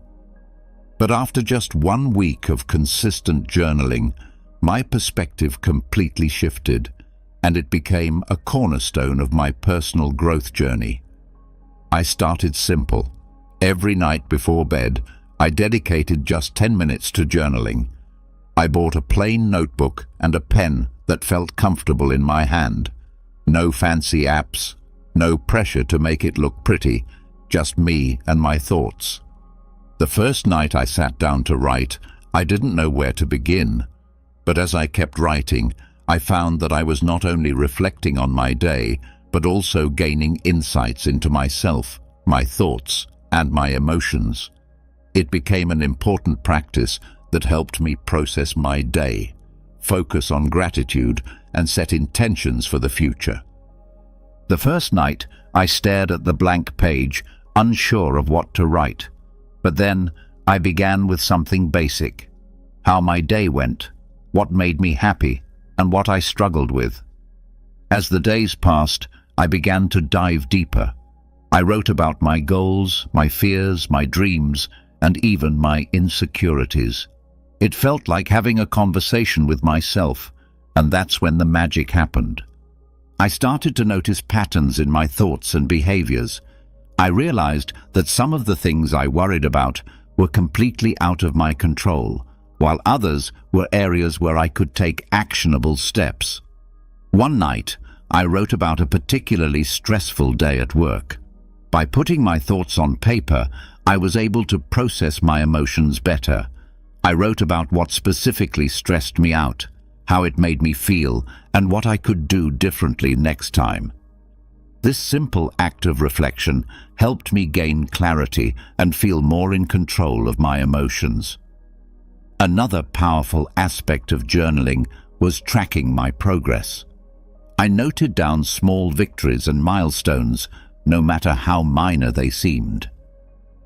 But after just 1 week of consistent journaling, my perspective completely shifted, and it became a cornerstone of my personal growth journey. I started simple. Every night before bed, I dedicated just 10 minutes to journaling. I bought a plain notebook and a pen that felt comfortable in my hand. No fancy apps, no pressure to make it look pretty, just me and my thoughts. The first night I sat down to write, I didn't know where to begin. But as I kept writing, I found that I was not only reflecting on my day, but also gaining insights into myself, my thoughts, and my emotions. It became an important practice that helped me process my day, focus on gratitude, and set intentions for the future. The first night, I stared at the blank page, unsure of what to write. But then, I began with something basic: how my day went, what made me happy, and what I struggled with. As the days passed, I began to dive deeper. I wrote about my goals, my fears, my dreams, and even my insecurities. It felt like having a conversation with myself, and that's when the magic happened. I started to notice patterns in my thoughts and behaviors. I realized that some of the things I worried about were completely out of my control, while others were areas where I could take actionable steps. One night, I wrote about a particularly stressful day at work. By putting my thoughts on paper, I was able to process my emotions better. I wrote about what specifically stressed me out, how it made me feel, and what I could do differently next time. This simple act of reflection helped me gain clarity and feel more in control of my emotions. Another powerful aspect of journaling was tracking my progress. I noted down small victories and milestones, no matter how minor they seemed.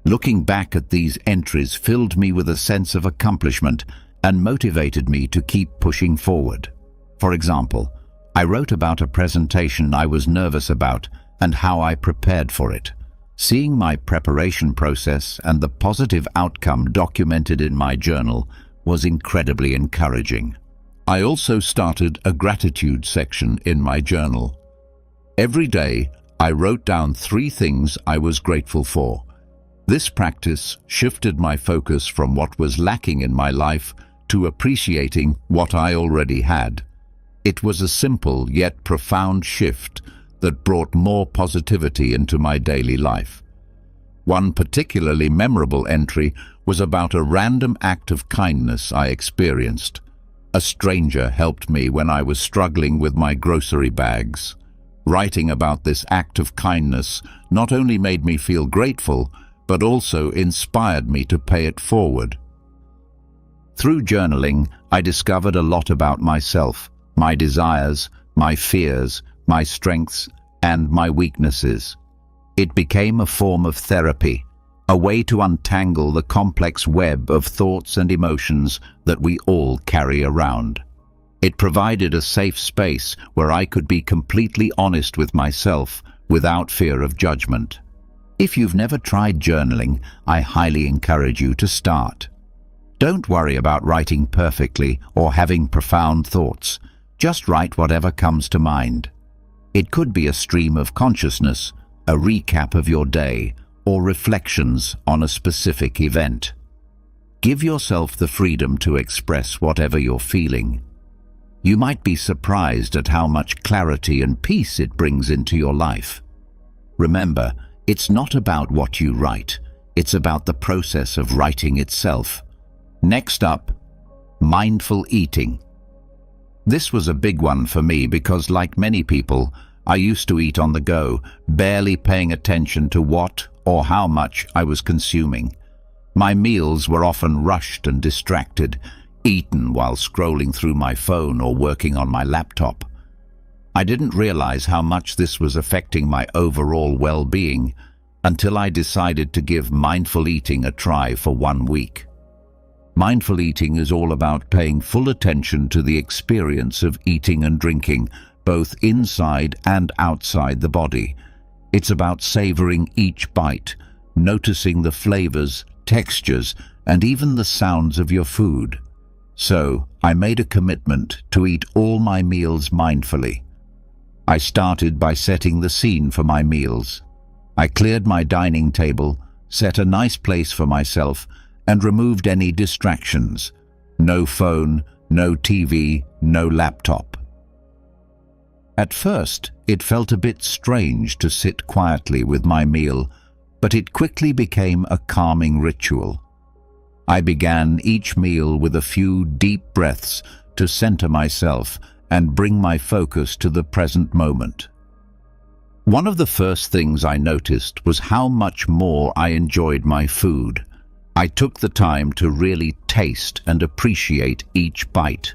Looking back at these entries filled me with a sense of accomplishment and motivated me to keep pushing forward. For example, I wrote about a presentation I was nervous about and how I prepared for it. Seeing my preparation process and the positive outcome documented in my journal was incredibly encouraging. I also started a gratitude section in my journal. Every day, I wrote down 3 things I was grateful for. This practice shifted my focus from what was lacking in my life to appreciating what I already had. It was a simple yet profound shift that brought more positivity into my daily life. One particularly memorable entry was about a random act of kindness I experienced. A stranger helped me when I was struggling with my grocery bags. Writing about this act of kindness not only made me feel grateful, but also inspired me to pay it forward. Through journaling, I discovered a lot about myself, my desires, my fears, my strengths, and my weaknesses. It became a form of therapy, a way to untangle the complex web of thoughts and emotions that we all carry around. It provided a safe space where I could be completely honest with myself without fear of judgment. If you've never tried journaling, I highly encourage you to start. Don't worry about writing perfectly or having profound thoughts. Just write whatever comes to mind. It could be a stream of consciousness, a recap of your day, or reflections on a specific event. Give yourself the freedom to express whatever you're feeling. You might be surprised at how much clarity and peace it brings into your life. Remember, it's not about what you write, it's about the process of writing itself. Next up, mindful eating. This was a big one for me because, like many people, I used to eat on the go, barely paying attention to what or how much I was consuming. My meals were often rushed and distracted, eaten while scrolling through my phone or working on my laptop. I didn't realize how much this was affecting my overall well-being until I decided to give mindful eating a try for 1 week. Mindful eating is all about paying full attention to the experience of eating and drinking, both inside and outside the body. It's about savoring each bite, noticing the flavors, textures, and even the sounds of your food. So, I made a commitment to eat all my meals mindfully. I started by setting the scene for my meals. I cleared my dining table, set a nice place for myself, and removed any distractions. No phone, no TV, no laptop. At first, it felt a bit strange to sit quietly with my meal, but it quickly became a calming ritual. I began each meal with a few deep breaths to center myself and bring my focus to the present moment. One of the first things I noticed was how much more I enjoyed my food. I took the time to really taste and appreciate each bite.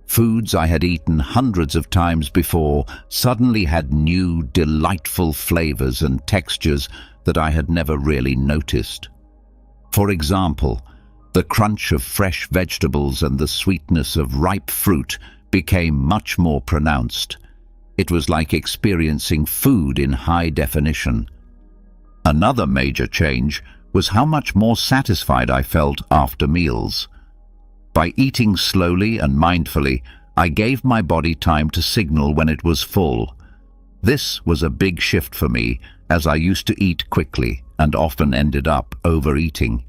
Foods I had eaten hundreds of times before suddenly had new, delightful flavors and textures that I had never really noticed. For example, the crunch of fresh vegetables and the sweetness of ripe fruit became much more pronounced. It was like experiencing food in high definition. Another major change was how much more satisfied I felt after meals. By eating slowly and mindfully, I gave my body time to signal when it was full. This was a big shift for me, as I used to eat quickly and often ended up overeating.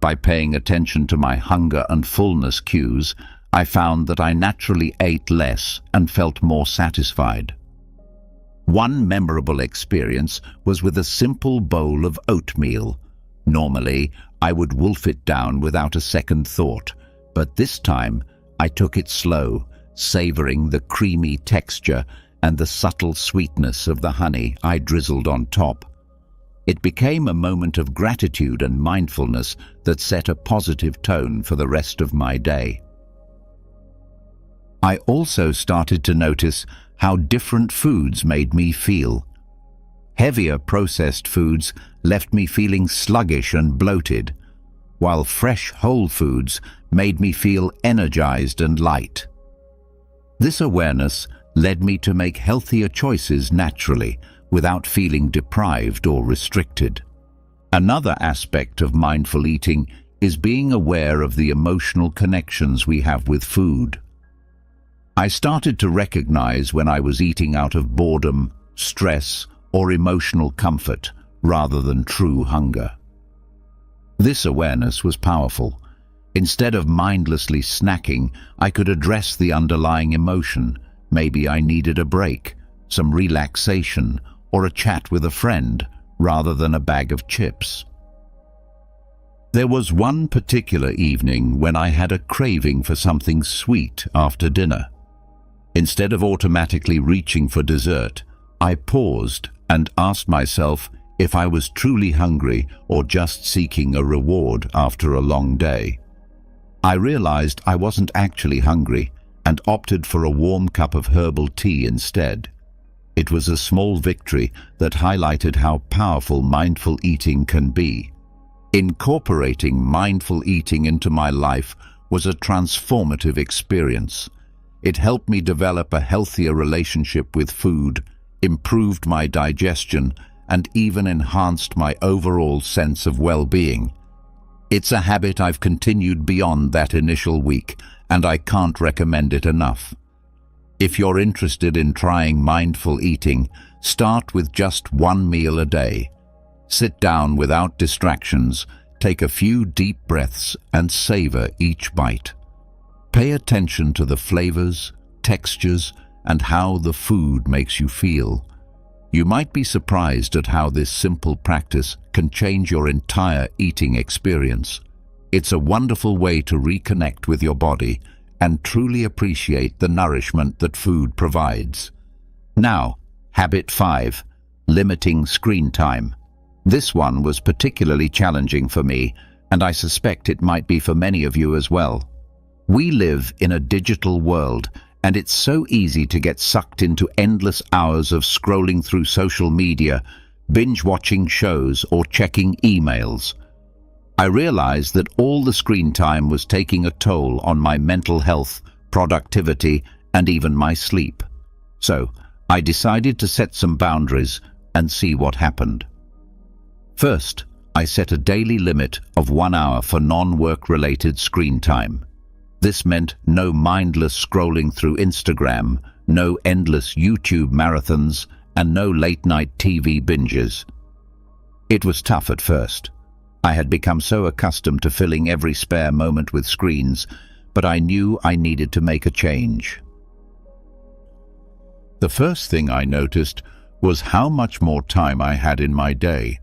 By paying attention to my hunger and fullness cues, I found that I naturally ate less and felt more satisfied. One memorable experience was with a simple bowl of oatmeal. Normally, I would wolf it down without a second thought, but this time I took it slow, savoring the creamy texture and the subtle sweetness of the honey I drizzled on top. It became a moment of gratitude and mindfulness that set a positive tone for the rest of my day. I also started to notice how different foods made me feel. Heavier processed foods left me feeling sluggish and bloated, while fresh whole foods made me feel energized and light. This awareness led me to make healthier choices naturally, without feeling deprived or restricted. Another aspect of mindful eating is being aware of the emotional connections we have with food. I started to recognize when I was eating out of boredom, stress, or emotional comfort, rather than true hunger. This awareness was powerful. Instead of mindlessly snacking, I could address the underlying emotion. Maybe I needed a break, some relaxation, or a chat with a friend, rather than a bag of chips. There was one particular evening when I had a craving for something sweet after dinner. Instead of automatically reaching for dessert, I paused and asked myself if I was truly hungry or just seeking a reward after a long day. I realized I wasn't actually hungry and opted for a warm cup of herbal tea instead. It was a small victory that highlighted how powerful mindful eating can be. Incorporating mindful eating into my life was a transformative experience. It helped me develop a healthier relationship with food, improved my digestion, and even enhanced my overall sense of well-being. It's a habit I've continued beyond that initial week, and I can't recommend it enough. If you're interested in trying mindful eating, start with just one meal a day. Sit down without distractions, take a few deep breaths, and savor each bite. Pay attention to the flavors, textures, and how the food makes you feel. You might be surprised at how this simple practice can change your entire eating experience. It's a wonderful way to reconnect with your body and truly appreciate the nourishment that food provides. Now, habit 5, limiting screen time. This one was particularly challenging for me, and I suspect it might be for many of you as well. We live in a digital world, and it's so easy to get sucked into endless hours of scrolling through social media, binge-watching shows, or checking emails. I realized that all the screen time was taking a toll on my mental health, productivity, and even my sleep. So, I decided to set some boundaries and see what happened. First, I set a daily limit of 1 hour for non-work-related screen time. This meant no mindless scrolling through Instagram, no endless YouTube marathons, and no late-night TV binges. It was tough at first. I had become so accustomed to filling every spare moment with screens, but I knew I needed to make a change. The first thing I noticed was how much more time I had in my day.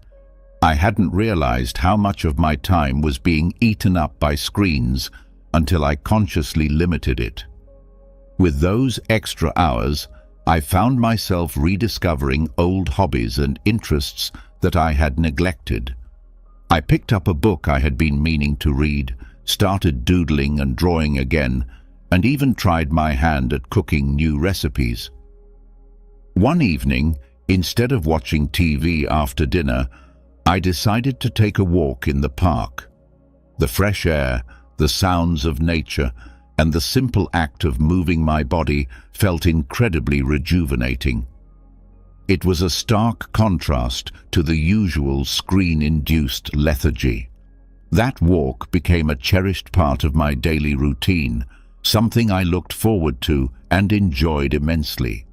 I hadn't realized how much of my time was being eaten up by screens until I consciously limited it. With those extra hours, I found myself rediscovering old hobbies and interests that I had neglected. I picked up a book I had been meaning to read, started doodling and drawing again, and even tried my hand at cooking new recipes. One evening, instead of watching TV after dinner, I decided to take a walk in the park. The fresh air, the sounds of nature, and the simple act of moving my body felt incredibly rejuvenating. It was a stark contrast to the usual screen-induced lethargy. That walk became a cherished part of my daily routine, something I looked forward to and enjoyed immensely.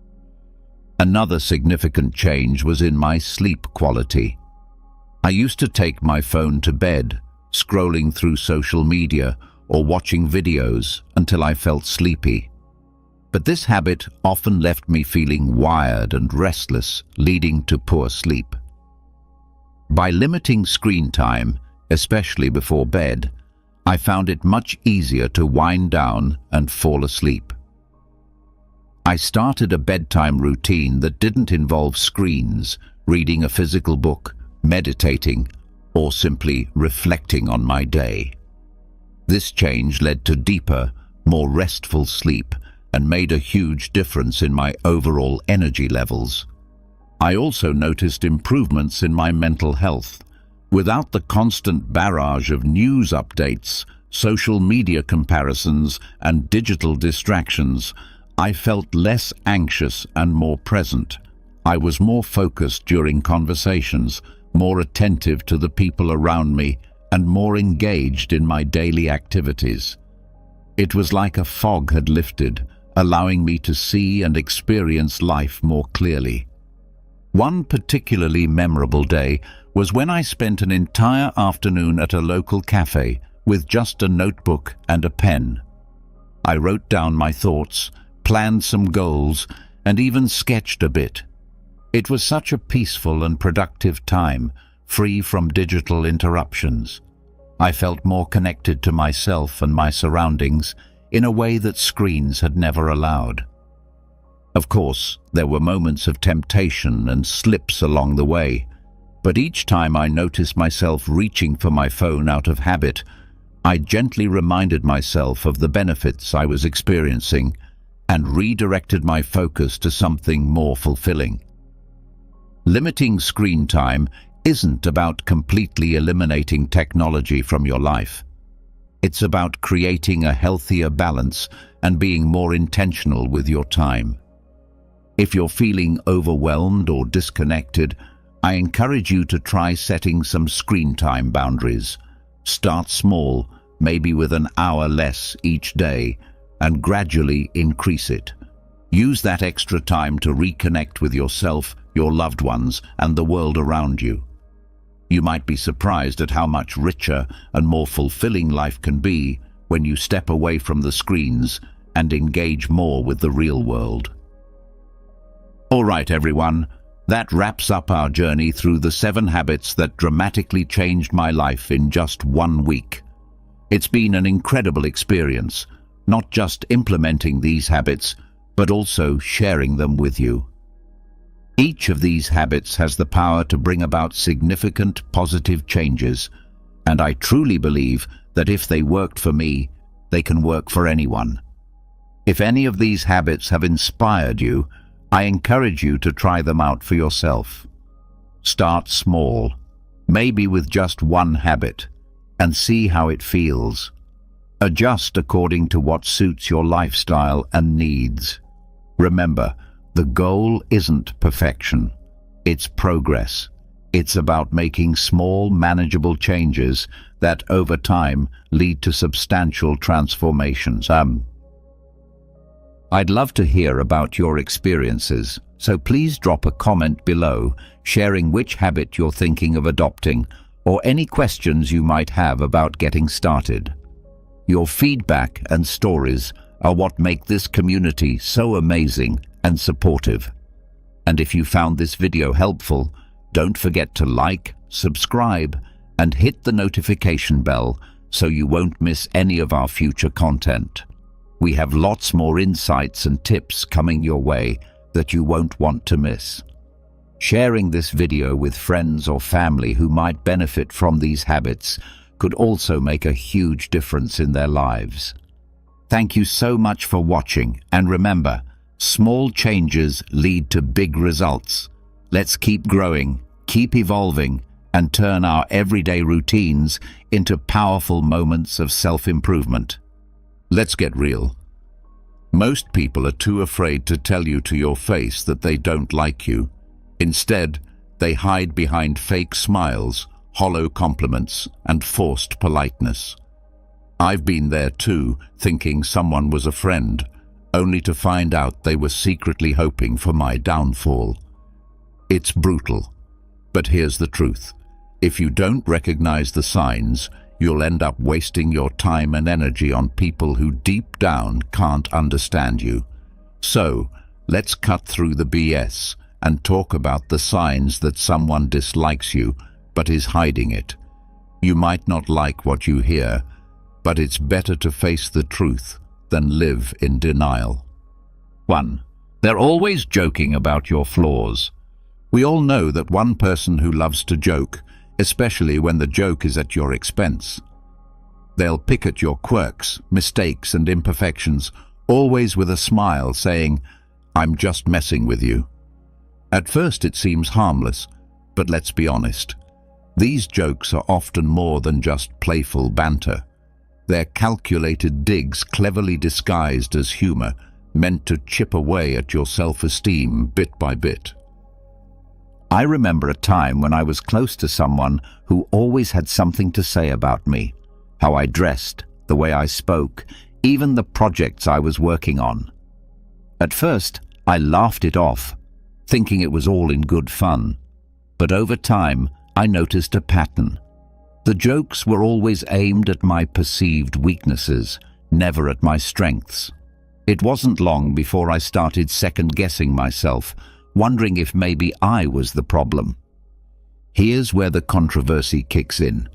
Another significant change was in my sleep quality. I used to take my phone to bed, scrolling through social media or watching videos until I felt sleepy. But this habit often left me feeling wired and restless, leading to poor sleep. By limiting screen time, especially before bed, I found it much easier to wind down and fall asleep. I started a bedtime routine that didn't involve screens, reading a physical book, meditating, or simply reflecting on my day. This change led to deeper, more restful sleep and made a huge difference in my overall energy levels. I also noticed improvements in my mental health. Without the constant barrage of news updates, social media comparisons, and digital distractions, I felt less anxious and more present. I was more focused during conversations, more attentive to the people around me, and more engaged in my daily activities. It was like a fog had lifted, allowing me to see and experience life more clearly. One particularly memorable day was when I spent an entire afternoon at a local cafe with just a notebook and a pen. I wrote down my thoughts, planned some goals, and even sketched a bit. It was such a peaceful and productive time, free from digital interruptions. I felt more connected to myself and my surroundings in a way that screens had never allowed. Of course, there were moments of temptation and slips along the way, but each time I noticed myself reaching for my phone out of habit, I gently reminded myself of the benefits I was experiencing and redirected my focus to something more fulfilling. Limiting screen time isn't about completely eliminating technology from your life. It's about creating a healthier balance and being more intentional with your time. If you're feeling overwhelmed or disconnected, I encourage you to try setting some screen time boundaries. Start small, maybe with an hour less each day, and gradually increase it. Use that extra time to reconnect with yourself, your loved ones, and the world around you. You might be surprised at how much richer and more fulfilling life can be when you step away from the screens and engage more with the real world. All right, everyone. That wraps up our journey through the 7 habits that dramatically changed my life in just 1 week. It's been an incredible experience, not just implementing these habits, but also sharing them with you. Each of these habits has the power to bring about significant positive changes, and I truly believe that if they worked for me, they can work for anyone. If any of these habits have inspired you, I encourage you to try them out for yourself. Start small, maybe with just 1 habit, and see how it feels. Adjust according to what suits your lifestyle and needs. Remember, the goal isn't perfection, it's progress. It's about making small, manageable changes that over time lead to substantial transformations. I'd love to hear about your experiences, so please drop a comment below sharing which habit you're thinking of adopting or any questions you might have about getting started. Your feedback and stories are what make this community so amazing and supportive. And if you found this video helpful, don't forget to like, subscribe, and hit the notification bell so you won't miss any of our future content. We have lots more insights and tips coming your way that you won't want to miss. Sharing this video with friends or family who might benefit from these habits could also make a huge difference in their lives. Thank you so much for watching, and remember, small changes lead to big results. Let's keep growing, keep evolving, and turn our everyday routines into powerful moments of self-improvement. Let's get real. Most people are too afraid to tell you to your face that they don't like you. Instead, they hide behind fake smiles, hollow compliments, and forced politeness. I've been there too, thinking someone was a friend, only to find out they were secretly hoping for my downfall. It's brutal, but here's the truth. If you don't recognize the signs, you'll end up wasting your time and energy on people who deep down can't understand you. So, let's cut through the BS and talk about the signs that someone dislikes you but is hiding it. You might not like what you hear, but it's better to face the truth than live in denial. 1. They're always joking about your flaws. We all know that one person who loves to joke, especially when the joke is at your expense. They'll pick at your quirks, mistakes, and imperfections, always with a smile saying, "I'm just messing with you." At first it seems harmless, but let's be honest. These jokes are often more than just playful banter. They're calculated digs cleverly disguised as humor, meant to chip away at your self-esteem bit by bit. I remember a time when I was close to someone who always had something to say about me, how I dressed, the way I spoke, even the projects I was working on. At first, I laughed it off, thinking it was all in good fun. But over time, I noticed a pattern. The jokes were always aimed at my perceived weaknesses, never at my strengths. It wasn't long before I started second-guessing myself, wondering if maybe I was the problem. Here's where the controversy kicks in.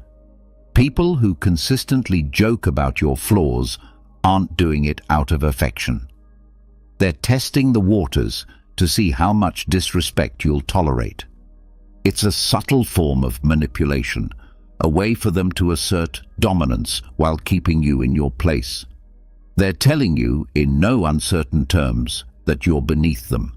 People who consistently joke about your flaws aren't doing it out of affection. They're testing the waters to see how much disrespect you'll tolerate. It's a subtle form of manipulation, a way for them to assert dominance while keeping you in your place. They're telling you, in no uncertain terms, that you're beneath them.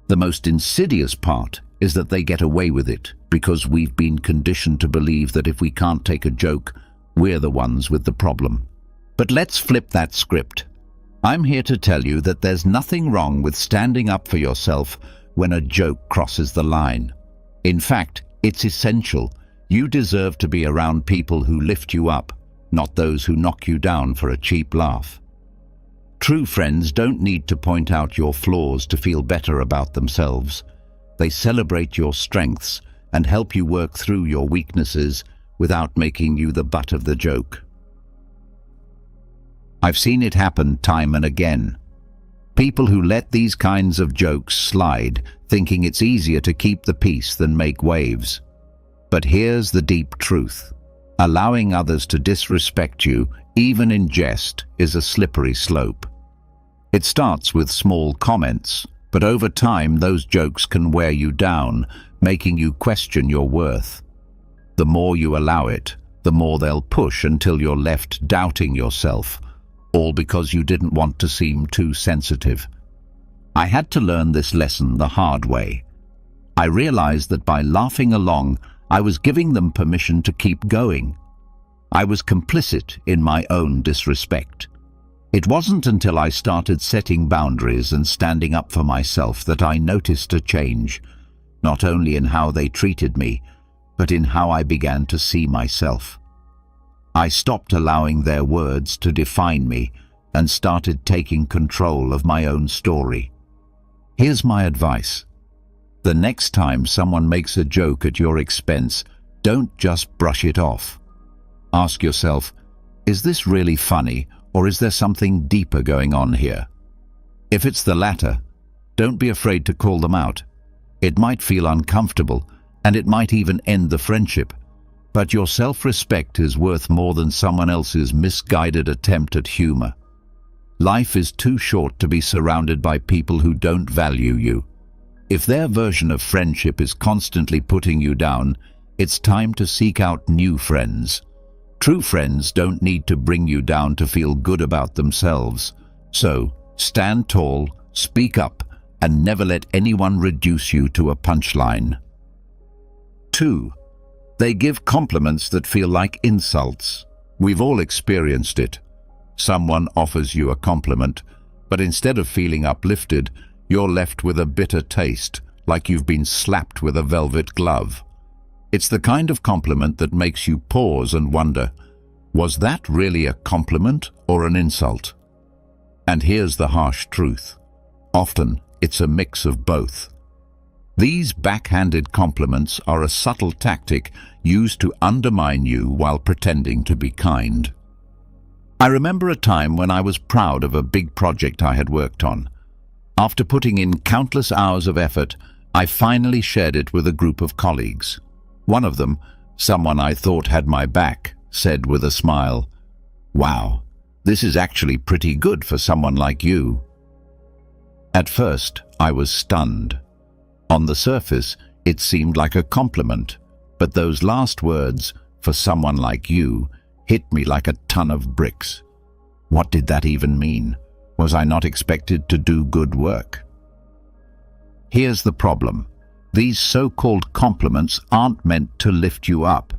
The most insidious part is that they get away with it because we've been conditioned to believe that if we can't take a joke, we're the ones with the problem. But let's flip that script. I'm here to tell you that there's nothing wrong with standing up for yourself when a joke crosses the line. In fact, it's essential. You deserve to be around people who lift you up, not those who knock you down for a cheap laugh. True friends don't need to point out your flaws to feel better about themselves. They celebrate your strengths and help you work through your weaknesses without making you the butt of the joke. I've seen it happen time and again. People who let these kinds of jokes slide, thinking it's easier to keep the peace than make waves. But here's the deep truth. Allowing others to disrespect you, even in jest, is a slippery slope. It starts with small comments, but over time those jokes can wear you down, making you question your worth. The more you allow it, the more they'll push until you're left doubting yourself, all because you didn't want to seem too sensitive. I had to learn this lesson the hard way. I realized that by laughing along, I was giving them permission to keep going. I was complicit in my own disrespect. It wasn't until I started setting boundaries and standing up for myself that I noticed a change, not only in how they treated me, but in how I began to see myself. I stopped allowing their words to define me and started taking control of my own story. Here's my advice. The next time someone makes a joke at your expense, don't just brush it off. Ask yourself, is this really funny, or is there something deeper going on here? If it's the latter, don't be afraid to call them out. It might feel uncomfortable, and it might even end the friendship. But your self-respect is worth more than someone else's misguided attempt at humor. Life is too short to be surrounded by people who don't value you. If their version of friendship is constantly putting you down, it's time to seek out new friends. True friends don't need to bring you down to feel good about themselves. So, stand tall, speak up, and never let anyone reduce you to a punchline. 2. They give compliments that feel like insults. We've all experienced it. Someone offers you a compliment, but instead of feeling uplifted, you're left with a bitter taste, like you've been slapped with a velvet glove. It's the kind of compliment that makes you pause and wonder, was that really a compliment or an insult? And here's the harsh truth. Often, it's a mix of both. These backhanded compliments are a subtle tactic used to undermine you while pretending to be kind. I remember a time when I was proud of a big project I had worked on. After putting in countless hours of effort, I finally shared it with a group of colleagues. One of them, someone I thought had my back, said with a smile, "Wow, this is actually pretty good for someone like you." At first, I was stunned. On the surface, it seemed like a compliment, but those last words, "for someone like you," hit me like a ton of bricks. What did that even mean? Was I not expected to do good work? Here's the problem. These so-called compliments aren't meant to lift you up.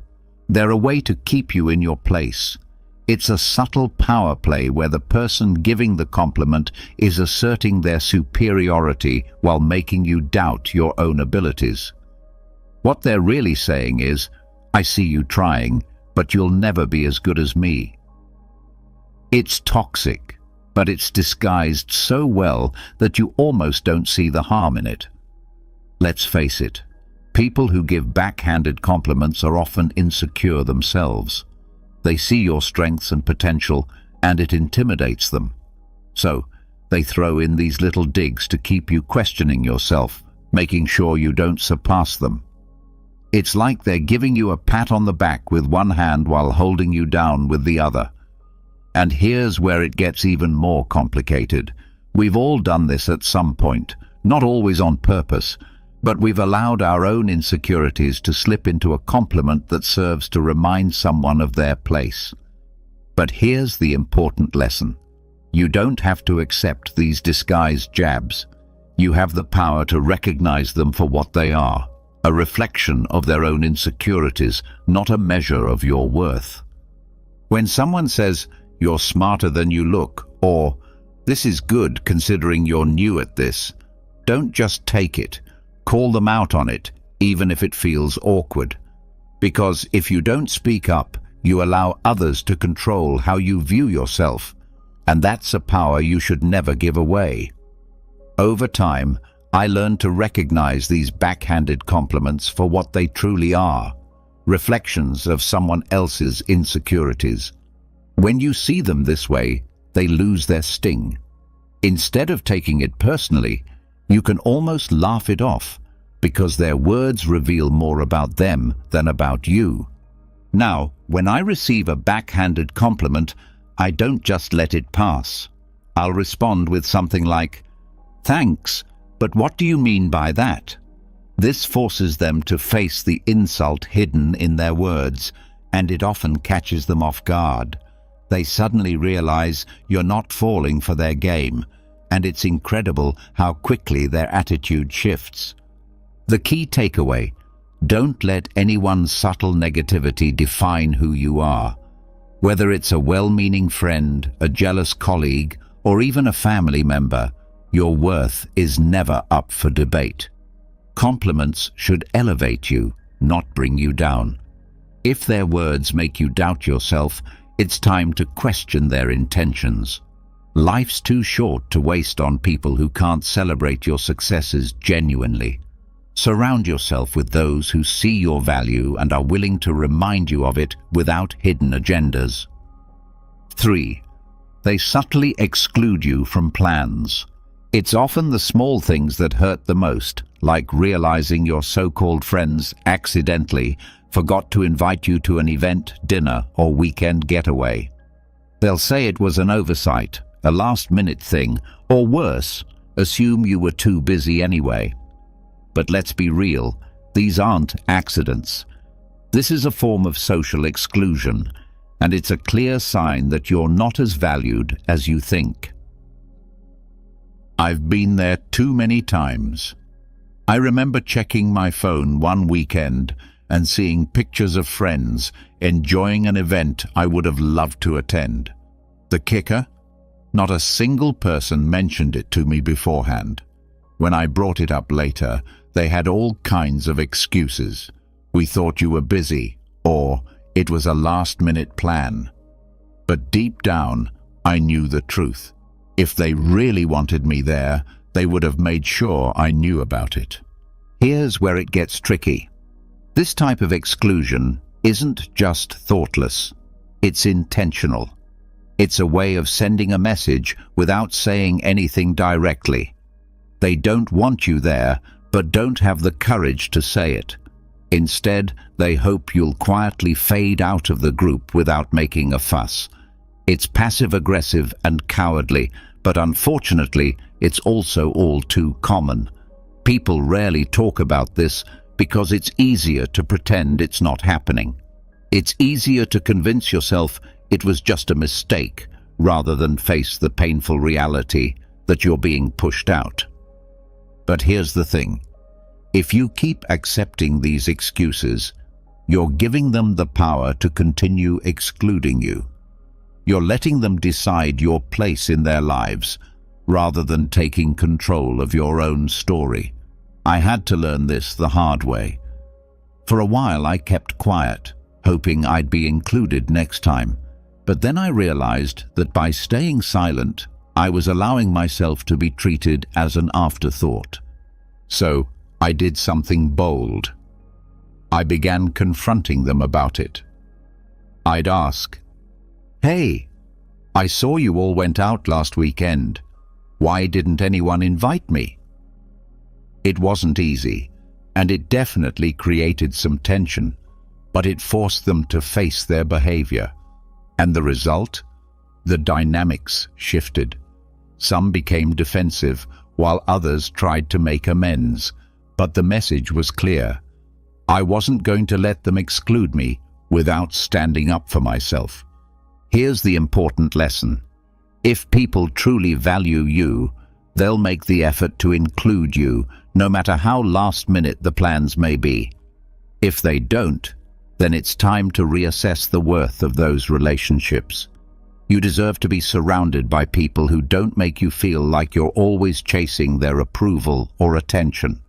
They're a way to keep you in your place. It's a subtle power play where the person giving the compliment is asserting their superiority while making you doubt your own abilities. What they're really saying is, I see you trying, but you'll never be as good as me. It's toxic, but it's disguised so well that you almost don't see the harm in it. Let's face it, people who give backhanded compliments are often insecure themselves. They see your strengths and potential, and it intimidates them. So, they throw in these little digs to keep you questioning yourself, making sure you don't surpass them. It's like they're giving you a pat on the back with one hand while holding you down with the other. And here's where it gets even more complicated. We've all done this at some point, not always on purpose, but we've allowed our own insecurities to slip into a compliment that serves to remind someone of their place. But here's the important lesson. You don't have to accept these disguised jabs. You have the power to recognize them for what they are, a reflection of their own insecurities, not a measure of your worth. When someone says, "You're smarter than you look," or "This is good considering you're new at this," don't just take it. Call them out on it, even if it feels awkward. Because if you don't speak up, you allow others to control how you view yourself, and that's a power you should never give away. Over time, I learned to recognize these backhanded compliments for what they truly are, reflections of someone else's insecurities. When you see them this way, they lose their sting. Instead of taking it personally, you can almost laugh it off, because their words reveal more about them than about you. Now, when I receive a backhanded compliment, I don't just let it pass. I'll respond with something like, "Thanks, but what do you mean by that?" This forces them to face the insult hidden in their words, and it often catches them off guard. They suddenly realize you're not falling for their game, and it's incredible how quickly their attitude shifts. The key takeaway: don't let anyone's subtle negativity define who you are. Whether it's a well-meaning friend, a jealous colleague, or even a family member, your worth is never up for debate. Compliments should elevate you, not bring you down. If their words make you doubt yourself, it's time to question their intentions. Life's too short to waste on people who can't celebrate your successes genuinely. Surround yourself with those who see your value and are willing to remind you of it without hidden agendas. 3. They subtly exclude you from plans. It's often the small things that hurt the most, like realizing your so-called friends accidentally forgot to invite you to an event, dinner, or weekend getaway. They'll say it was an oversight, a last-minute thing, or worse, assume you were too busy anyway. But let's be real, these aren't accidents. This is a form of social exclusion, and it's a clear sign that you're not as valued as you think. I've been there too many times. I remember checking my phone one weekend and seeing pictures of friends enjoying an event I would have loved to attend. The kicker? Not a single person mentioned it to me beforehand. When I brought it up later, they had all kinds of excuses. "We thought you were busy," or "it was a last-minute plan." But deep down, I knew the truth. If they really wanted me there, they would have made sure I knew about it. Here's where it gets tricky. This type of exclusion isn't just thoughtless, it's intentional. It's a way of sending a message without saying anything directly. They don't want you there, but don't have the courage to say it. Instead, they hope you'll quietly fade out of the group without making a fuss. It's passive-aggressive and cowardly, but unfortunately, it's also all too common. People rarely talk about this because it's easier to pretend it's not happening. It's easier to convince yourself it was just a mistake, rather than face the painful reality that you're being pushed out. But here's the thing. If you keep accepting these excuses, you're giving them the power to continue excluding you. You're letting them decide your place in their lives, rather than taking control of your own story. I had to learn this the hard way. For a while I kept quiet, hoping I'd be included next time. But then I realized that by staying silent, I was allowing myself to be treated as an afterthought. So I did something bold. I began confronting them about it. I'd ask, "Hey, I saw you all went out last weekend. Why didn't anyone invite me?" It wasn't easy, and it definitely created some tension, but it forced them to face their behavior. And the result? The dynamics shifted. Some became defensive, while others tried to make amends. But the message was clear. I wasn't going to let them exclude me without standing up for myself. Here's the important lesson. If people truly value you, they'll make the effort to include you, no matter how last minute the plans may be. If they don't, then it's time to reassess the worth of those relationships. You deserve to be surrounded by people who don't make you feel like you're always chasing their approval or attention.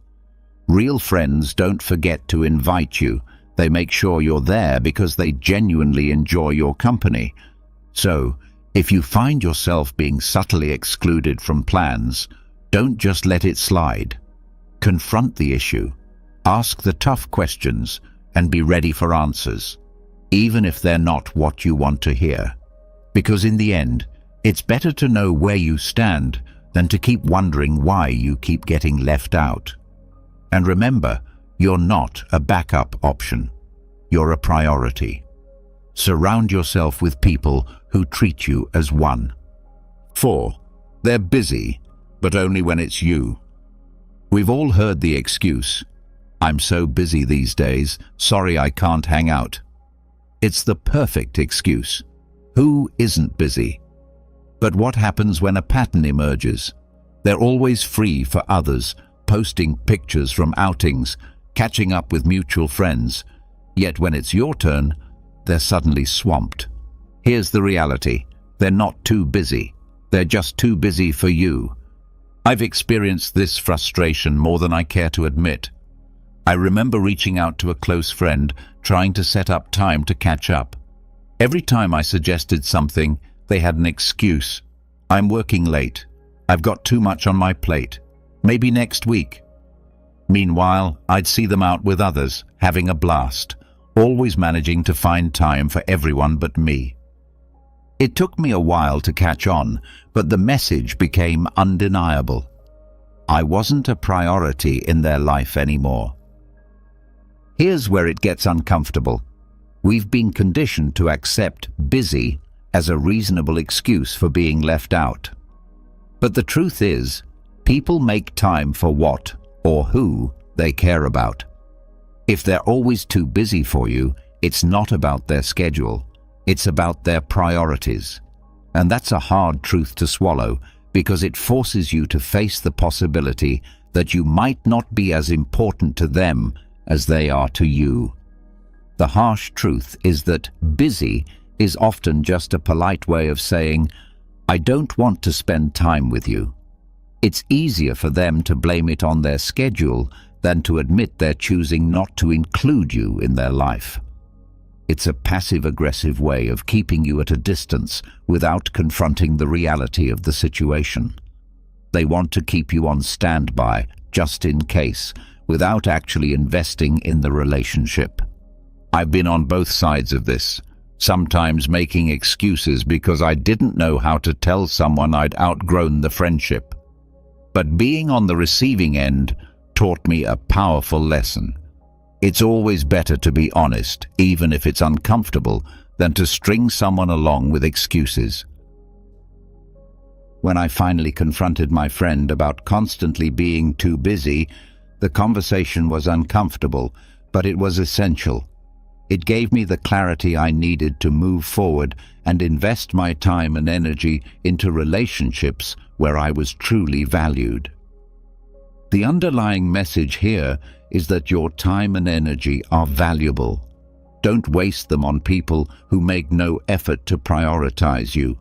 Real friends don't forget to invite you. They make sure you're there because they genuinely enjoy your company. So, if you find yourself being subtly excluded from plans, don't just let it slide. Confront the issue, ask the tough questions, and be ready for answers, even if they're not what you want to hear. Because in the end, it's better to know where you stand than to keep wondering why you keep getting left out. And remember, you're not a backup option. You're a priority. Surround yourself with people who treat you as one. 4. They're busy, but only when it's you. We've all heard the excuse, "I'm so busy these days, sorry I can't hang out." It's the perfect excuse. Who isn't busy? But what happens when a pattern emerges? They're always free for others, posting pictures from outings, catching up with mutual friends. Yet when it's your turn, they're suddenly swamped. Here's the reality. They're not too busy. They're just too busy for you. I've experienced this frustration more than I care to admit. I remember reaching out to a close friend, trying to set up time to catch up. Every time I suggested something, they had an excuse. "I'm working late. I've got too much on my plate. Maybe next week." Meanwhile, I'd see them out with others, having a blast, always managing to find time for everyone but me. It took me a while to catch on, but the message became undeniable. I wasn't a priority in their life anymore. Here's where it gets uncomfortable. We've been conditioned to accept busy as a reasonable excuse for being left out. But the truth is, people make time for what or who they care about. If they're always too busy for you, it's not about their schedule, it's about their priorities. And that's a hard truth to swallow, because it forces you to face the possibility that you might not be as important to them as they are to you. The harsh truth is that busy is often just a polite way of saying, "I don't want to spend time with you." It's easier for them to blame it on their schedule than to admit they're choosing not to include you in their life. It's a passive-aggressive way of keeping you at a distance without confronting the reality of the situation. They want to keep you on standby, just in case, without actually investing in the relationship. I've been on both sides of this, sometimes making excuses because I didn't know how to tell someone I'd outgrown the friendship. But being on the receiving end taught me a powerful lesson. It's always better to be honest, even if it's uncomfortable, than to string someone along with excuses. When I finally confronted my friend about constantly being too busy, the conversation was uncomfortable, but it was essential. It gave me the clarity I needed to move forward and invest my time and energy into relationships where I was truly valued. The underlying message here is that your time and energy are valuable. Don't waste them on people who make no effort to prioritize you.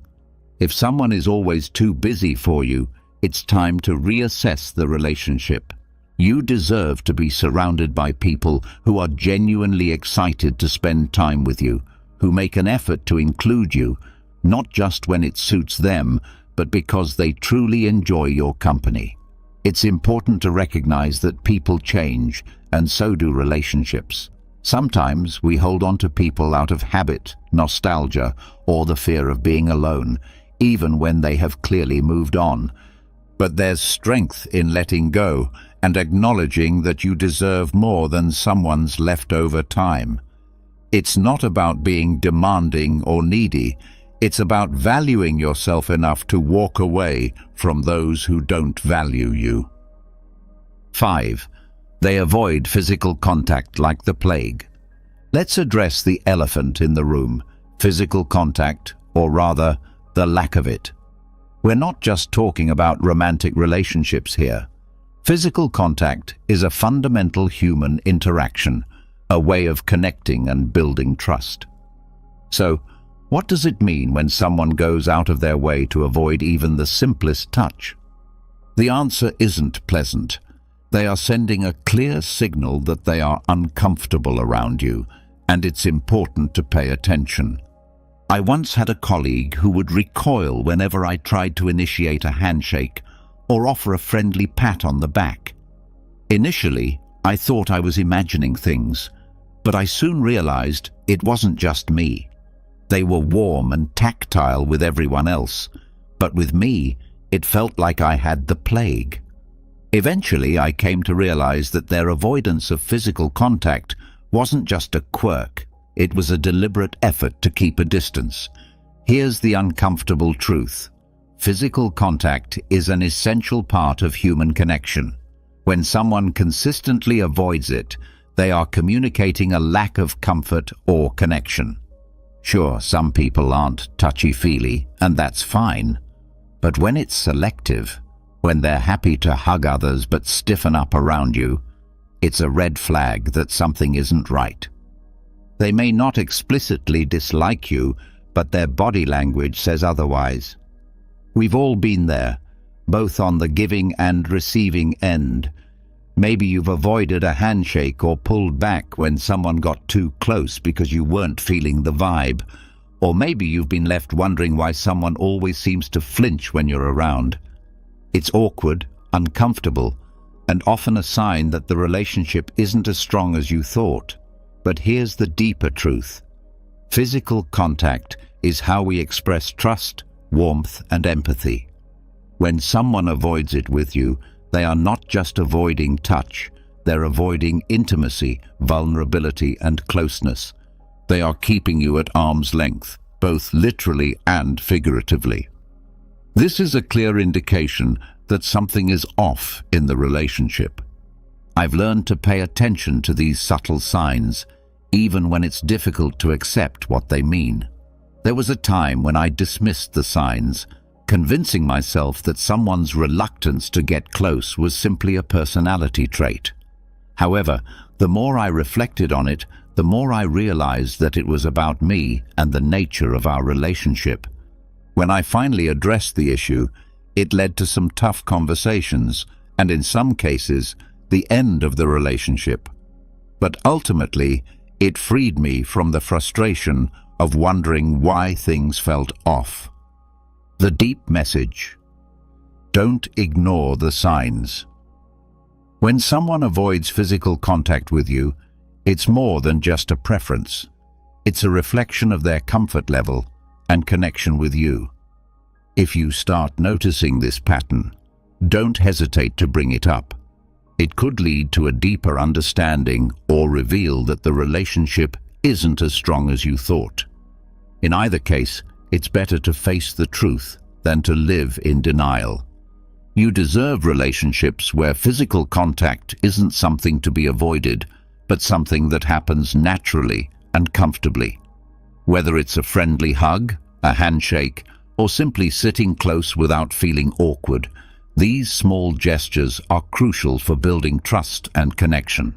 If someone is always too busy for you, it's time to reassess the relationship. You deserve to be surrounded by people who are genuinely excited to spend time with you, who make an effort to include you, not just when it suits them, but because they truly enjoy your company. It's important to recognize that people change, and so do relationships. Sometimes we hold on to people out of habit, nostalgia, or the fear of being alone, even when they have clearly moved on. But there's strength in letting go and acknowledging that you deserve more than someone's leftover time. It's not about being demanding or needy. It's about valuing yourself enough to walk away from those who don't value you. 5. They avoid physical contact like the plague. Let's address the elephant in the room, physical contact, or rather, the lack of it. We're not just talking about romantic relationships here. Physical contact is a fundamental human interaction, a way of connecting and building trust. So, what does it mean when someone goes out of their way to avoid even the simplest touch? The answer isn't pleasant. They are sending a clear signal that they are uncomfortable around you, and it's important to pay attention. I once had a colleague who would recoil whenever I tried to initiate a handshake or offer a friendly pat on the back. Initially, I thought I was imagining things, but I soon realized it wasn't just me. They were warm and tactile with everyone else, but with me, it felt like I had the plague. Eventually, I came to realize that their avoidance of physical contact wasn't just a quirk. It was a deliberate effort to keep a distance. Here's the uncomfortable truth. Physical contact is an essential part of human connection. When someone consistently avoids it, they are communicating a lack of comfort or connection. Sure, some people aren't touchy-feely, and that's fine. But when it's selective, when they're happy to hug others but stiffen up around you, it's a red flag that something isn't right. They may not explicitly dislike you, but their body language says otherwise. We've all been there, both on the giving and receiving end. Maybe you've avoided a handshake or pulled back when someone got too close because you weren't feeling the vibe. Or maybe you've been left wondering why someone always seems to flinch when you're around. It's awkward, uncomfortable, and often a sign that the relationship isn't as strong as you thought. But here's the deeper truth. Physical contact is how we express trust, warmth, and empathy. When someone avoids it with you, they are not just avoiding touch, they're avoiding intimacy, vulnerability, and closeness. They are keeping you at arm's length, both literally and figuratively. This is a clear indication that something is off in the relationship. I've learned to pay attention to these subtle signs, even when it's difficult to accept what they mean. There was a time when I dismissed the signs, convincing myself that someone's reluctance to get close was simply a personality trait. However, the more I reflected on it, the more I realized that it was about me and the nature of our relationship. When I finally addressed the issue, it led to some tough conversations, and in some cases, the end of the relationship. But ultimately, it freed me from the frustration of wondering why things felt off. The deep message: don't ignore the signs. When someone avoids physical contact with you, it's more than just a preference. It's a reflection of their comfort level and connection with you. If you start noticing this pattern, don't hesitate to bring it up. It could lead to a deeper understanding or reveal that the relationship isn't as strong as you thought. In either case, it's better to face the truth than to live in denial. You deserve relationships where physical contact isn't something to be avoided, but something that happens naturally and comfortably. Whether it's a friendly hug, a handshake, or simply sitting close without feeling awkward, these small gestures are crucial for building trust and connection.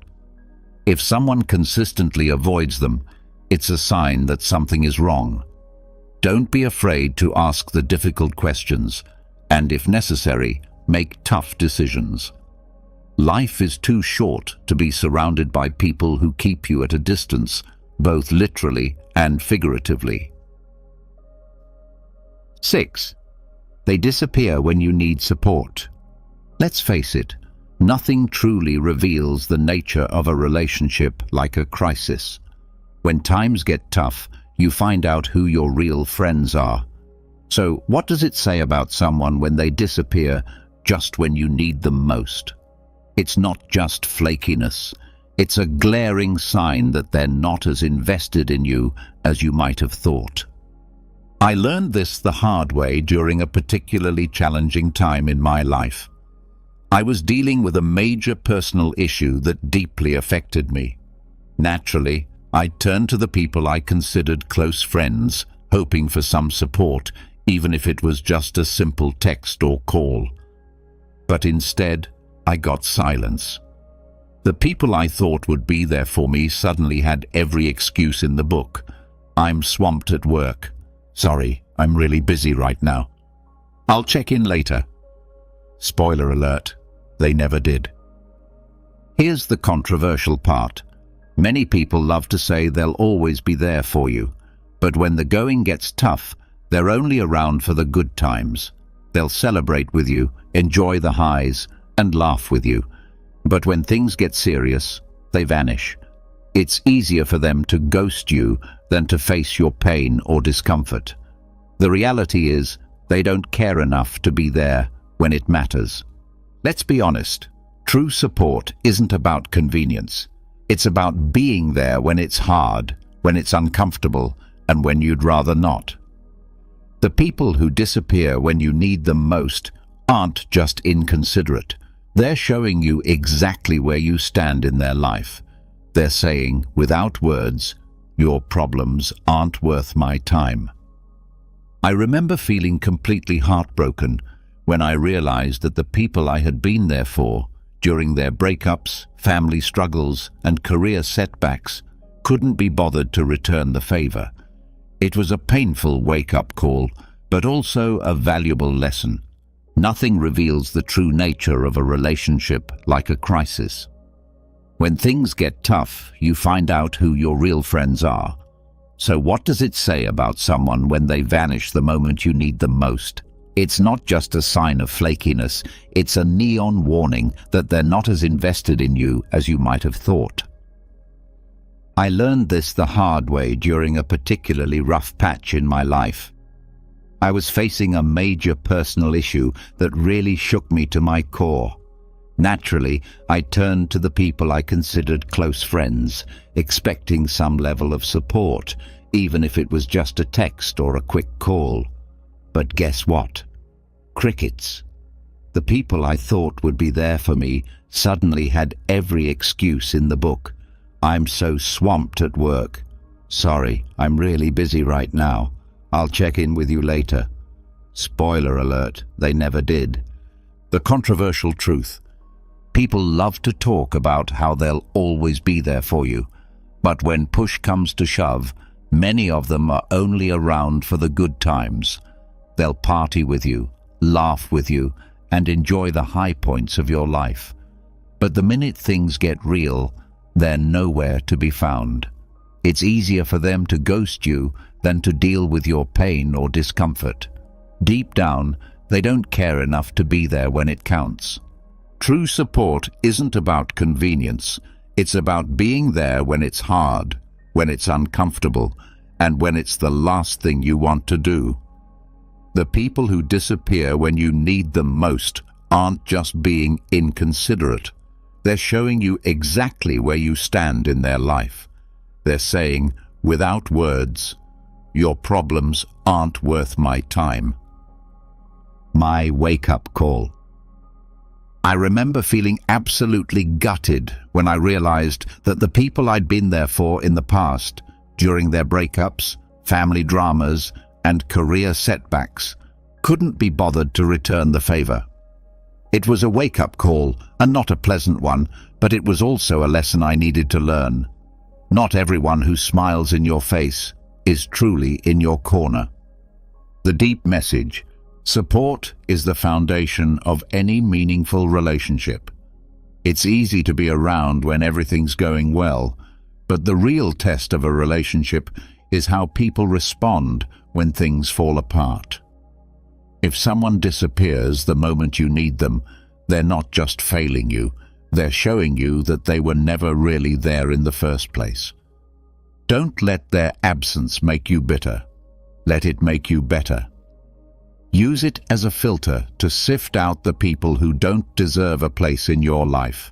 If someone consistently avoids them, it's a sign that something is wrong. Don't be afraid to ask the difficult questions, and if necessary, make tough decisions. Life is too short to be surrounded by people who keep you at a distance, both literally and figuratively. 6. They disappear when you need support. Let's face it, nothing truly reveals the nature of a relationship like a crisis. When times get tough, you find out who your real friends are. So, what does it say about someone when they disappear just when you need them most? It's not just flakiness. It's a glaring sign that they're not as invested in you as you might have thought. I learned this the hard way during a particularly challenging time in my life. I was dealing with a major personal issue that deeply affected me. Naturally, I turned to the people I considered close friends, hoping for some support, even if it was just a simple text or call. But instead, I got silence. The people I thought would be there for me suddenly had every excuse in the book. I'm swamped at work. Sorry, I'm really busy right now. I'll check in later. Spoiler alert, they never did. Here's the controversial part. Many people love to say they'll always be there for you, but when the going gets tough, they're only around for the good times. They'll celebrate with you, enjoy the highs, and laugh with you. But when things get serious, they vanish. It's easier for them to ghost you than to face your pain or discomfort. The reality is, they don't care enough to be there when it matters. Let's be honest, true support isn't about convenience. It's about being there when it's hard, when it's uncomfortable, and when you'd rather not. The people who disappear when you need them most aren't just inconsiderate. They're showing you exactly where you stand in their life. They're saying, without words, your problems aren't worth my time. I remember feeling completely heartbroken when I realized that the people I had been there for during their breakups, family struggles, and career setbacks couldn't be bothered to return the favor. It was a painful wake-up call, but also a valuable lesson. Nothing reveals the true nature of a relationship like a crisis. When things get tough, you find out who your real friends are. So what does it say about someone when they vanish the moment you need them most? It's not just a sign of flakiness, it's a neon warning that they're not as invested in you as you might have thought. I learned this the hard way during a particularly rough patch in my life. I was facing a major personal issue that really shook me to my core. Naturally, I turned to the people I considered close friends, expecting some level of support, even if it was just a text or a quick call. But guess what? Crickets. The people I thought would be there for me suddenly had every excuse in the book. I'm so swamped at work. Sorry, I'm really busy right now. I'll check in with you later. Spoiler alert, they never did. The controversial truth. People love to talk about how they'll always be there for you, but when push comes to shove, many of them are only around for the good times. They'll party with you, laugh with you, and enjoy the high points of your life. But the minute things get real, they're nowhere to be found. It's easier for them to ghost you than to deal with your pain or discomfort. Deep down, they don't care enough to be there when it counts. True support isn't about convenience. It's about being there when it's hard, when it's uncomfortable, and when it's the last thing you want to do. The people who disappear when you need them most aren't just being inconsiderate. They're showing you exactly where you stand in their life. They're saying, without words, your problems aren't worth my time. My wake-up call. I remember feeling absolutely gutted when I realized that the people I'd been there for in the past during their breakups, family dramas, and career setbacks, couldn't be bothered to return the favor. It was a wake-up call, and not a pleasant one, but it was also a lesson I needed to learn. Not everyone who smiles in your face is truly in your corner. The deep message: support is the foundation of any meaningful relationship. It's easy to be around when everything's going well, but the real test of a relationship is how people respond when things fall apart. If someone disappears the moment you need them, they're not just failing you, they're showing you that they were never really there in the first place. Don't let their absence make you bitter. Let it make you better. Use it as a filter to sift out the people who don't deserve a place in your life.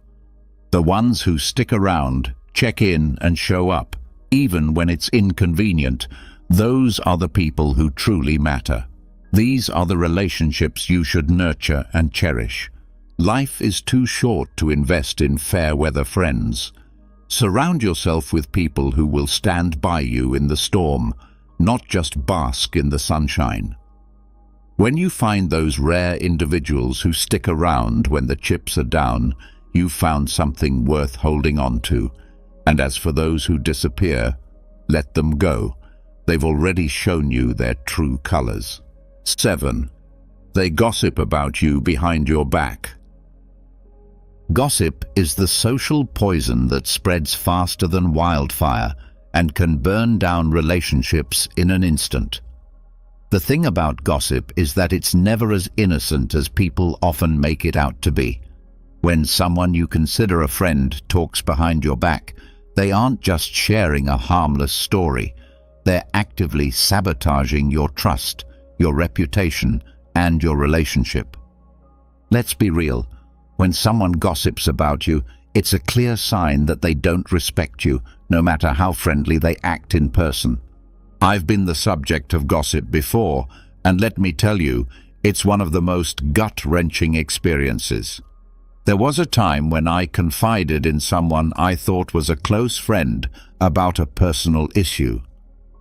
The ones who stick around, check in, and show up, even when it's inconvenient, those are the people who truly matter. These are the relationships you should nurture and cherish. Life is too short to invest in fair-weather friends. Surround yourself with people who will stand by you in the storm, not just bask in the sunshine. When you find those rare individuals who stick around when the chips are down, you've found something worth holding on to. And as for those who disappear, let them go. They've already shown you their true colors. 7. They gossip about you behind your back. Gossip is the social poison that spreads faster than wildfire and can burn down relationships in an instant. The thing about gossip is that it's never as innocent as people often make it out to be. When someone you consider a friend talks behind your back, they aren't just sharing a harmless story. They're actively sabotaging your trust, your reputation, and your relationship. Let's be real. When someone gossips about you, it's a clear sign that they don't respect you, no matter how friendly they act in person. I've been the subject of gossip before, and let me tell you, it's one of the most gut-wrenching experiences. There was a time when I confided in someone I thought was a close friend about a personal issue.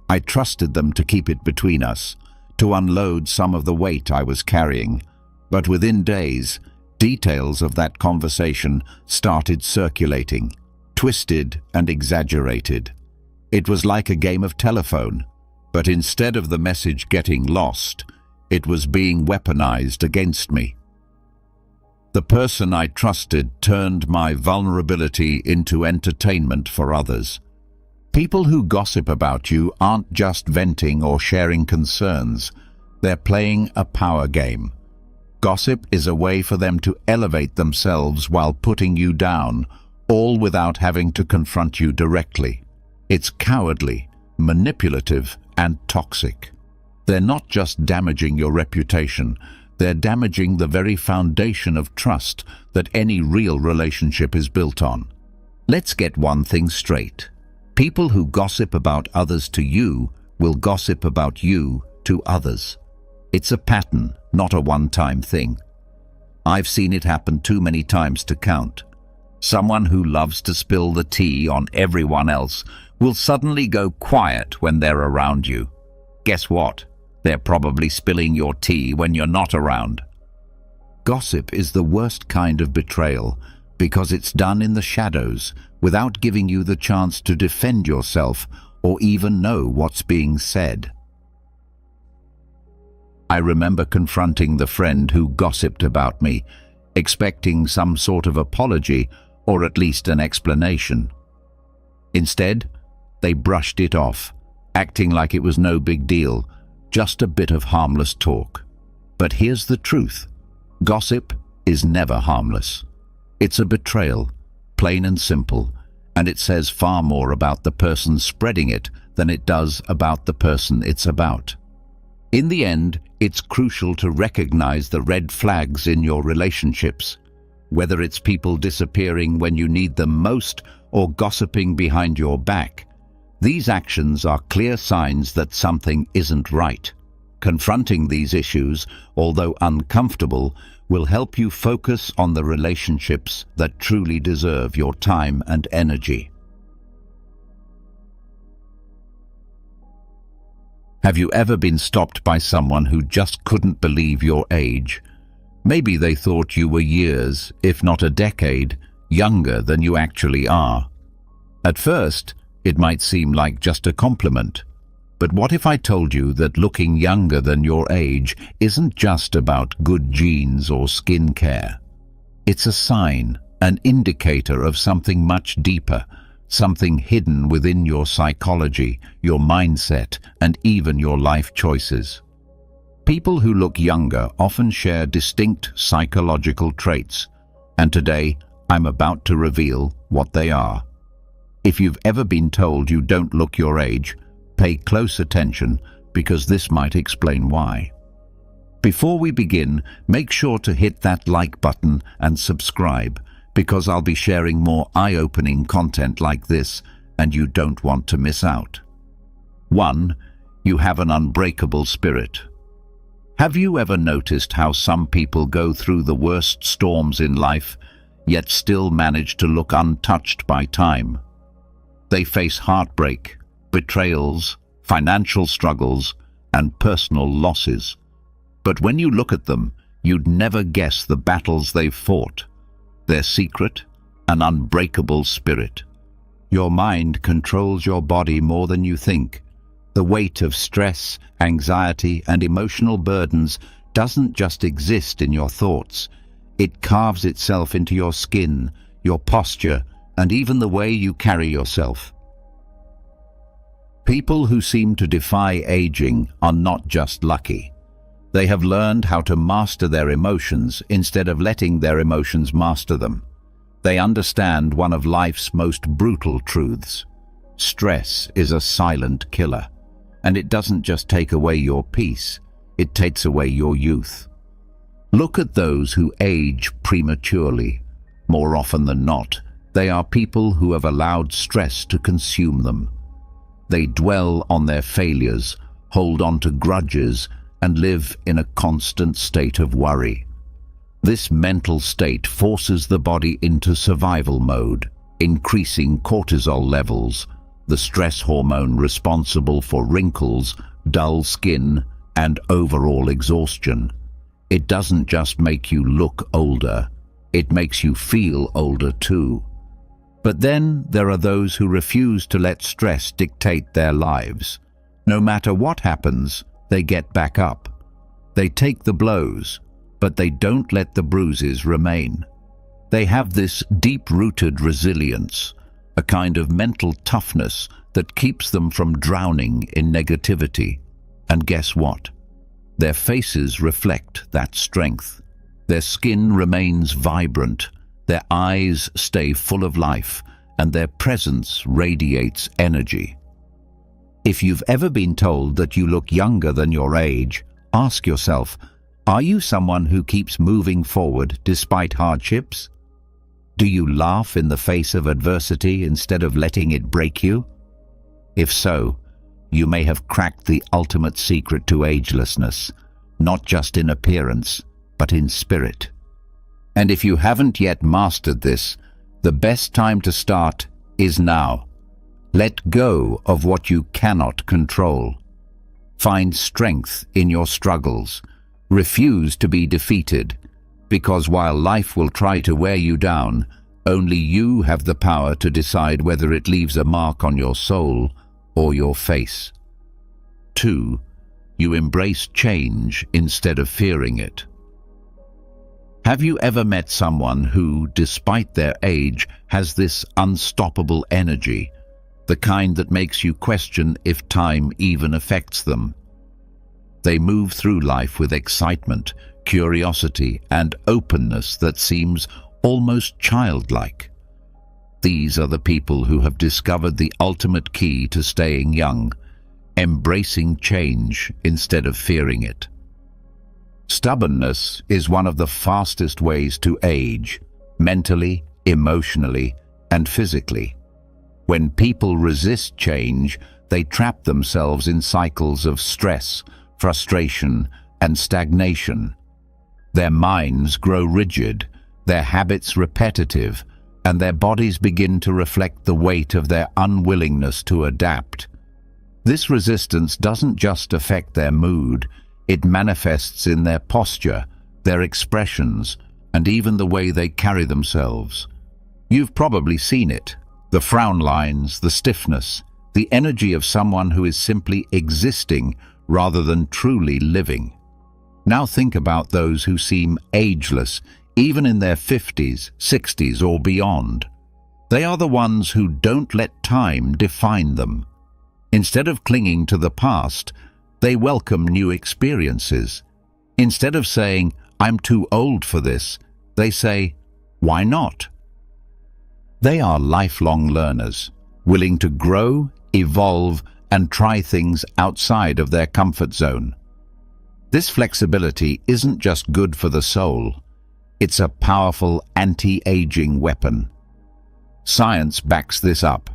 I trusted them to keep it between us, to unload some of the weight I was carrying. But within days, details of that conversation started circulating, twisted and exaggerated. It was like a game of telephone, but instead of the message getting lost, it was being weaponized against me. The person I trusted turned my vulnerability into entertainment for others. People who gossip about you aren't just venting or sharing concerns. They're playing a power game. Gossip is a way for them to elevate themselves while putting you down, all without having to confront you directly. It's cowardly, manipulative, and toxic. They're not just damaging your reputation, they're damaging the very foundation of trust that any real relationship is built on. Let's get one thing straight. People who gossip about others to you will gossip about you to others. It's a pattern, not a one-time thing. I've seen it happen too many times to count. Someone who loves to spill the tea on everyone else will suddenly go quiet when they're around you. Guess what? They're probably spilling your tea when you're not around. Gossip is the worst kind of betrayal because it's done in the shadows without giving you the chance to defend yourself or even know what's being said. I remember confronting the friend who gossiped about me, expecting some sort of apology or at least an explanation. Instead, they brushed it off, acting like it was no big deal, just a bit of harmless talk. But here's the truth. Gossip is never harmless. It's a betrayal, plain and simple, and it says far more about the person spreading it than it does about the person it's about. In the end, it's crucial to recognize the red flags in your relationships, whether it's people disappearing when you need them most or gossiping behind your back. These actions are clear signs that something isn't right. Confronting these issues, although uncomfortable, will help you focus on the relationships that truly deserve your time and energy. Have you ever been stopped by someone who just couldn't believe your age? Maybe they thought you were years, if not a decade, younger than you actually are. At first, it might seem like just a compliment. But what if I told you that looking younger than your age isn't just about good genes or skin care? It's a sign, an indicator of something much deeper, something hidden within your psychology, your mindset, and even your life choices. People who look younger often share distinct psychological traits, and today I'm about to reveal what they are. If you've ever been told you don't look your age, pay close attention because this might explain why. Before we begin, make sure to hit that like button and subscribe because I'll be sharing more eye-opening content like this and you don't want to miss out. 1. You have an unbreakable spirit. Have you ever noticed how some people go through the worst storms in life, yet still manage to look untouched by time? They face heartbreak, betrayals, financial struggles, and personal losses. But when you look at them, you'd never guess the battles they've fought. Their secret, an unbreakable spirit. Your mind controls your body more than you think. The weight of stress, anxiety, and emotional burdens doesn't just exist in your thoughts. It carves itself into your skin, your posture, and even the way you carry yourself. People who seem to defy aging are not just lucky. They have learned how to master their emotions instead of letting their emotions master them. They understand one of life's most brutal truths. Stress is a silent killer, and it doesn't just take away your peace, it takes away your youth. Look at those who age prematurely. More often than not, they are people who have allowed stress to consume them. They dwell on their failures, hold on to grudges, and live in a constant state of worry. This mental state forces the body into survival mode, increasing cortisol levels, the stress hormone responsible for wrinkles, dull skin, and overall exhaustion. It doesn't just make you look older, it makes you feel older too. But then there are those who refuse to let stress dictate their lives. No matter what happens, they get back up. They take the blows, but they don't let the bruises remain. They have this deep-rooted resilience, a kind of mental toughness that keeps them from drowning in negativity. And guess what? Their faces reflect that strength. Their skin remains vibrant, their eyes stay full of life, and their presence radiates energy. If you've ever been told that you look younger than your age, ask yourself, are you someone who keeps moving forward despite hardships? Do you laugh in the face of adversity instead of letting it break you? If so, you may have cracked the ultimate secret to agelessness, not just in appearance, but in spirit. And if you haven't yet mastered this, the best time to start is now. Let go of what you cannot control. Find strength in your struggles. Refuse to be defeated, because while life will try to wear you down, only you have the power to decide whether it leaves a mark on your soul or your face. 2. You embrace change instead of fearing it. Have you ever met someone who, despite their age, has this unstoppable energy, the kind that makes you question if time even affects them? They move through life with excitement, curiosity, and openness that seems almost childlike. These are the people who have discovered the ultimate key to staying young, embracing change instead of fearing it. Stubbornness is one of the fastest ways to age, mentally, emotionally, and physically. When people resist change, they trap themselves in cycles of stress, frustration, and stagnation. Their minds grow rigid, their habits repetitive, and their bodies begin to reflect the weight of their unwillingness to adapt. This resistance doesn't just affect their mood, it manifests in their posture, their expressions, and even the way they carry themselves. You've probably seen it. The frown lines, the stiffness, the energy of someone who is simply existing rather than truly living. Now think about those who seem ageless, even in their 50s, 60s, or beyond. They are the ones who don't let time define them. Instead of clinging to the past, they welcome new experiences. Instead of saying, "I'm too old for this," they say, "Why not?" They are lifelong learners, willing to grow, evolve, and try things outside of their comfort zone. This flexibility isn't just good for the soul, it's a powerful anti-aging weapon. Science backs this up.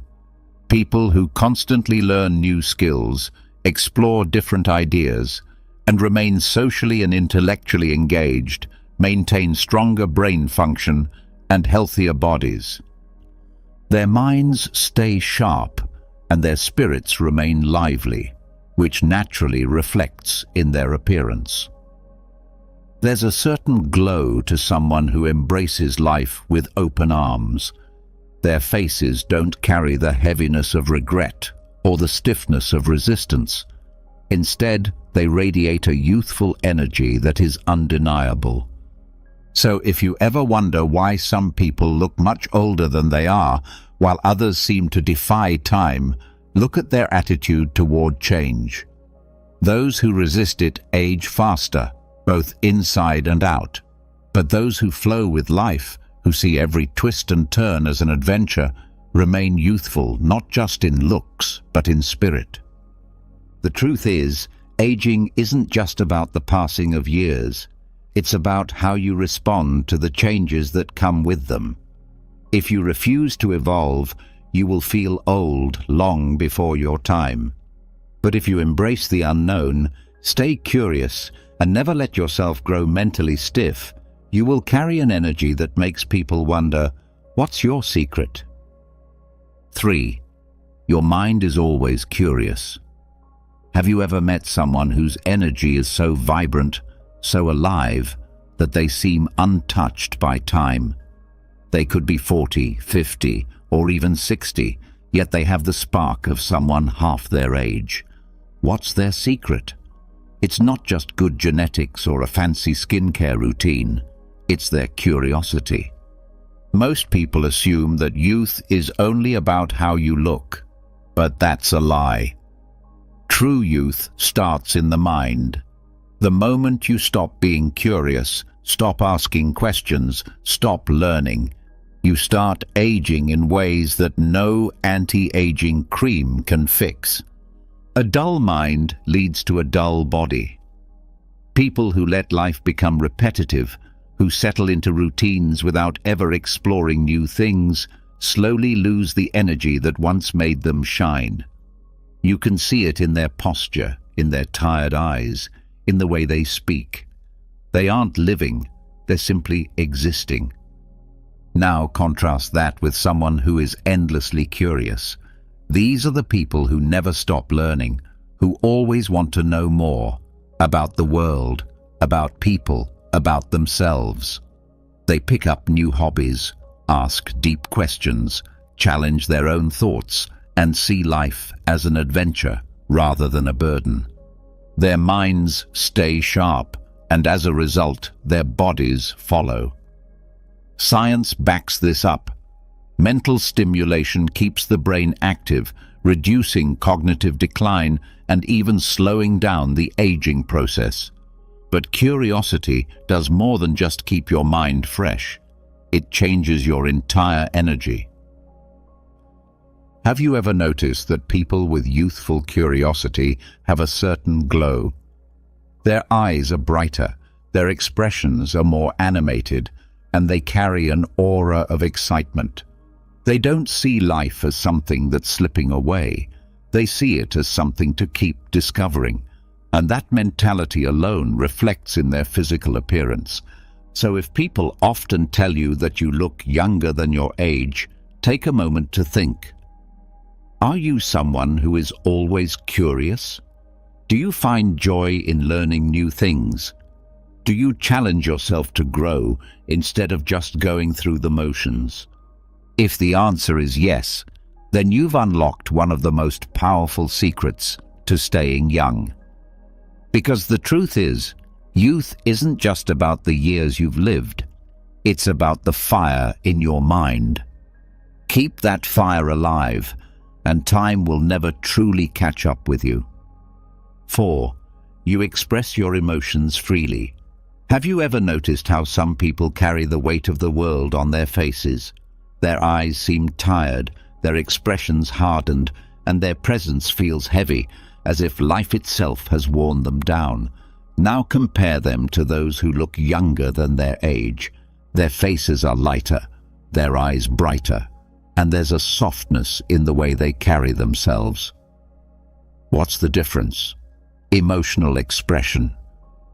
People who constantly learn new skills, explore different ideas, and remain socially and intellectually engaged maintain stronger brain function and healthier bodies. Their minds stay sharp and their spirits remain lively, which naturally reflects in their appearance. There's a certain glow to someone who embraces life with open arms. Their faces don't carry the heaviness of regret or the stiffness of resistance. Instead, they radiate a youthful energy that is undeniable. So if you ever wonder why some people look much older than they are, while others seem to defy time, look at their attitude toward change. Those who resist it age faster, both inside and out. But those who flow with life, who see every twist and turn as an adventure, remain youthful not just in looks, but in spirit. The truth is, aging isn't just about the passing of years. It's about how you respond to the changes that come with them. If you refuse to evolve, you will feel old long before your time. But if you embrace the unknown, stay curious, and never let yourself grow mentally stiff, you will carry an energy that makes people wonder, what's your secret? 3. Your mind is always curious. Have you ever met someone whose energy is so vibrant, so alive, that they seem untouched by time? They could be 40, 50, or even 60, yet they have the spark of someone half their age. What's their secret? It's not just good genetics or a fancy skincare routine. It's their curiosity. Most people assume that youth is only about how you look, but that's a lie. True youth starts in the mind. The moment you stop being curious, stop asking questions, stop learning, you start aging in ways that no anti-aging cream can fix. A dull mind leads to a dull body. People who let life become repetitive, who settle into routines without ever exploring new things, slowly lose the energy that once made them shine. You can see it in their posture, in their tired eyes, in the way they speak. They aren't living, they're simply existing. Now contrast that with someone who is endlessly curious. These are the people who never stop learning, who always want to know more about the world, about people, about themselves. They pick up new hobbies, ask deep questions, challenge their own thoughts, and see life as an adventure rather than a burden. Their minds stay sharp, and as a result, their bodies follow. Science backs this up. Mental stimulation keeps the brain active, reducing cognitive decline and even slowing down the aging process. But curiosity does more than just keep your mind fresh. It changes your entire energy. Have you ever noticed that people with youthful curiosity have a certain glow? Their eyes are brighter, their expressions are more animated, and they carry an aura of excitement. They don't see life as something that's slipping away. They see it as something to keep discovering. And that mentality alone reflects in their physical appearance. So if people often tell you that you look younger than your age, take a moment to think. Are you someone who is always curious? Do you find joy in learning new things? Do you challenge yourself to grow instead of just going through the motions? If the answer is yes, then you've unlocked one of the most powerful secrets to staying young. Because the truth is, youth isn't just about the years you've lived. It's about the fire in your mind. Keep that fire alive, and time will never truly catch up with you. 4. You express your emotions freely. Have you ever noticed how some people carry the weight of the world on their faces? Their eyes seem tired, their expressions hardened, and their presence feels heavy, as if life itself has worn them down. Now compare them to those who look younger than their age. Their faces are lighter, their eyes brighter, and there's a softness in the way they carry themselves. What's the difference? Emotional expression.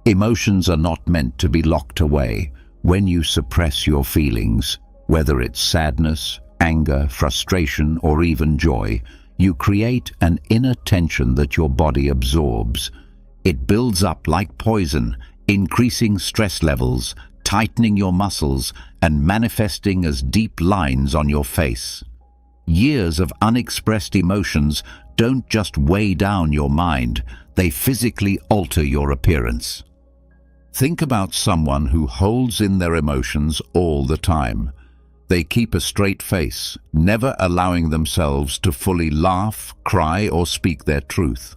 Emotions are not meant to be locked away. When you suppress your feelings, whether it's sadness, anger, frustration, or even joy, you create an inner tension that your body absorbs. It builds up like poison, increasing stress levels, tightening your muscles, and manifesting as deep lines on your face. Years of unexpressed emotions don't just weigh down your mind, they physically alter your appearance. Think about someone who holds in their emotions all the time. They keep a straight face, never allowing themselves to fully laugh, cry, or speak their truth.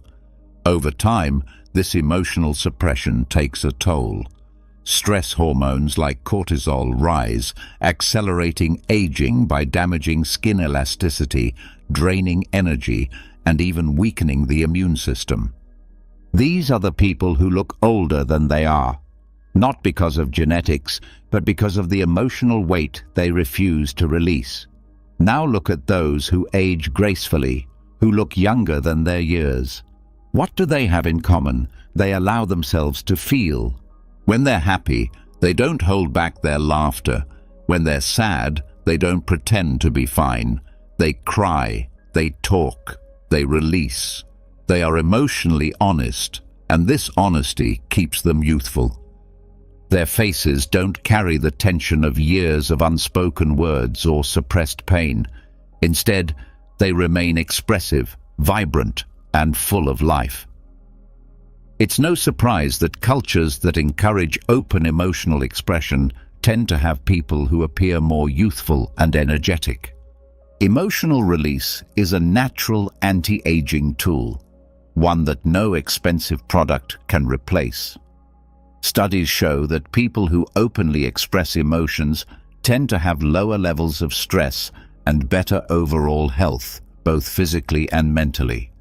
Over time, this emotional suppression takes a toll. Stress hormones like cortisol rise, accelerating aging by damaging skin elasticity, draining energy, and even weakening the immune system. These are the people who look older than they are, not because of genetics, but because of the emotional weight they refuse to release. Now look at those who age gracefully, who look younger than their years. What do they have in common? They allow themselves to feel. When they're happy, they don't hold back their laughter. When they're sad, they don't pretend to be fine. They cry, they talk, they release. They are emotionally honest, and this honesty keeps them youthful. Their faces don't carry the tension of years of unspoken words or suppressed pain. Instead, they remain expressive, vibrant, and full of life. It's no surprise that cultures that encourage open emotional expression tend to have people who appear more youthful and energetic. Emotional release is a natural anti-aging tool, one that no expensive product can replace. Studies show that people who openly express emotions tend to have lower levels of stress and better overall health, both physically and mentally.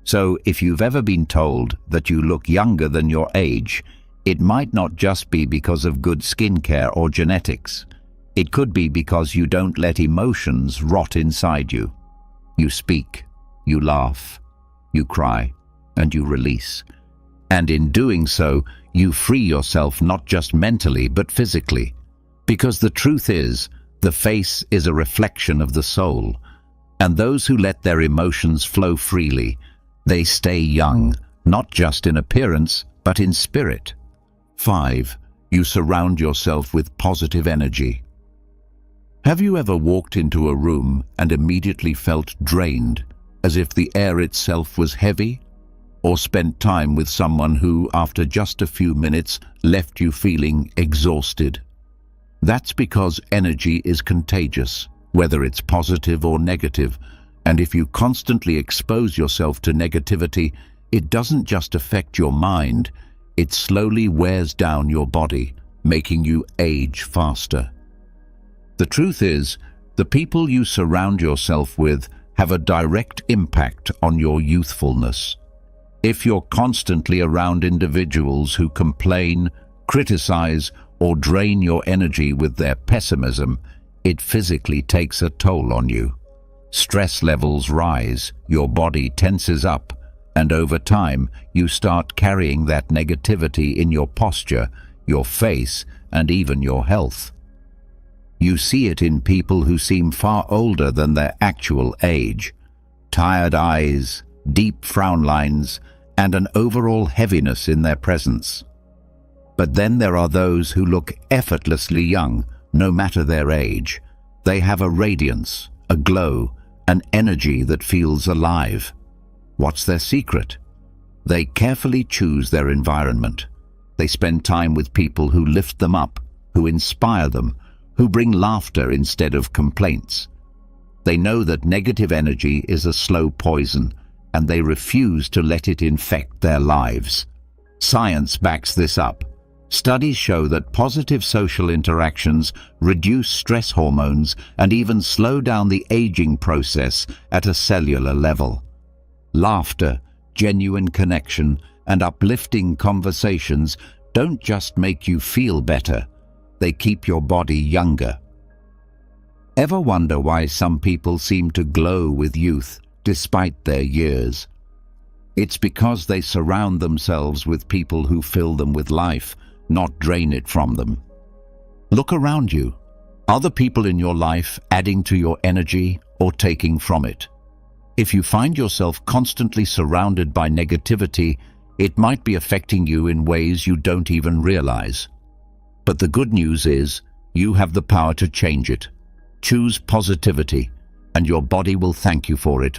So, if you've ever been told that you look younger than your age, it might not just be because of good skincare or genetics. It could be because you don't let emotions rot inside you. You speak, you laugh, you cry, and you release. And in doing so, you free yourself not just mentally but physically. Because the truth is, the face is a reflection of the soul, and those who let their emotions flow freely, they stay young, not just in appearance, but in spirit. 5. You surround yourself with positive energy. Have you ever walked into a room and immediately felt drained, as if the air itself was heavy? Or spent time with someone who, after just a few minutes, left you feeling exhausted? That's because energy is contagious, whether it's positive or negative, and if you constantly expose yourself to negativity, it doesn't just affect your mind, it slowly wears down your body, making you age faster. The truth is, the people you surround yourself with have a direct impact on your youthfulness. If you're constantly around individuals who complain, criticize, or drain your energy with their pessimism, it physically takes a toll on you. Stress levels rise, your body tenses up, and over time you start carrying that negativity in your posture, your face, and even your health. You see it in people who seem far older than their actual age. tired eyes, deep frown lines, and an overall heaviness in their presence. But then there are those who look effortlessly young, no matter their age. They have a radiance, a glow, an energy that feels alive. What's their secret? They carefully choose their environment. They spend time with people who lift them up, who inspire them, who bring laughter instead of complaints. They know that negative energy is a slow poison, and they refuse to let it infect their lives. Science backs this up. Studies show that positive social interactions reduce stress hormones and even slow down the aging process at a cellular level. Laughter, genuine connection, and uplifting conversations don't just make you feel better, they keep your body younger. Ever wonder why some people seem to glow with youth despite their years? It's because they surround themselves with people who fill them with life, not drain it from them. Look around you. Are the people in your life adding to your energy or taking from it? If you find yourself constantly surrounded by negativity, it might be affecting you in ways you don't even realize. But the good news is, you have the power to change it. Choose positivity, and your body will thank you for it.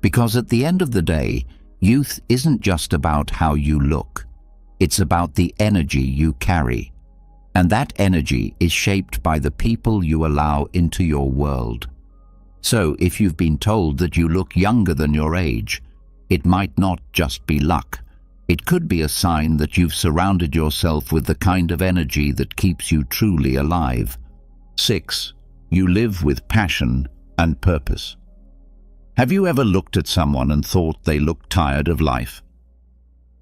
Because at the end of the day, youth isn't just about how you look. It's about the energy you carry. And that energy is shaped by the people you allow into your world. So if you've been told that you look younger than your age, it might not just be luck. It could be a sign that you've surrounded yourself with the kind of energy that keeps you truly alive. 6. You live with passion and purpose. Have you ever looked at someone and thought they look tired of life?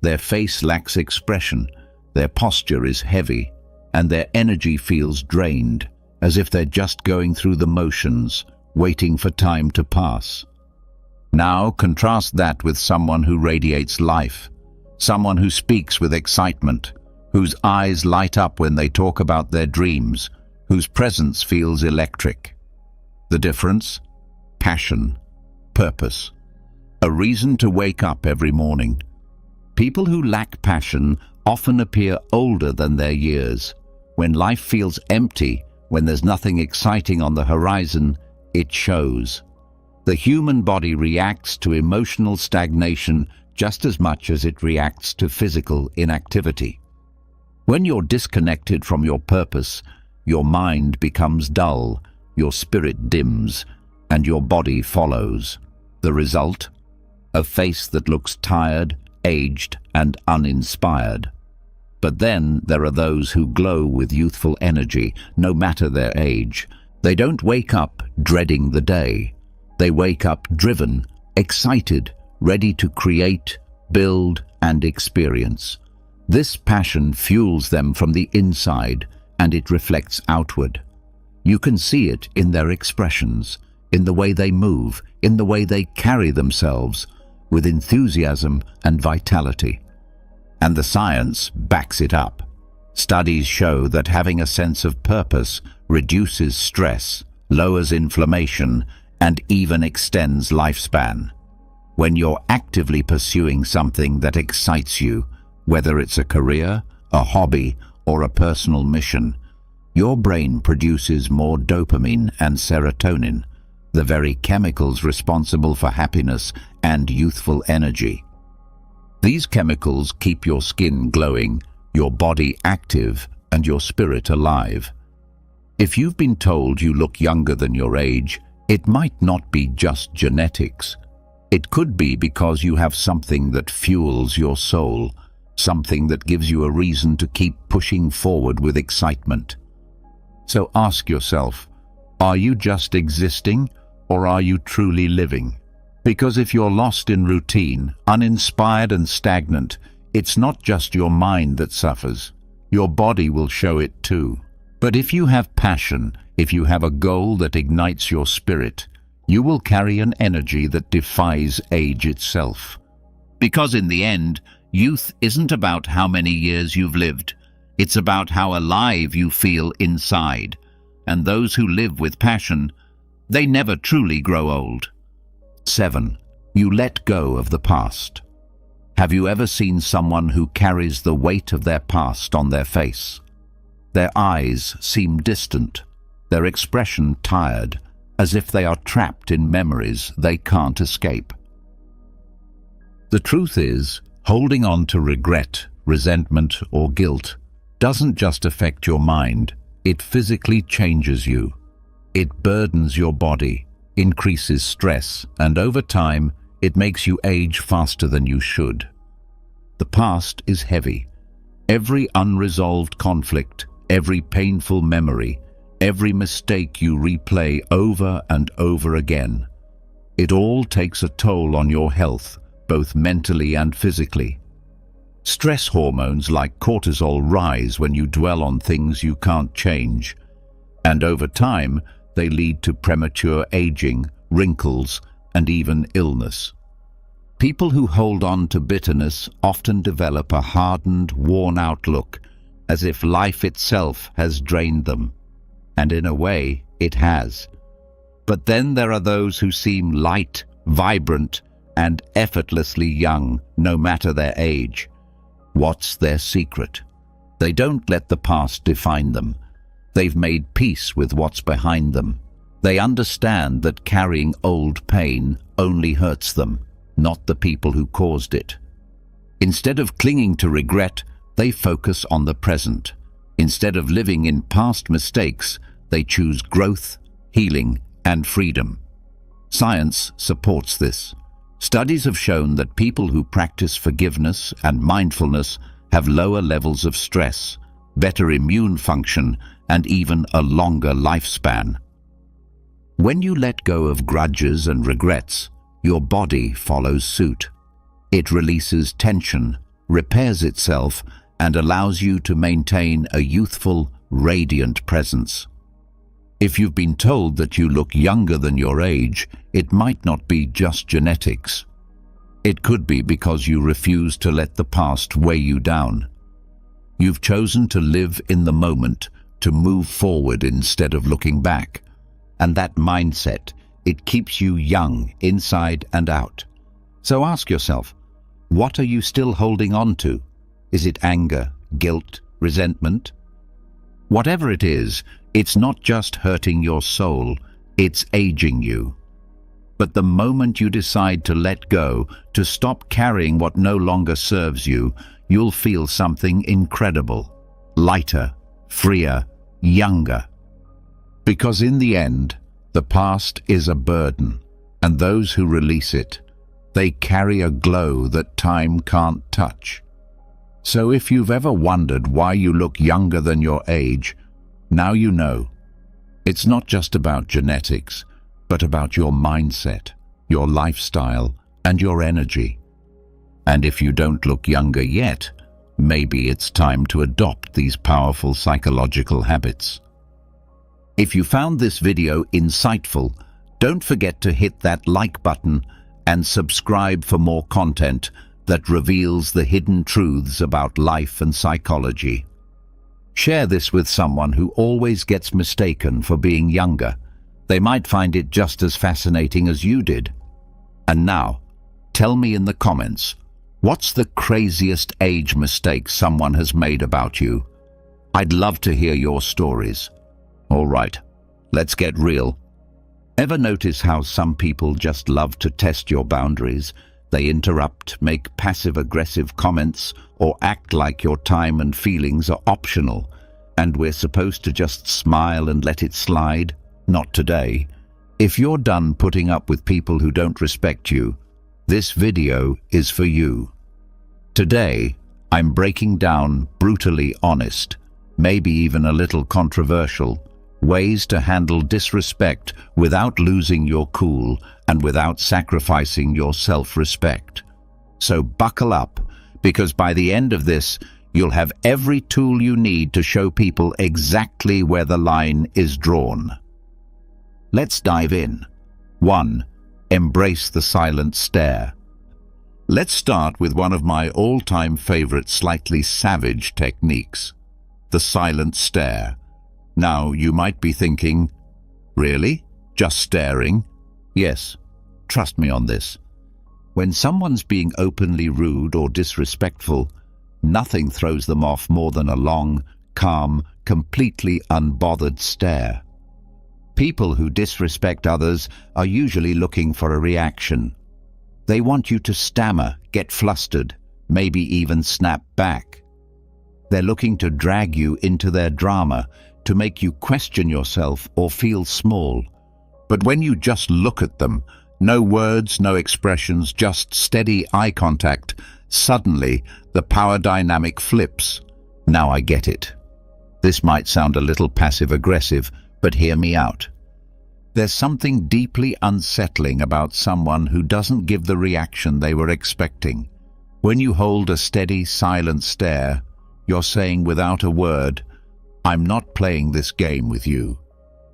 Their face lacks expression, their posture is heavy, and their energy feels drained, as if they're just going through the motions, waiting for time to pass. Now contrast that with someone who radiates life, someone who speaks with excitement, whose eyes light up when they talk about their dreams, whose presence feels electric. The difference? Passion, purpose, a reason to wake up every morning. People who lack passion often appear older than their years. When life feels empty, when there's nothing exciting on the horizon, it shows. The human body reacts to emotional stagnation just as much as it reacts to physical inactivity. When you're disconnected from your purpose, your mind becomes dull, your spirit dims, and your body follows. The result? A face that looks tired, aged, and uninspired. But then there are those who glow with youthful energy, no matter their age. They don't wake up dreading the day. They wake up driven, excited, ready to create, build, and experience. This passion fuels them from the inside, and it reflects outward. You can see it in their expressions, in the way they move, in the way they carry themselves, with enthusiasm and vitality. And the science backs it up. Studies show that having a sense of purpose reduces stress, lowers inflammation, and even extends lifespan. When you're actively pursuing something that excites you, whether it's a career, a hobby, or a personal mission, your brain produces more dopamine and serotonin, the very chemicals responsible for happiness and youthful energy. These chemicals keep your skin glowing, your body active, and your spirit alive. If you've been told you look younger than your age, it might not be just genetics. It could be because you have something that fuels your soul, something that gives you a reason to keep pushing forward with excitement. So ask yourself, are you just existing, or are you truly living? Because if you're lost in routine, uninspired and stagnant, it's not just your mind that suffers. Your body will show it too. But if you have passion, if you have a goal that ignites your spirit, you will carry an energy that defies age itself. Because in the end, youth isn't about how many years you've lived. It's about how alive you feel inside. And those who live with passion, they never truly grow old. 7. You let go of the past. Have you ever seen someone who carries the weight of their past on their face? Their eyes seem distant, their expression tired, as if they are trapped in memories they can't escape. The truth is, holding on to regret, resentment, or guilt doesn't just affect your mind, it physically changes you. It burdens your body, increases stress, and over time, it makes you age faster than you should. The past is heavy. Every unresolved conflict, every painful memory, every mistake you replay over and over again. It all takes a toll on your health, both mentally and physically. Stress hormones like cortisol rise when you dwell on things you can't change, and over time, they lead to premature aging, wrinkles, and even illness. People who hold on to bitterness often develop a hardened, worn-out look, as if life itself has drained them. And in a way, it has. But then there are those who seem light, vibrant, and effortlessly young, no matter their age. What's their secret? They don't let the past define them. They've made peace with what's behind them. They understand that carrying old pain only hurts them, not the people who caused it. Instead of clinging to regret, they focus on the present. Instead of living in past mistakes, they choose growth, healing, and freedom. Science supports this. Studies have shown that people who practice forgiveness and mindfulness have lower levels of stress, better immune function, and even a longer lifespan. When you let go of grudges and regrets, your body follows suit. It releases tension, repairs itself, and allows you to maintain a youthful, radiant presence. If you've been told that you look younger than your age, it might not be just genetics. It could be because you refuse to let the past weigh you down. You've chosen to live in the moment, to move forward instead of looking back. And that mindset, it keeps you young inside and out. So ask yourself, what are you still holding on to? Is it anger, guilt, resentment? Whatever it is, it's not just hurting your soul, it's aging you. But the moment you decide to let go, to stop carrying what no longer serves you, you'll feel something incredible, lighter, freer, younger. Because in the end, the past is a burden, and those who release it, they carry a glow that time can't touch. So if you've ever wondered why you look younger than your age, now you know. It's not just about genetics, but about your mindset, your lifestyle, and your energy. And if you don't look younger yet, maybe it's time to adopt these powerful psychological habits. If you found this video insightful, don't forget to hit that like button and subscribe for more content that reveals the hidden truths about life and psychology. Share this with someone who always gets mistaken for being younger. They might find it just as fascinating as you did. And now, tell me in the comments, what's the craziest age mistake someone has made about you? I'd love to hear your stories. All right, let's get real. Ever notice how some people just love to test your boundaries? They interrupt, make passive-aggressive comments, or act like your time and feelings are optional, and we're supposed to just smile and let it slide? Not today. If you're done putting up with people who don't respect you, this video is for you. Today, I'm breaking down brutally honest, maybe even a little controversial, ways to handle disrespect without losing your cool and without sacrificing your self-respect. So buckle up, because by the end of this, you'll have every tool you need to show people exactly where the line is drawn. Let's dive in. 1. Embrace the silent stare. Let's start with one of my all-time favorite slightly savage techniques, the silent stare. Now, you might be thinking, really? Just staring? Yes, Trust me on this. When someone's being openly rude or disrespectful, nothing throws them off more than a long, calm, completely unbothered stare. People who disrespect others are usually looking for a reaction. They want you to stammer, get flustered, maybe even snap back. They're looking to drag you into their drama, to make you question yourself or feel small. But when you just look at them, no words, no expressions, just steady eye contact, suddenly the power dynamic flips. Now I get it. This might sound a little passive-aggressive, but hear me out. There's something deeply unsettling about someone who doesn't give the reaction they were expecting. When you hold a steady, silent stare, you're saying without a word, "I'm not playing this game with you."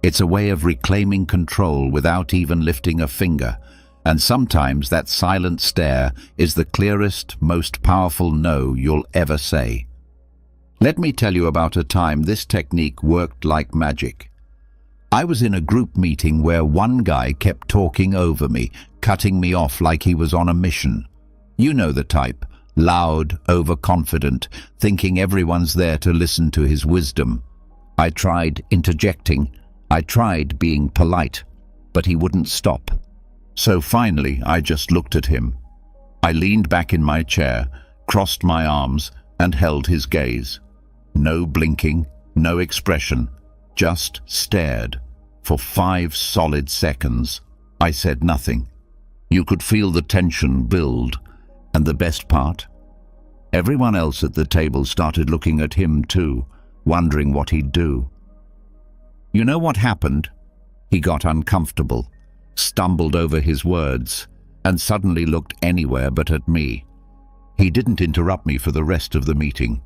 It's a way of reclaiming control without even lifting a finger, and sometimes that silent stare is the clearest, most powerful no you'll ever say. Let me tell you about a time this technique worked like magic. I was in a group meeting where one guy kept talking over me, cutting me off like he was on a mission. You know the type, loud, overconfident, thinking everyone's there to listen to his wisdom. I tried interjecting. I tried being polite, but he wouldn't stop. So finally, I just looked at him. I leaned back in my chair, crossed my arms, and held his gaze. No blinking, no expression, just stared. For 5 solid seconds, I said nothing. You could feel the tension build, and the best part? Everyone else at the table started looking at him too, wondering what he'd do. You know what happened? He got uncomfortable, stumbled over his words, and suddenly looked anywhere but at me. He didn't interrupt me for the rest of the meeting.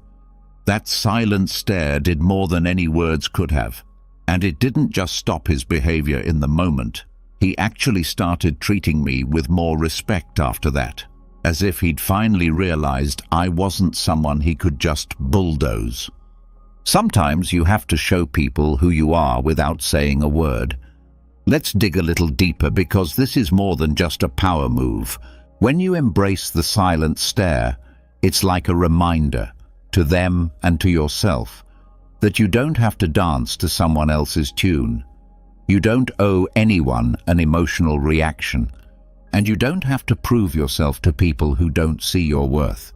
That silent stare did more than any words could have, and it didn't just stop his behavior in the moment. He actually started treating me with more respect after that, as if he'd finally realized I wasn't someone he could just bulldoze. Sometimes you have to show people who you are without saying a word. Let's dig a little deeper, because this is more than just a power move. When you embrace the silent stare, it's like a reminder to them and to yourself that you don't have to dance to someone else's tune. You don't owe anyone an emotional reaction, and you don't have to prove yourself to people who don't see your worth.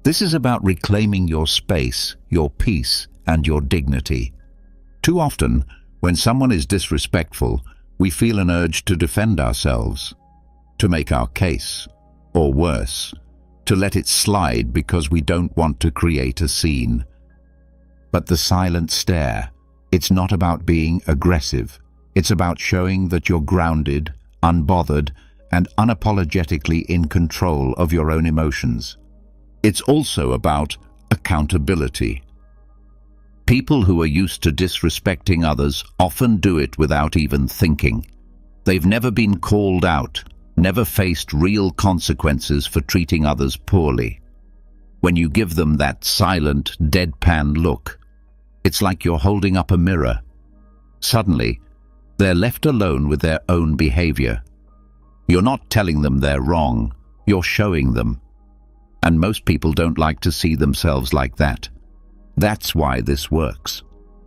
This is about reclaiming your space, your peace, and your dignity. Too often, when someone is disrespectful, we feel an urge to defend ourselves, to make our case, or worse, to let it slide because we don't want to create a scene. But the silent stare, it's not about being aggressive. It's about showing that you're grounded, unbothered, and unapologetically in control of your own emotions. It's also about accountability. People who are used to disrespecting others often do it without even thinking. They've never been called out, never faced real consequences for treating others poorly. When you give them that silent, deadpan look, it's like you're holding up a mirror. Suddenly, they're left alone with their own behavior. You're not telling them they're wrong, you're showing them. And most people don't like to see themselves like that. That's why this works.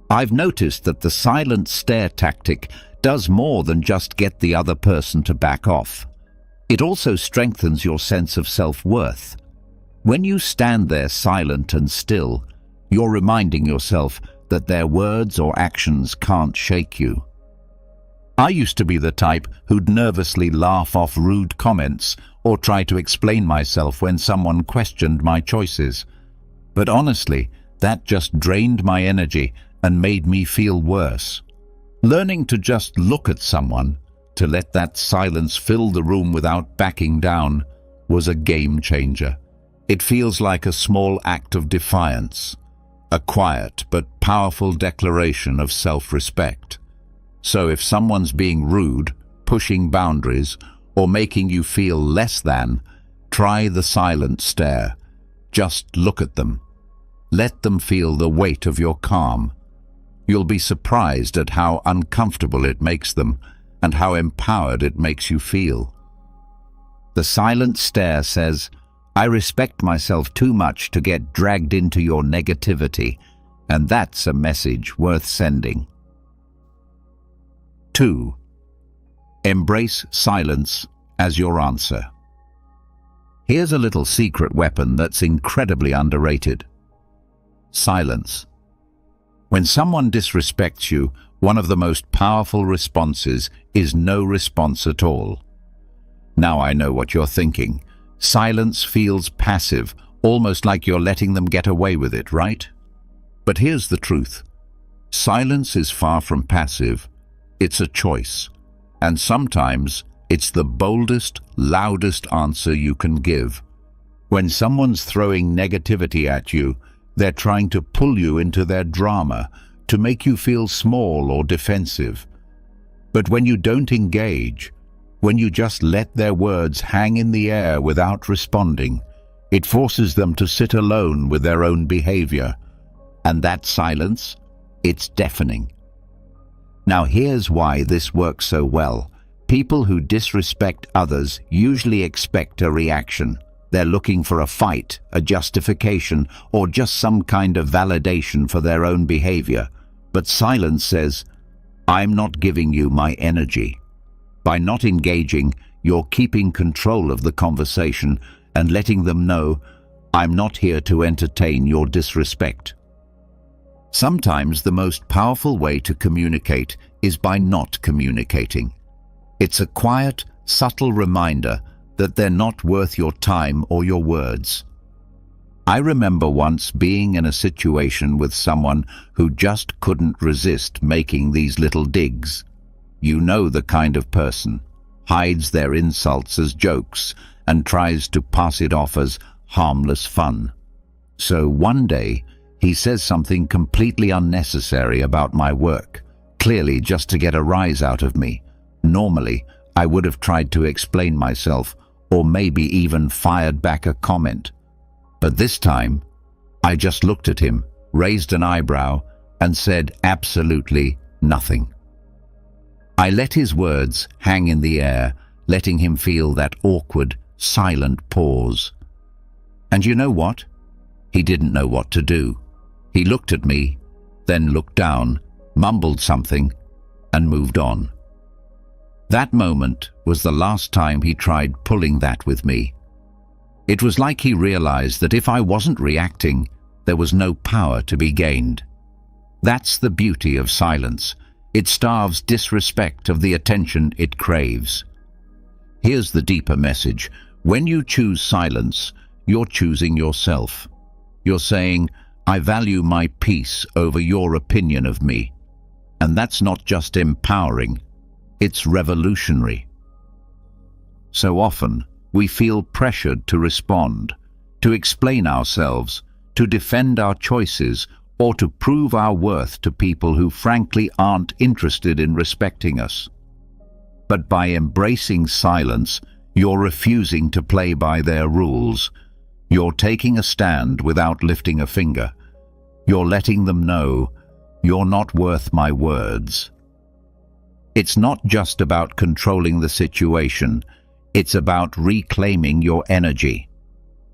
I've noticed that the silent stare tactic does more than just get the other person to back off. It also strengthens your sense of self-worth. When you stand there silent and still, you're reminding yourself that their words or actions can't shake you. I used to be the type who'd nervously laugh off rude comments or try to explain myself when someone questioned my choices. But honestly, that just drained my energy and made me feel worse. Learning to just look at someone, to let that silence fill the room without backing down, was a game changer. It feels like a small act of defiance, a quiet but powerful declaration of self-respect. So if someone's being rude, pushing boundaries, or making you feel less than, try the silent stare. Just look at them. Let them feel the weight of your calm. You'll be surprised at how uncomfortable it makes them, and how empowered it makes you feel. The silent stare says, I respect myself too much to get dragged into your negativity, and that's a message worth sending. 2. Embrace silence as your answer. Here's a little secret weapon that's incredibly underrated. Silence. When someone disrespects you, one of the most powerful responses is no response at all. Now I know what you're thinking. Silence feels passive, almost like you're letting them get away with it, right? But here's the truth. Silence is far from passive. It's a choice. And sometimes it's the boldest, loudest answer you can give. When someone's throwing negativity at you, they're trying to pull you into their drama, to make you feel small or defensive. But when you don't engage, when you just let their words hang in the air without responding, it forces them to sit alone with their own behavior. And that silence, it's deafening. Now here's why this works so well. People who disrespect others usually expect a reaction. They're looking for a fight, a justification, or just some kind of validation for their own behavior. But silence says, I'm not giving you my energy. By not engaging, you're keeping control of the conversation and letting them know, I'm not here to entertain your disrespect. Sometimes the most powerful way to communicate is by not communicating. It's a quiet, subtle reminder that they're not worth your time or your words. I remember once being in a situation with someone who just couldn't resist making these little digs. You know the kind of person, hides their insults as jokes and tries to pass it off as harmless fun. So one day, he says something completely unnecessary about my work, clearly just to get a rise out of me. Normally, I would have tried to explain myself or maybe even fired back a comment. But this time, I just looked at him, raised an eyebrow, and said absolutely nothing. I let his words hang in the air, letting him feel that awkward, silent pause. And you know what? He didn't know what to do. He looked at me, then looked down, mumbled something, and moved on. That moment was the last time he tried pulling that with me. It was like he realized that if I wasn't reacting, there was no power to be gained. That's the beauty of silence. It starves disrespect of the attention it craves. Here's the deeper message. When you choose silence, you're choosing yourself. You're saying, I value my peace over your opinion of me. And that's not just empowering, it's revolutionary. So often, we feel pressured to respond, to explain ourselves, to defend our choices, or to prove our worth to people who frankly aren't interested in respecting us. But by embracing silence, you're refusing to play by their rules. You're taking a stand without lifting a finger. You're letting them know, you're not worth my words. It's not just about controlling the situation, it's about reclaiming your energy.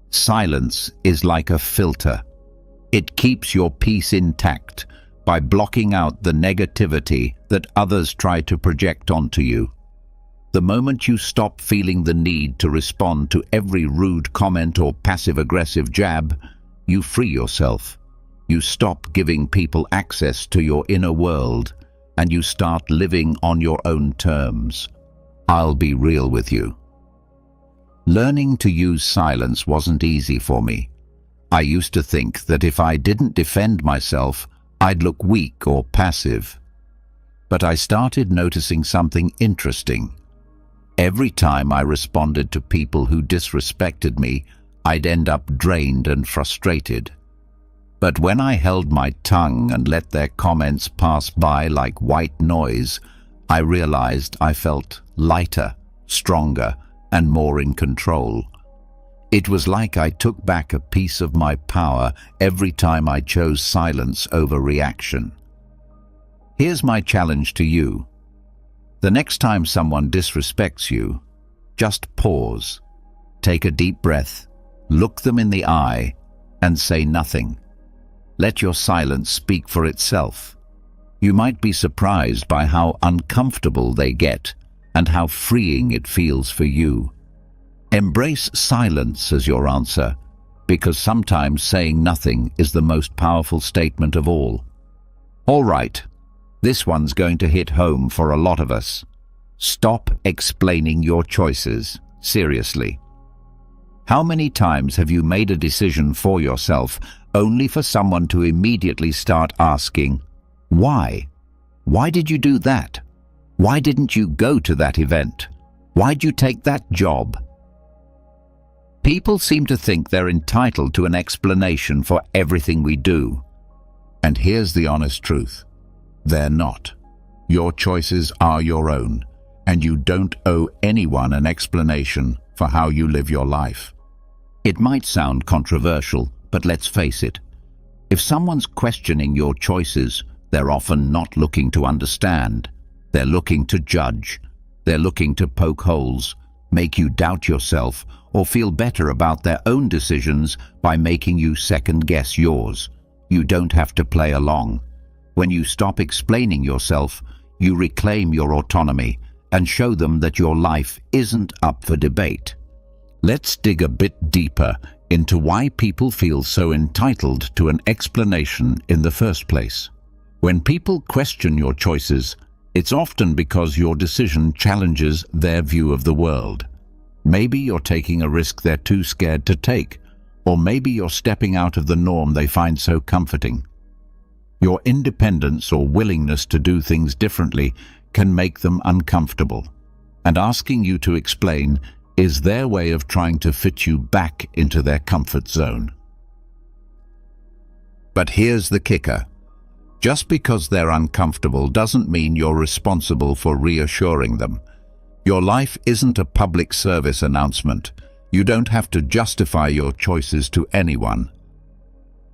Silence is like a filter. It keeps your peace intact by blocking out the negativity that others try to project onto you. The moment you stop feeling the need to respond to every rude comment or passive-aggressive jab, you free yourself. You stop giving people access to your inner world, and you start living on your own terms. I'll be real with you. Learning to use silence wasn't easy for me. I used to think that if I didn't defend myself, I'd look weak or passive. But I started noticing something interesting. Every time I responded to people who disrespected me, I'd end up drained and frustrated. But when I held my tongue and let their comments pass by like white noise, I realized I felt lighter, stronger, and more in control. It was like I took back a piece of my power every time I chose silence over reaction. Here's my challenge to you. The next time someone disrespects you, just pause, take a deep breath, look them in the eye, and say nothing. Let your silence speak for itself. You might be surprised by how uncomfortable they get and how freeing it feels for you. Embrace silence as your answer, because sometimes saying nothing is the most powerful statement of all. All right, this one's going to hit home for a lot of us. Stop explaining your choices. Seriously. How many times have you made a decision for yourself only for someone to immediately start asking, why? Why did you do that? Why didn't you go to that event? Why'd you take that job? People seem to think they're entitled to an explanation for everything we do. And here's the honest truth. They're not. Your choices are your own, and you don't owe anyone an explanation for how you live your life. It might sound controversial, but let's face it. If someone's questioning your choices, they're often not looking to understand. They're looking to judge. They're looking to poke holes, make you doubt yourself, or feel better about their own decisions by making you second-guess yours. You don't have to play along. When you stop explaining yourself, you reclaim your autonomy and show them that your life isn't up for debate. Let's dig a bit deeper into why people feel so entitled to an explanation in the first place. When people question your choices, it's often because your decision challenges their view of the world. Maybe you're taking a risk they're too scared to take, or maybe you're stepping out of the norm they find so comforting. Your independence or willingness to do things differently can make them uncomfortable, and asking you to explain is their way of trying to fit you back into their comfort zone. But here's the kicker. Just because they're uncomfortable doesn't mean you're responsible for reassuring them. Your life isn't a public service announcement. You don't have to justify your choices to anyone.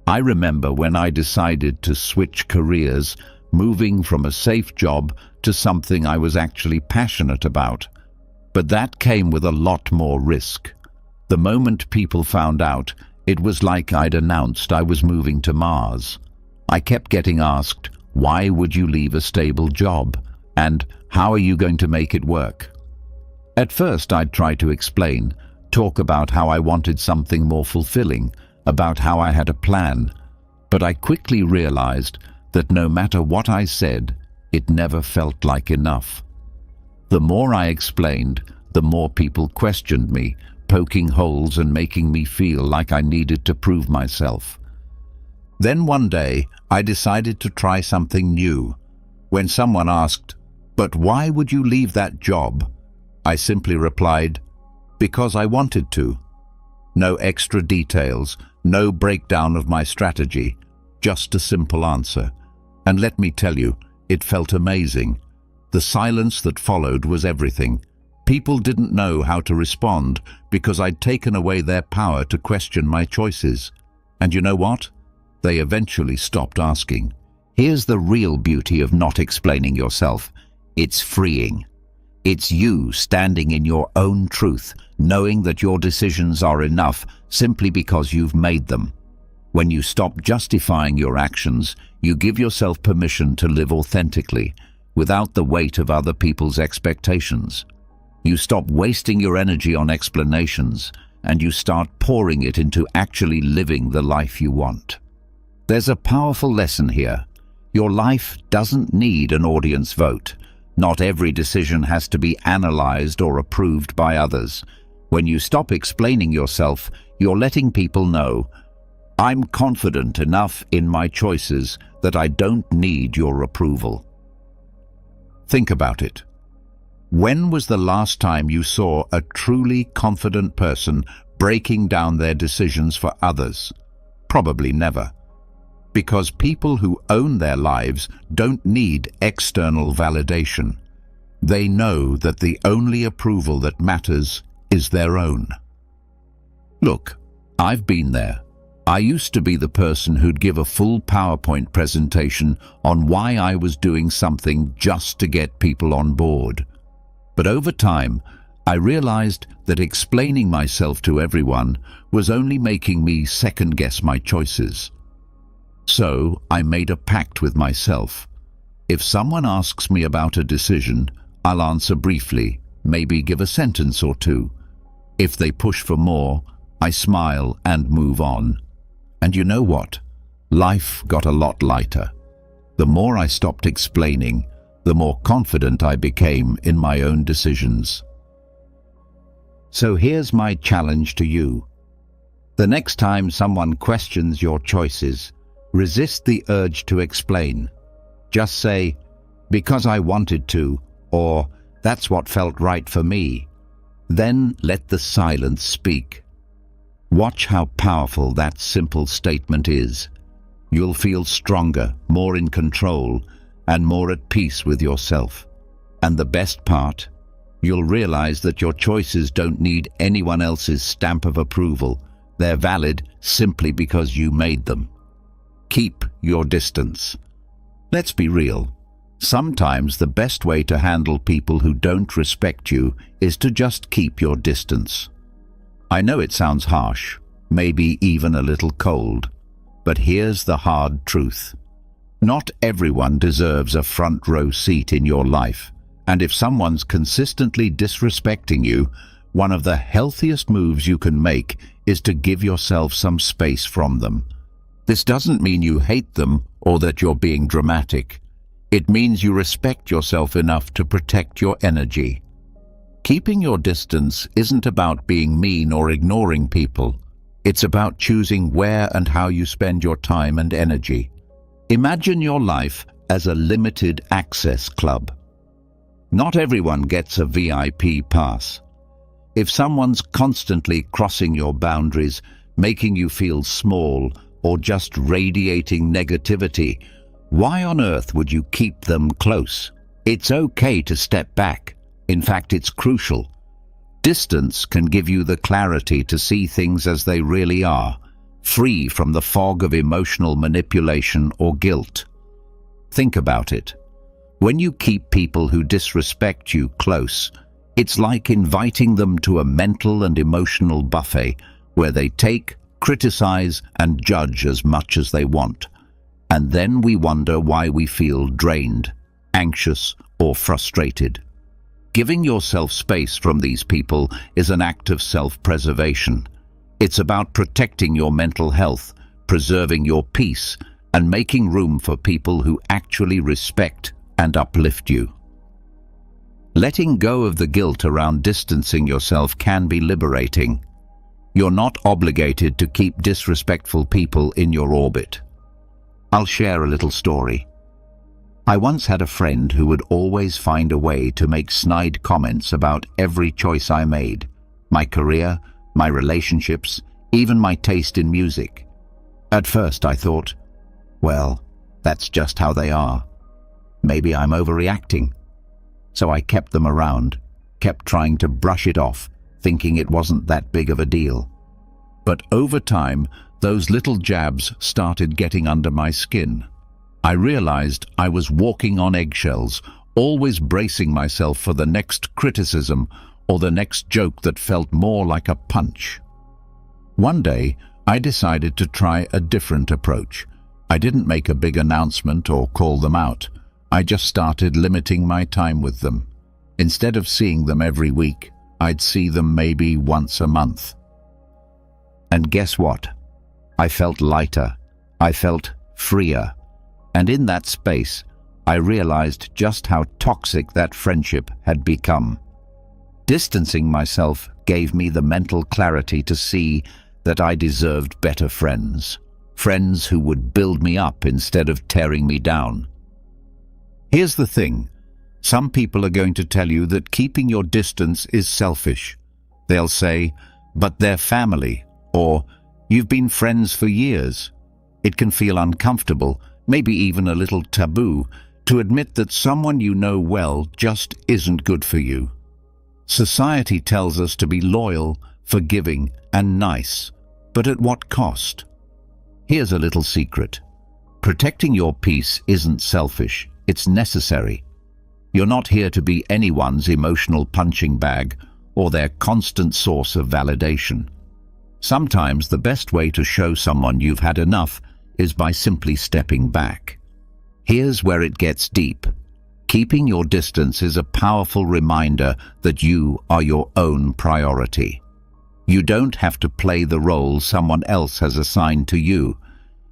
I remember when I decided to switch careers, moving from a safe job to something I was actually passionate about. But that came with a lot more risk. The moment people found out, it was like I'd announced I was moving to Mars. I kept getting asked, why would you leave a stable job? And how are you going to make it work? At first I'd try to explain, talk about how I wanted something more fulfilling, about how I had a plan. But I quickly realized that no matter what I said, it never felt like enough. The more I explained, the more people questioned me, poking holes and making me feel like I needed to prove myself. Then one day, I decided to try something new. When someone asked, "But why would you leave that job?" I simply replied, "Because I wanted to." No extra details, no breakdown of my strategy, just a simple answer. And let me tell you, it felt amazing. The silence that followed was everything. People didn't know how to respond because I'd taken away their power to question my choices. And you know what? They eventually stopped asking. Here's the real beauty of not explaining yourself. It's freeing. It's you standing in your own truth, knowing that your decisions are enough simply because you've made them. When you stop justifying your actions, you give yourself permission to live authentically, without the weight of other people's expectations. You stop wasting your energy on explanations, and you start pouring it into actually living the life you want. There's a powerful lesson here. Your life doesn't need an audience vote. Not every decision has to be analyzed or approved by others. When you stop explaining yourself, you're letting people know, I'm confident enough in my choices that I don't need your approval. Think about it. When was the last time you saw a truly confident person breaking down their decisions for others? Probably never. Because people who own their lives don't need external validation. They know that the only approval that matters is their own. Look, I've been there. I used to be the person who'd give a full PowerPoint presentation on why I was doing something just to get people on board. But over time, I realized that explaining myself to everyone was only making me second-guess my choices. So I made a pact with myself. If someone asks me about a decision, I'll answer briefly, maybe give a sentence or two. If they push for more, I smile and move on. And you know what? Life got a lot lighter. The more I stopped explaining, the more confident I became in my own decisions. So here's my challenge to you. The next time someone questions your choices, resist the urge to explain. Just say, "Because I wanted to," or "That's what felt right for me." Then let the silence speak. Watch how powerful that simple statement is. You'll feel stronger, more in control, and more at peace with yourself. And the best part, you'll realize that your choices don't need anyone else's stamp of approval. They're valid simply because you made them. Keep your distance. Let's be real. Sometimes the best way to handle people who don't respect you is to just keep your distance. I know it sounds harsh, maybe even a little cold, but here's the hard truth. Not everyone deserves a front row seat in your life, and if someone's consistently disrespecting you, one of the healthiest moves you can make is to give yourself some space from them. This doesn't mean you hate them or that you're being dramatic. It means you respect yourself enough to protect your energy. Keeping your distance isn't about being mean or ignoring people. It's about choosing where and how you spend your time and energy. Imagine your life as a limited access club. Not everyone gets a VIP pass. If someone's constantly crossing your boundaries, making you feel small, or just radiating negativity, why on earth would you keep them close? It's okay to step back. In fact, it's crucial. Distance can give you the clarity to see things as they really are, free from the fog of emotional manipulation or guilt. Think about it. When you keep people who disrespect you close, it's like inviting them to a mental and emotional buffet where they take, criticize, and judge as much as they want. And then we wonder why we feel drained, anxious, or frustrated. Giving yourself space from these people is an act of self-preservation. It's about protecting your mental health, preserving your peace, and making room for people who actually respect and uplift you. Letting go of the guilt around distancing yourself can be liberating. You're not obligated to keep disrespectful people in your orbit. I'll share a little story. I once had a friend who would always find a way to make snide comments about every choice I made, my career, my relationships, even my taste in music. At first I thought, well, that's just how they are. Maybe I'm overreacting. So I kept them around, kept trying to brush it off, thinking it wasn't that big of a deal. But over time, those little jabs started getting under my skin. I realized I was walking on eggshells, always bracing myself for the next criticism or the next joke that felt more like a punch. One day, I decided to try a different approach. I didn't make a big announcement or call them out. I just started limiting my time with them. Instead of seeing them every week, I'd see them maybe once a month. And guess what? I felt lighter. I felt freer. And in that space, I realized just how toxic that friendship had become. Distancing myself gave me the mental clarity to see that I deserved better friends. Friends who would build me up instead of tearing me down. Here's the thing. Some people are going to tell you that keeping your distance is selfish. They'll say, but they're family, or you've been friends for years. It can feel uncomfortable, maybe even a little taboo, to admit that someone you know well just isn't good for you. Society tells us to be loyal, forgiving, and nice, but at what cost? Here's a little secret. Protecting your peace isn't selfish, it's necessary. You're not here to be anyone's emotional punching bag or their constant source of validation. Sometimes the best way to show someone you've had enough is by simply stepping back. Here's where it gets deep. Keeping your distance is a powerful reminder that you are your own priority. You don't have to play the role someone else has assigned to you.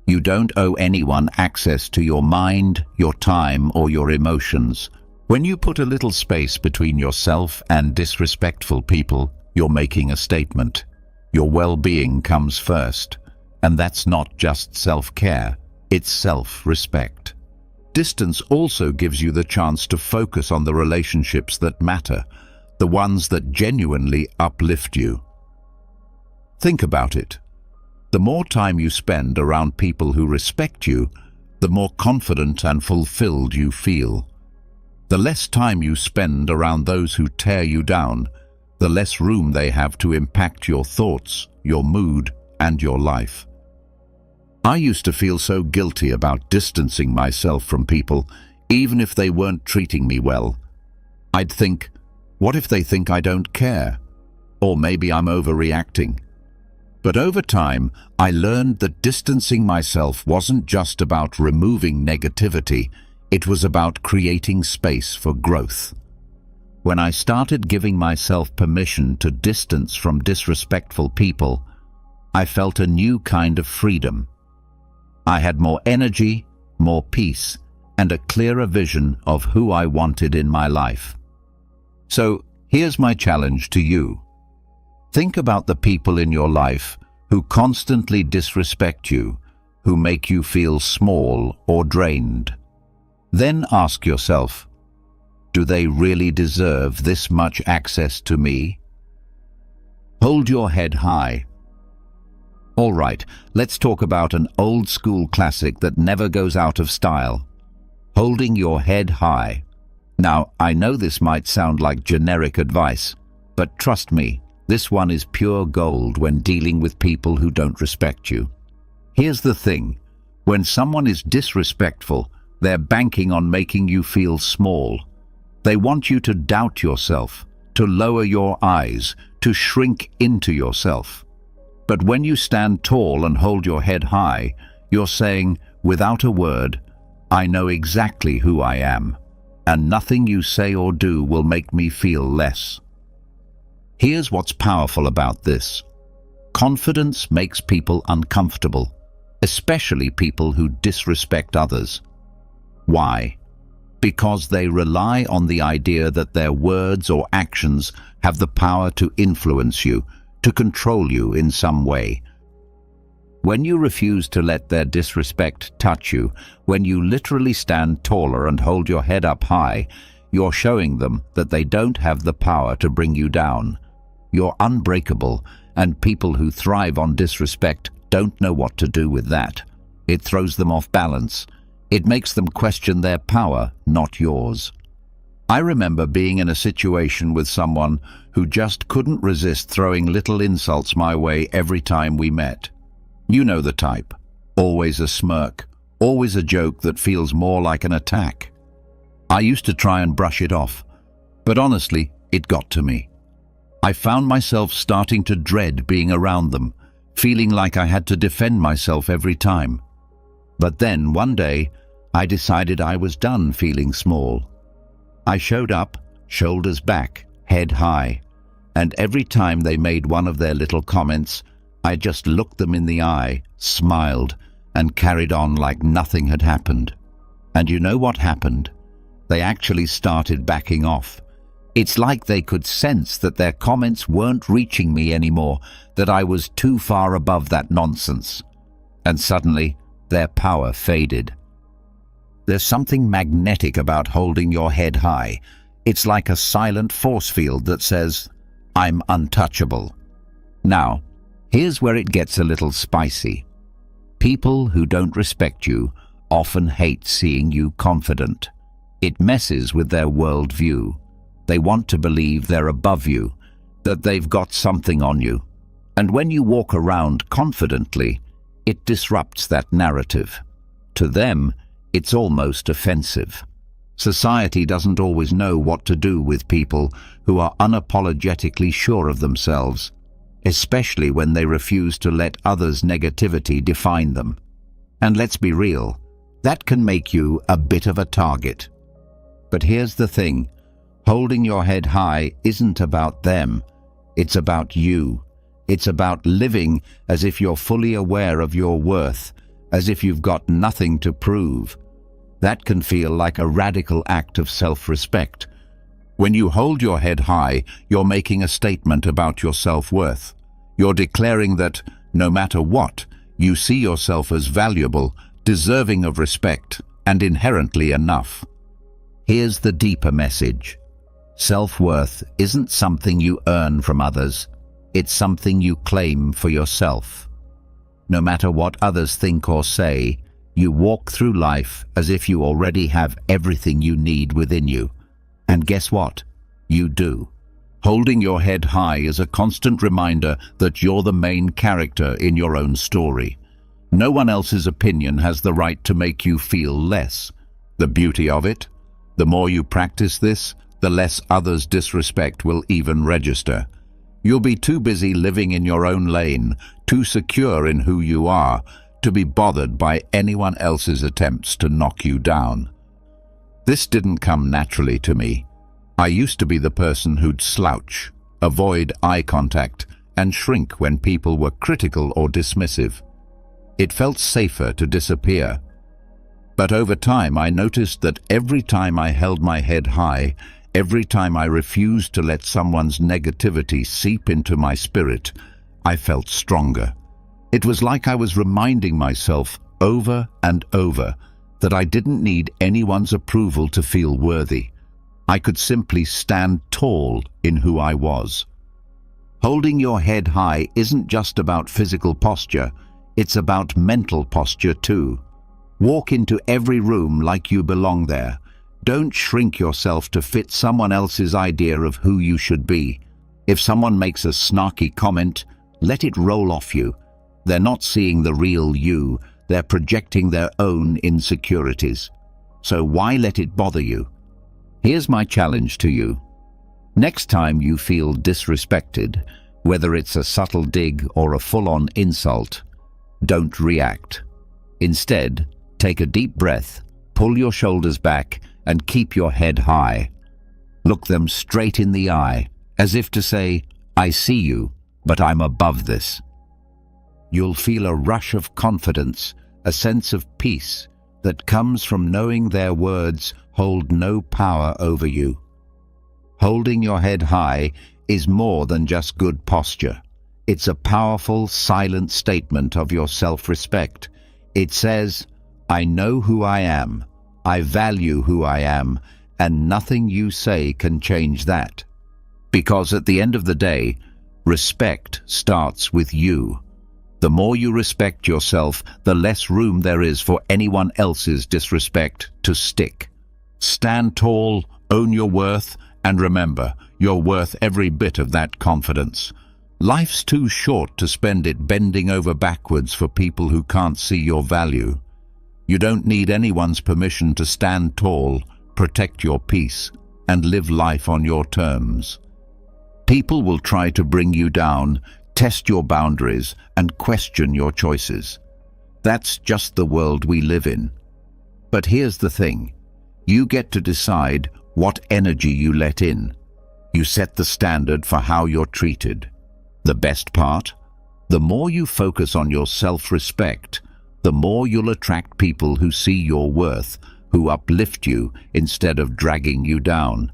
You don't owe anyone access to your mind, your time, or your emotions. When you put a little space between yourself and disrespectful people, you're making a statement. Your well-being comes first, and that's not just self-care, it's self-respect. Distance also gives you the chance to focus on the relationships that matter, the ones that genuinely uplift you. Think about it. The more time you spend around people who respect you, the more confident and fulfilled you feel. The less time you spend around those who tear you down, the less room they have to impact your thoughts, your mood, and your life. I used to feel so guilty about distancing myself from people, even if they weren't treating me well. I'd think, what if they think I don't care? Or maybe I'm overreacting. But over time, I learned that distancing myself wasn't just about removing negativity, it was about creating space for growth. When I started giving myself permission to distance from disrespectful people, I felt a new kind of freedom. I had more energy, more peace, and a clearer vision of who I wanted in my life. So, here's my challenge to you. Think about the people in your life who constantly disrespect you, who make you feel small or drained. Then ask yourself, do they really deserve this much access to me? Hold your head high. All right, let's talk about an old-school classic that never goes out of style. Holding your head high. Now, I know this might sound like generic advice, but trust me, this one is pure gold when dealing with people who don't respect you. Here's the thing. When someone is disrespectful, they're banking on making you feel small. They want you to doubt yourself, to lower your eyes, to shrink into yourself. But when you stand tall and hold your head high, you're saying, without a word, I know exactly who I am, and nothing you say or do will make me feel less. Here's what's powerful about this. Confidence makes people uncomfortable, especially people who disrespect others. Why? Because they rely on the idea that their words or actions have the power to influence you, to control you in some way. When you refuse to let their disrespect touch you, when you literally stand taller and hold your head up high, you're showing them that they don't have the power to bring you down. You're unbreakable, and people who thrive on disrespect don't know what to do with that. It throws them off balance. It makes them question their power, not yours. I remember being in a situation with someone who just couldn't resist throwing little insults my way every time we met. You know the type. Always a smirk, always a joke that feels more like an attack. I used to try and brush it off, but honestly, it got to me. I found myself starting to dread being around them, feeling like I had to defend myself every time. But then, one day, I decided I was done feeling small. I showed up, shoulders back, head high, and every time they made one of their little comments, I just looked them in the eye, smiled, and carried on like nothing had happened. And you know what happened? They actually started backing off. It's like they could sense that their comments weren't reaching me anymore, that I was too far above that nonsense. And suddenly, their power faded. There's something magnetic about holding your head high. It's like a silent force field that says, I'm untouchable. Now, here's where it gets a little spicy. People who don't respect you often hate seeing you confident. It messes with their worldview. They want to believe they're above you, that they've got something on you. And when you walk around confidently, it disrupts that narrative. To them, it's almost offensive. Society doesn't always know what to do with people who are unapologetically sure of themselves, especially when they refuse to let others' negativity define them. And let's be real, that can make you a bit of a target. But here's the thing, holding your head high isn't about them, it's about you. It's about living as if you're fully aware of your worth, as if you've got nothing to prove. That can feel like a radical act of self-respect. When you hold your head high, you're making a statement about your self-worth. You're declaring that, no matter what, you see yourself as valuable, deserving of respect, and inherently enough. Here's the deeper message. Self-worth isn't something you earn from others. It's something you claim for yourself. No matter what others think or say, you walk through life as if you already have everything you need within you. And guess what? You do. Holding your head high is a constant reminder that you're the main character in your own story. No one else's opinion has the right to make you feel less. The beauty of it? The more you practice this, the less others' disrespect will even register. You'll be too busy living in your own lane, too secure in who you are, to be bothered by anyone else's attempts to knock you down. This didn't come naturally to me. I used to be the person who'd slouch, avoid eye contact, and shrink when people were critical or dismissive. It felt safer to disappear. But over time, I noticed that every time I held my head high, every time I refused to let someone's negativity seep into my spirit, I felt stronger. It was like I was reminding myself over and over that I didn't need anyone's approval to feel worthy. I could simply stand tall in who I was. Holding your head high isn't just about physical posture, it's about mental posture too. Walk into every room like you belong there. Don't shrink yourself to fit someone else's idea of who you should be. If someone makes a snarky comment, let it roll off you. They're not seeing the real you, they're projecting their own insecurities. So why let it bother you? Here's my challenge to you. Next time you feel disrespected, whether it's a subtle dig or a full-on insult, don't react. Instead, take a deep breath, pull your shoulders back, and keep your head high. Look them straight in the eye, as if to say, I see you, but I'm above this. You'll feel a rush of confidence, a sense of peace that comes from knowing their words hold no power over you. Holding your head high is more than just good posture. It's a powerful, silent statement of your self-respect. It says, I know who I am, I value who I am, and nothing you say can change that. Because at the end of the day, respect starts with you. The more you respect yourself, the less room there is for anyone else's disrespect to stick. Stand tall, own your worth, and remember, you're worth every bit of that confidence. Life's too short to spend it bending over backwards for people who can't see your value. You don't need anyone's permission to stand tall, protect your peace, and live life on your terms. People will try to bring you down, test your boundaries, and question your choices. That's just the world we live in. But here's the thing. You get to decide what energy you let in. You set the standard for how you're treated. The best part? The more you focus on your self-respect, the more you'll attract people who see your worth, who uplift you instead of dragging you down.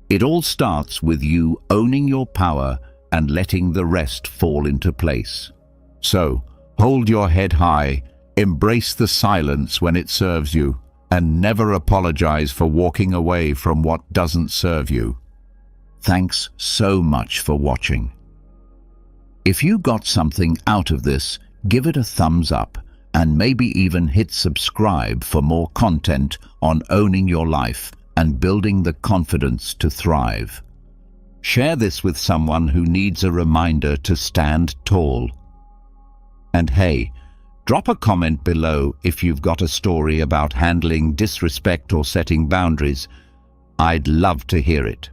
It all starts with you owning your power and letting the rest fall into place. So, hold your head high, embrace the silence when it serves you, and never apologize for walking away from what doesn't serve you. Thanks so much for watching. If you got something out of this, give it a thumbs up and maybe even hit subscribe for more content on owning your life and building the confidence to thrive. Share this with someone who needs a reminder to stand tall. And hey, Drop a comment below if you've got a story about handling disrespect or setting boundaries. I'd love to hear it.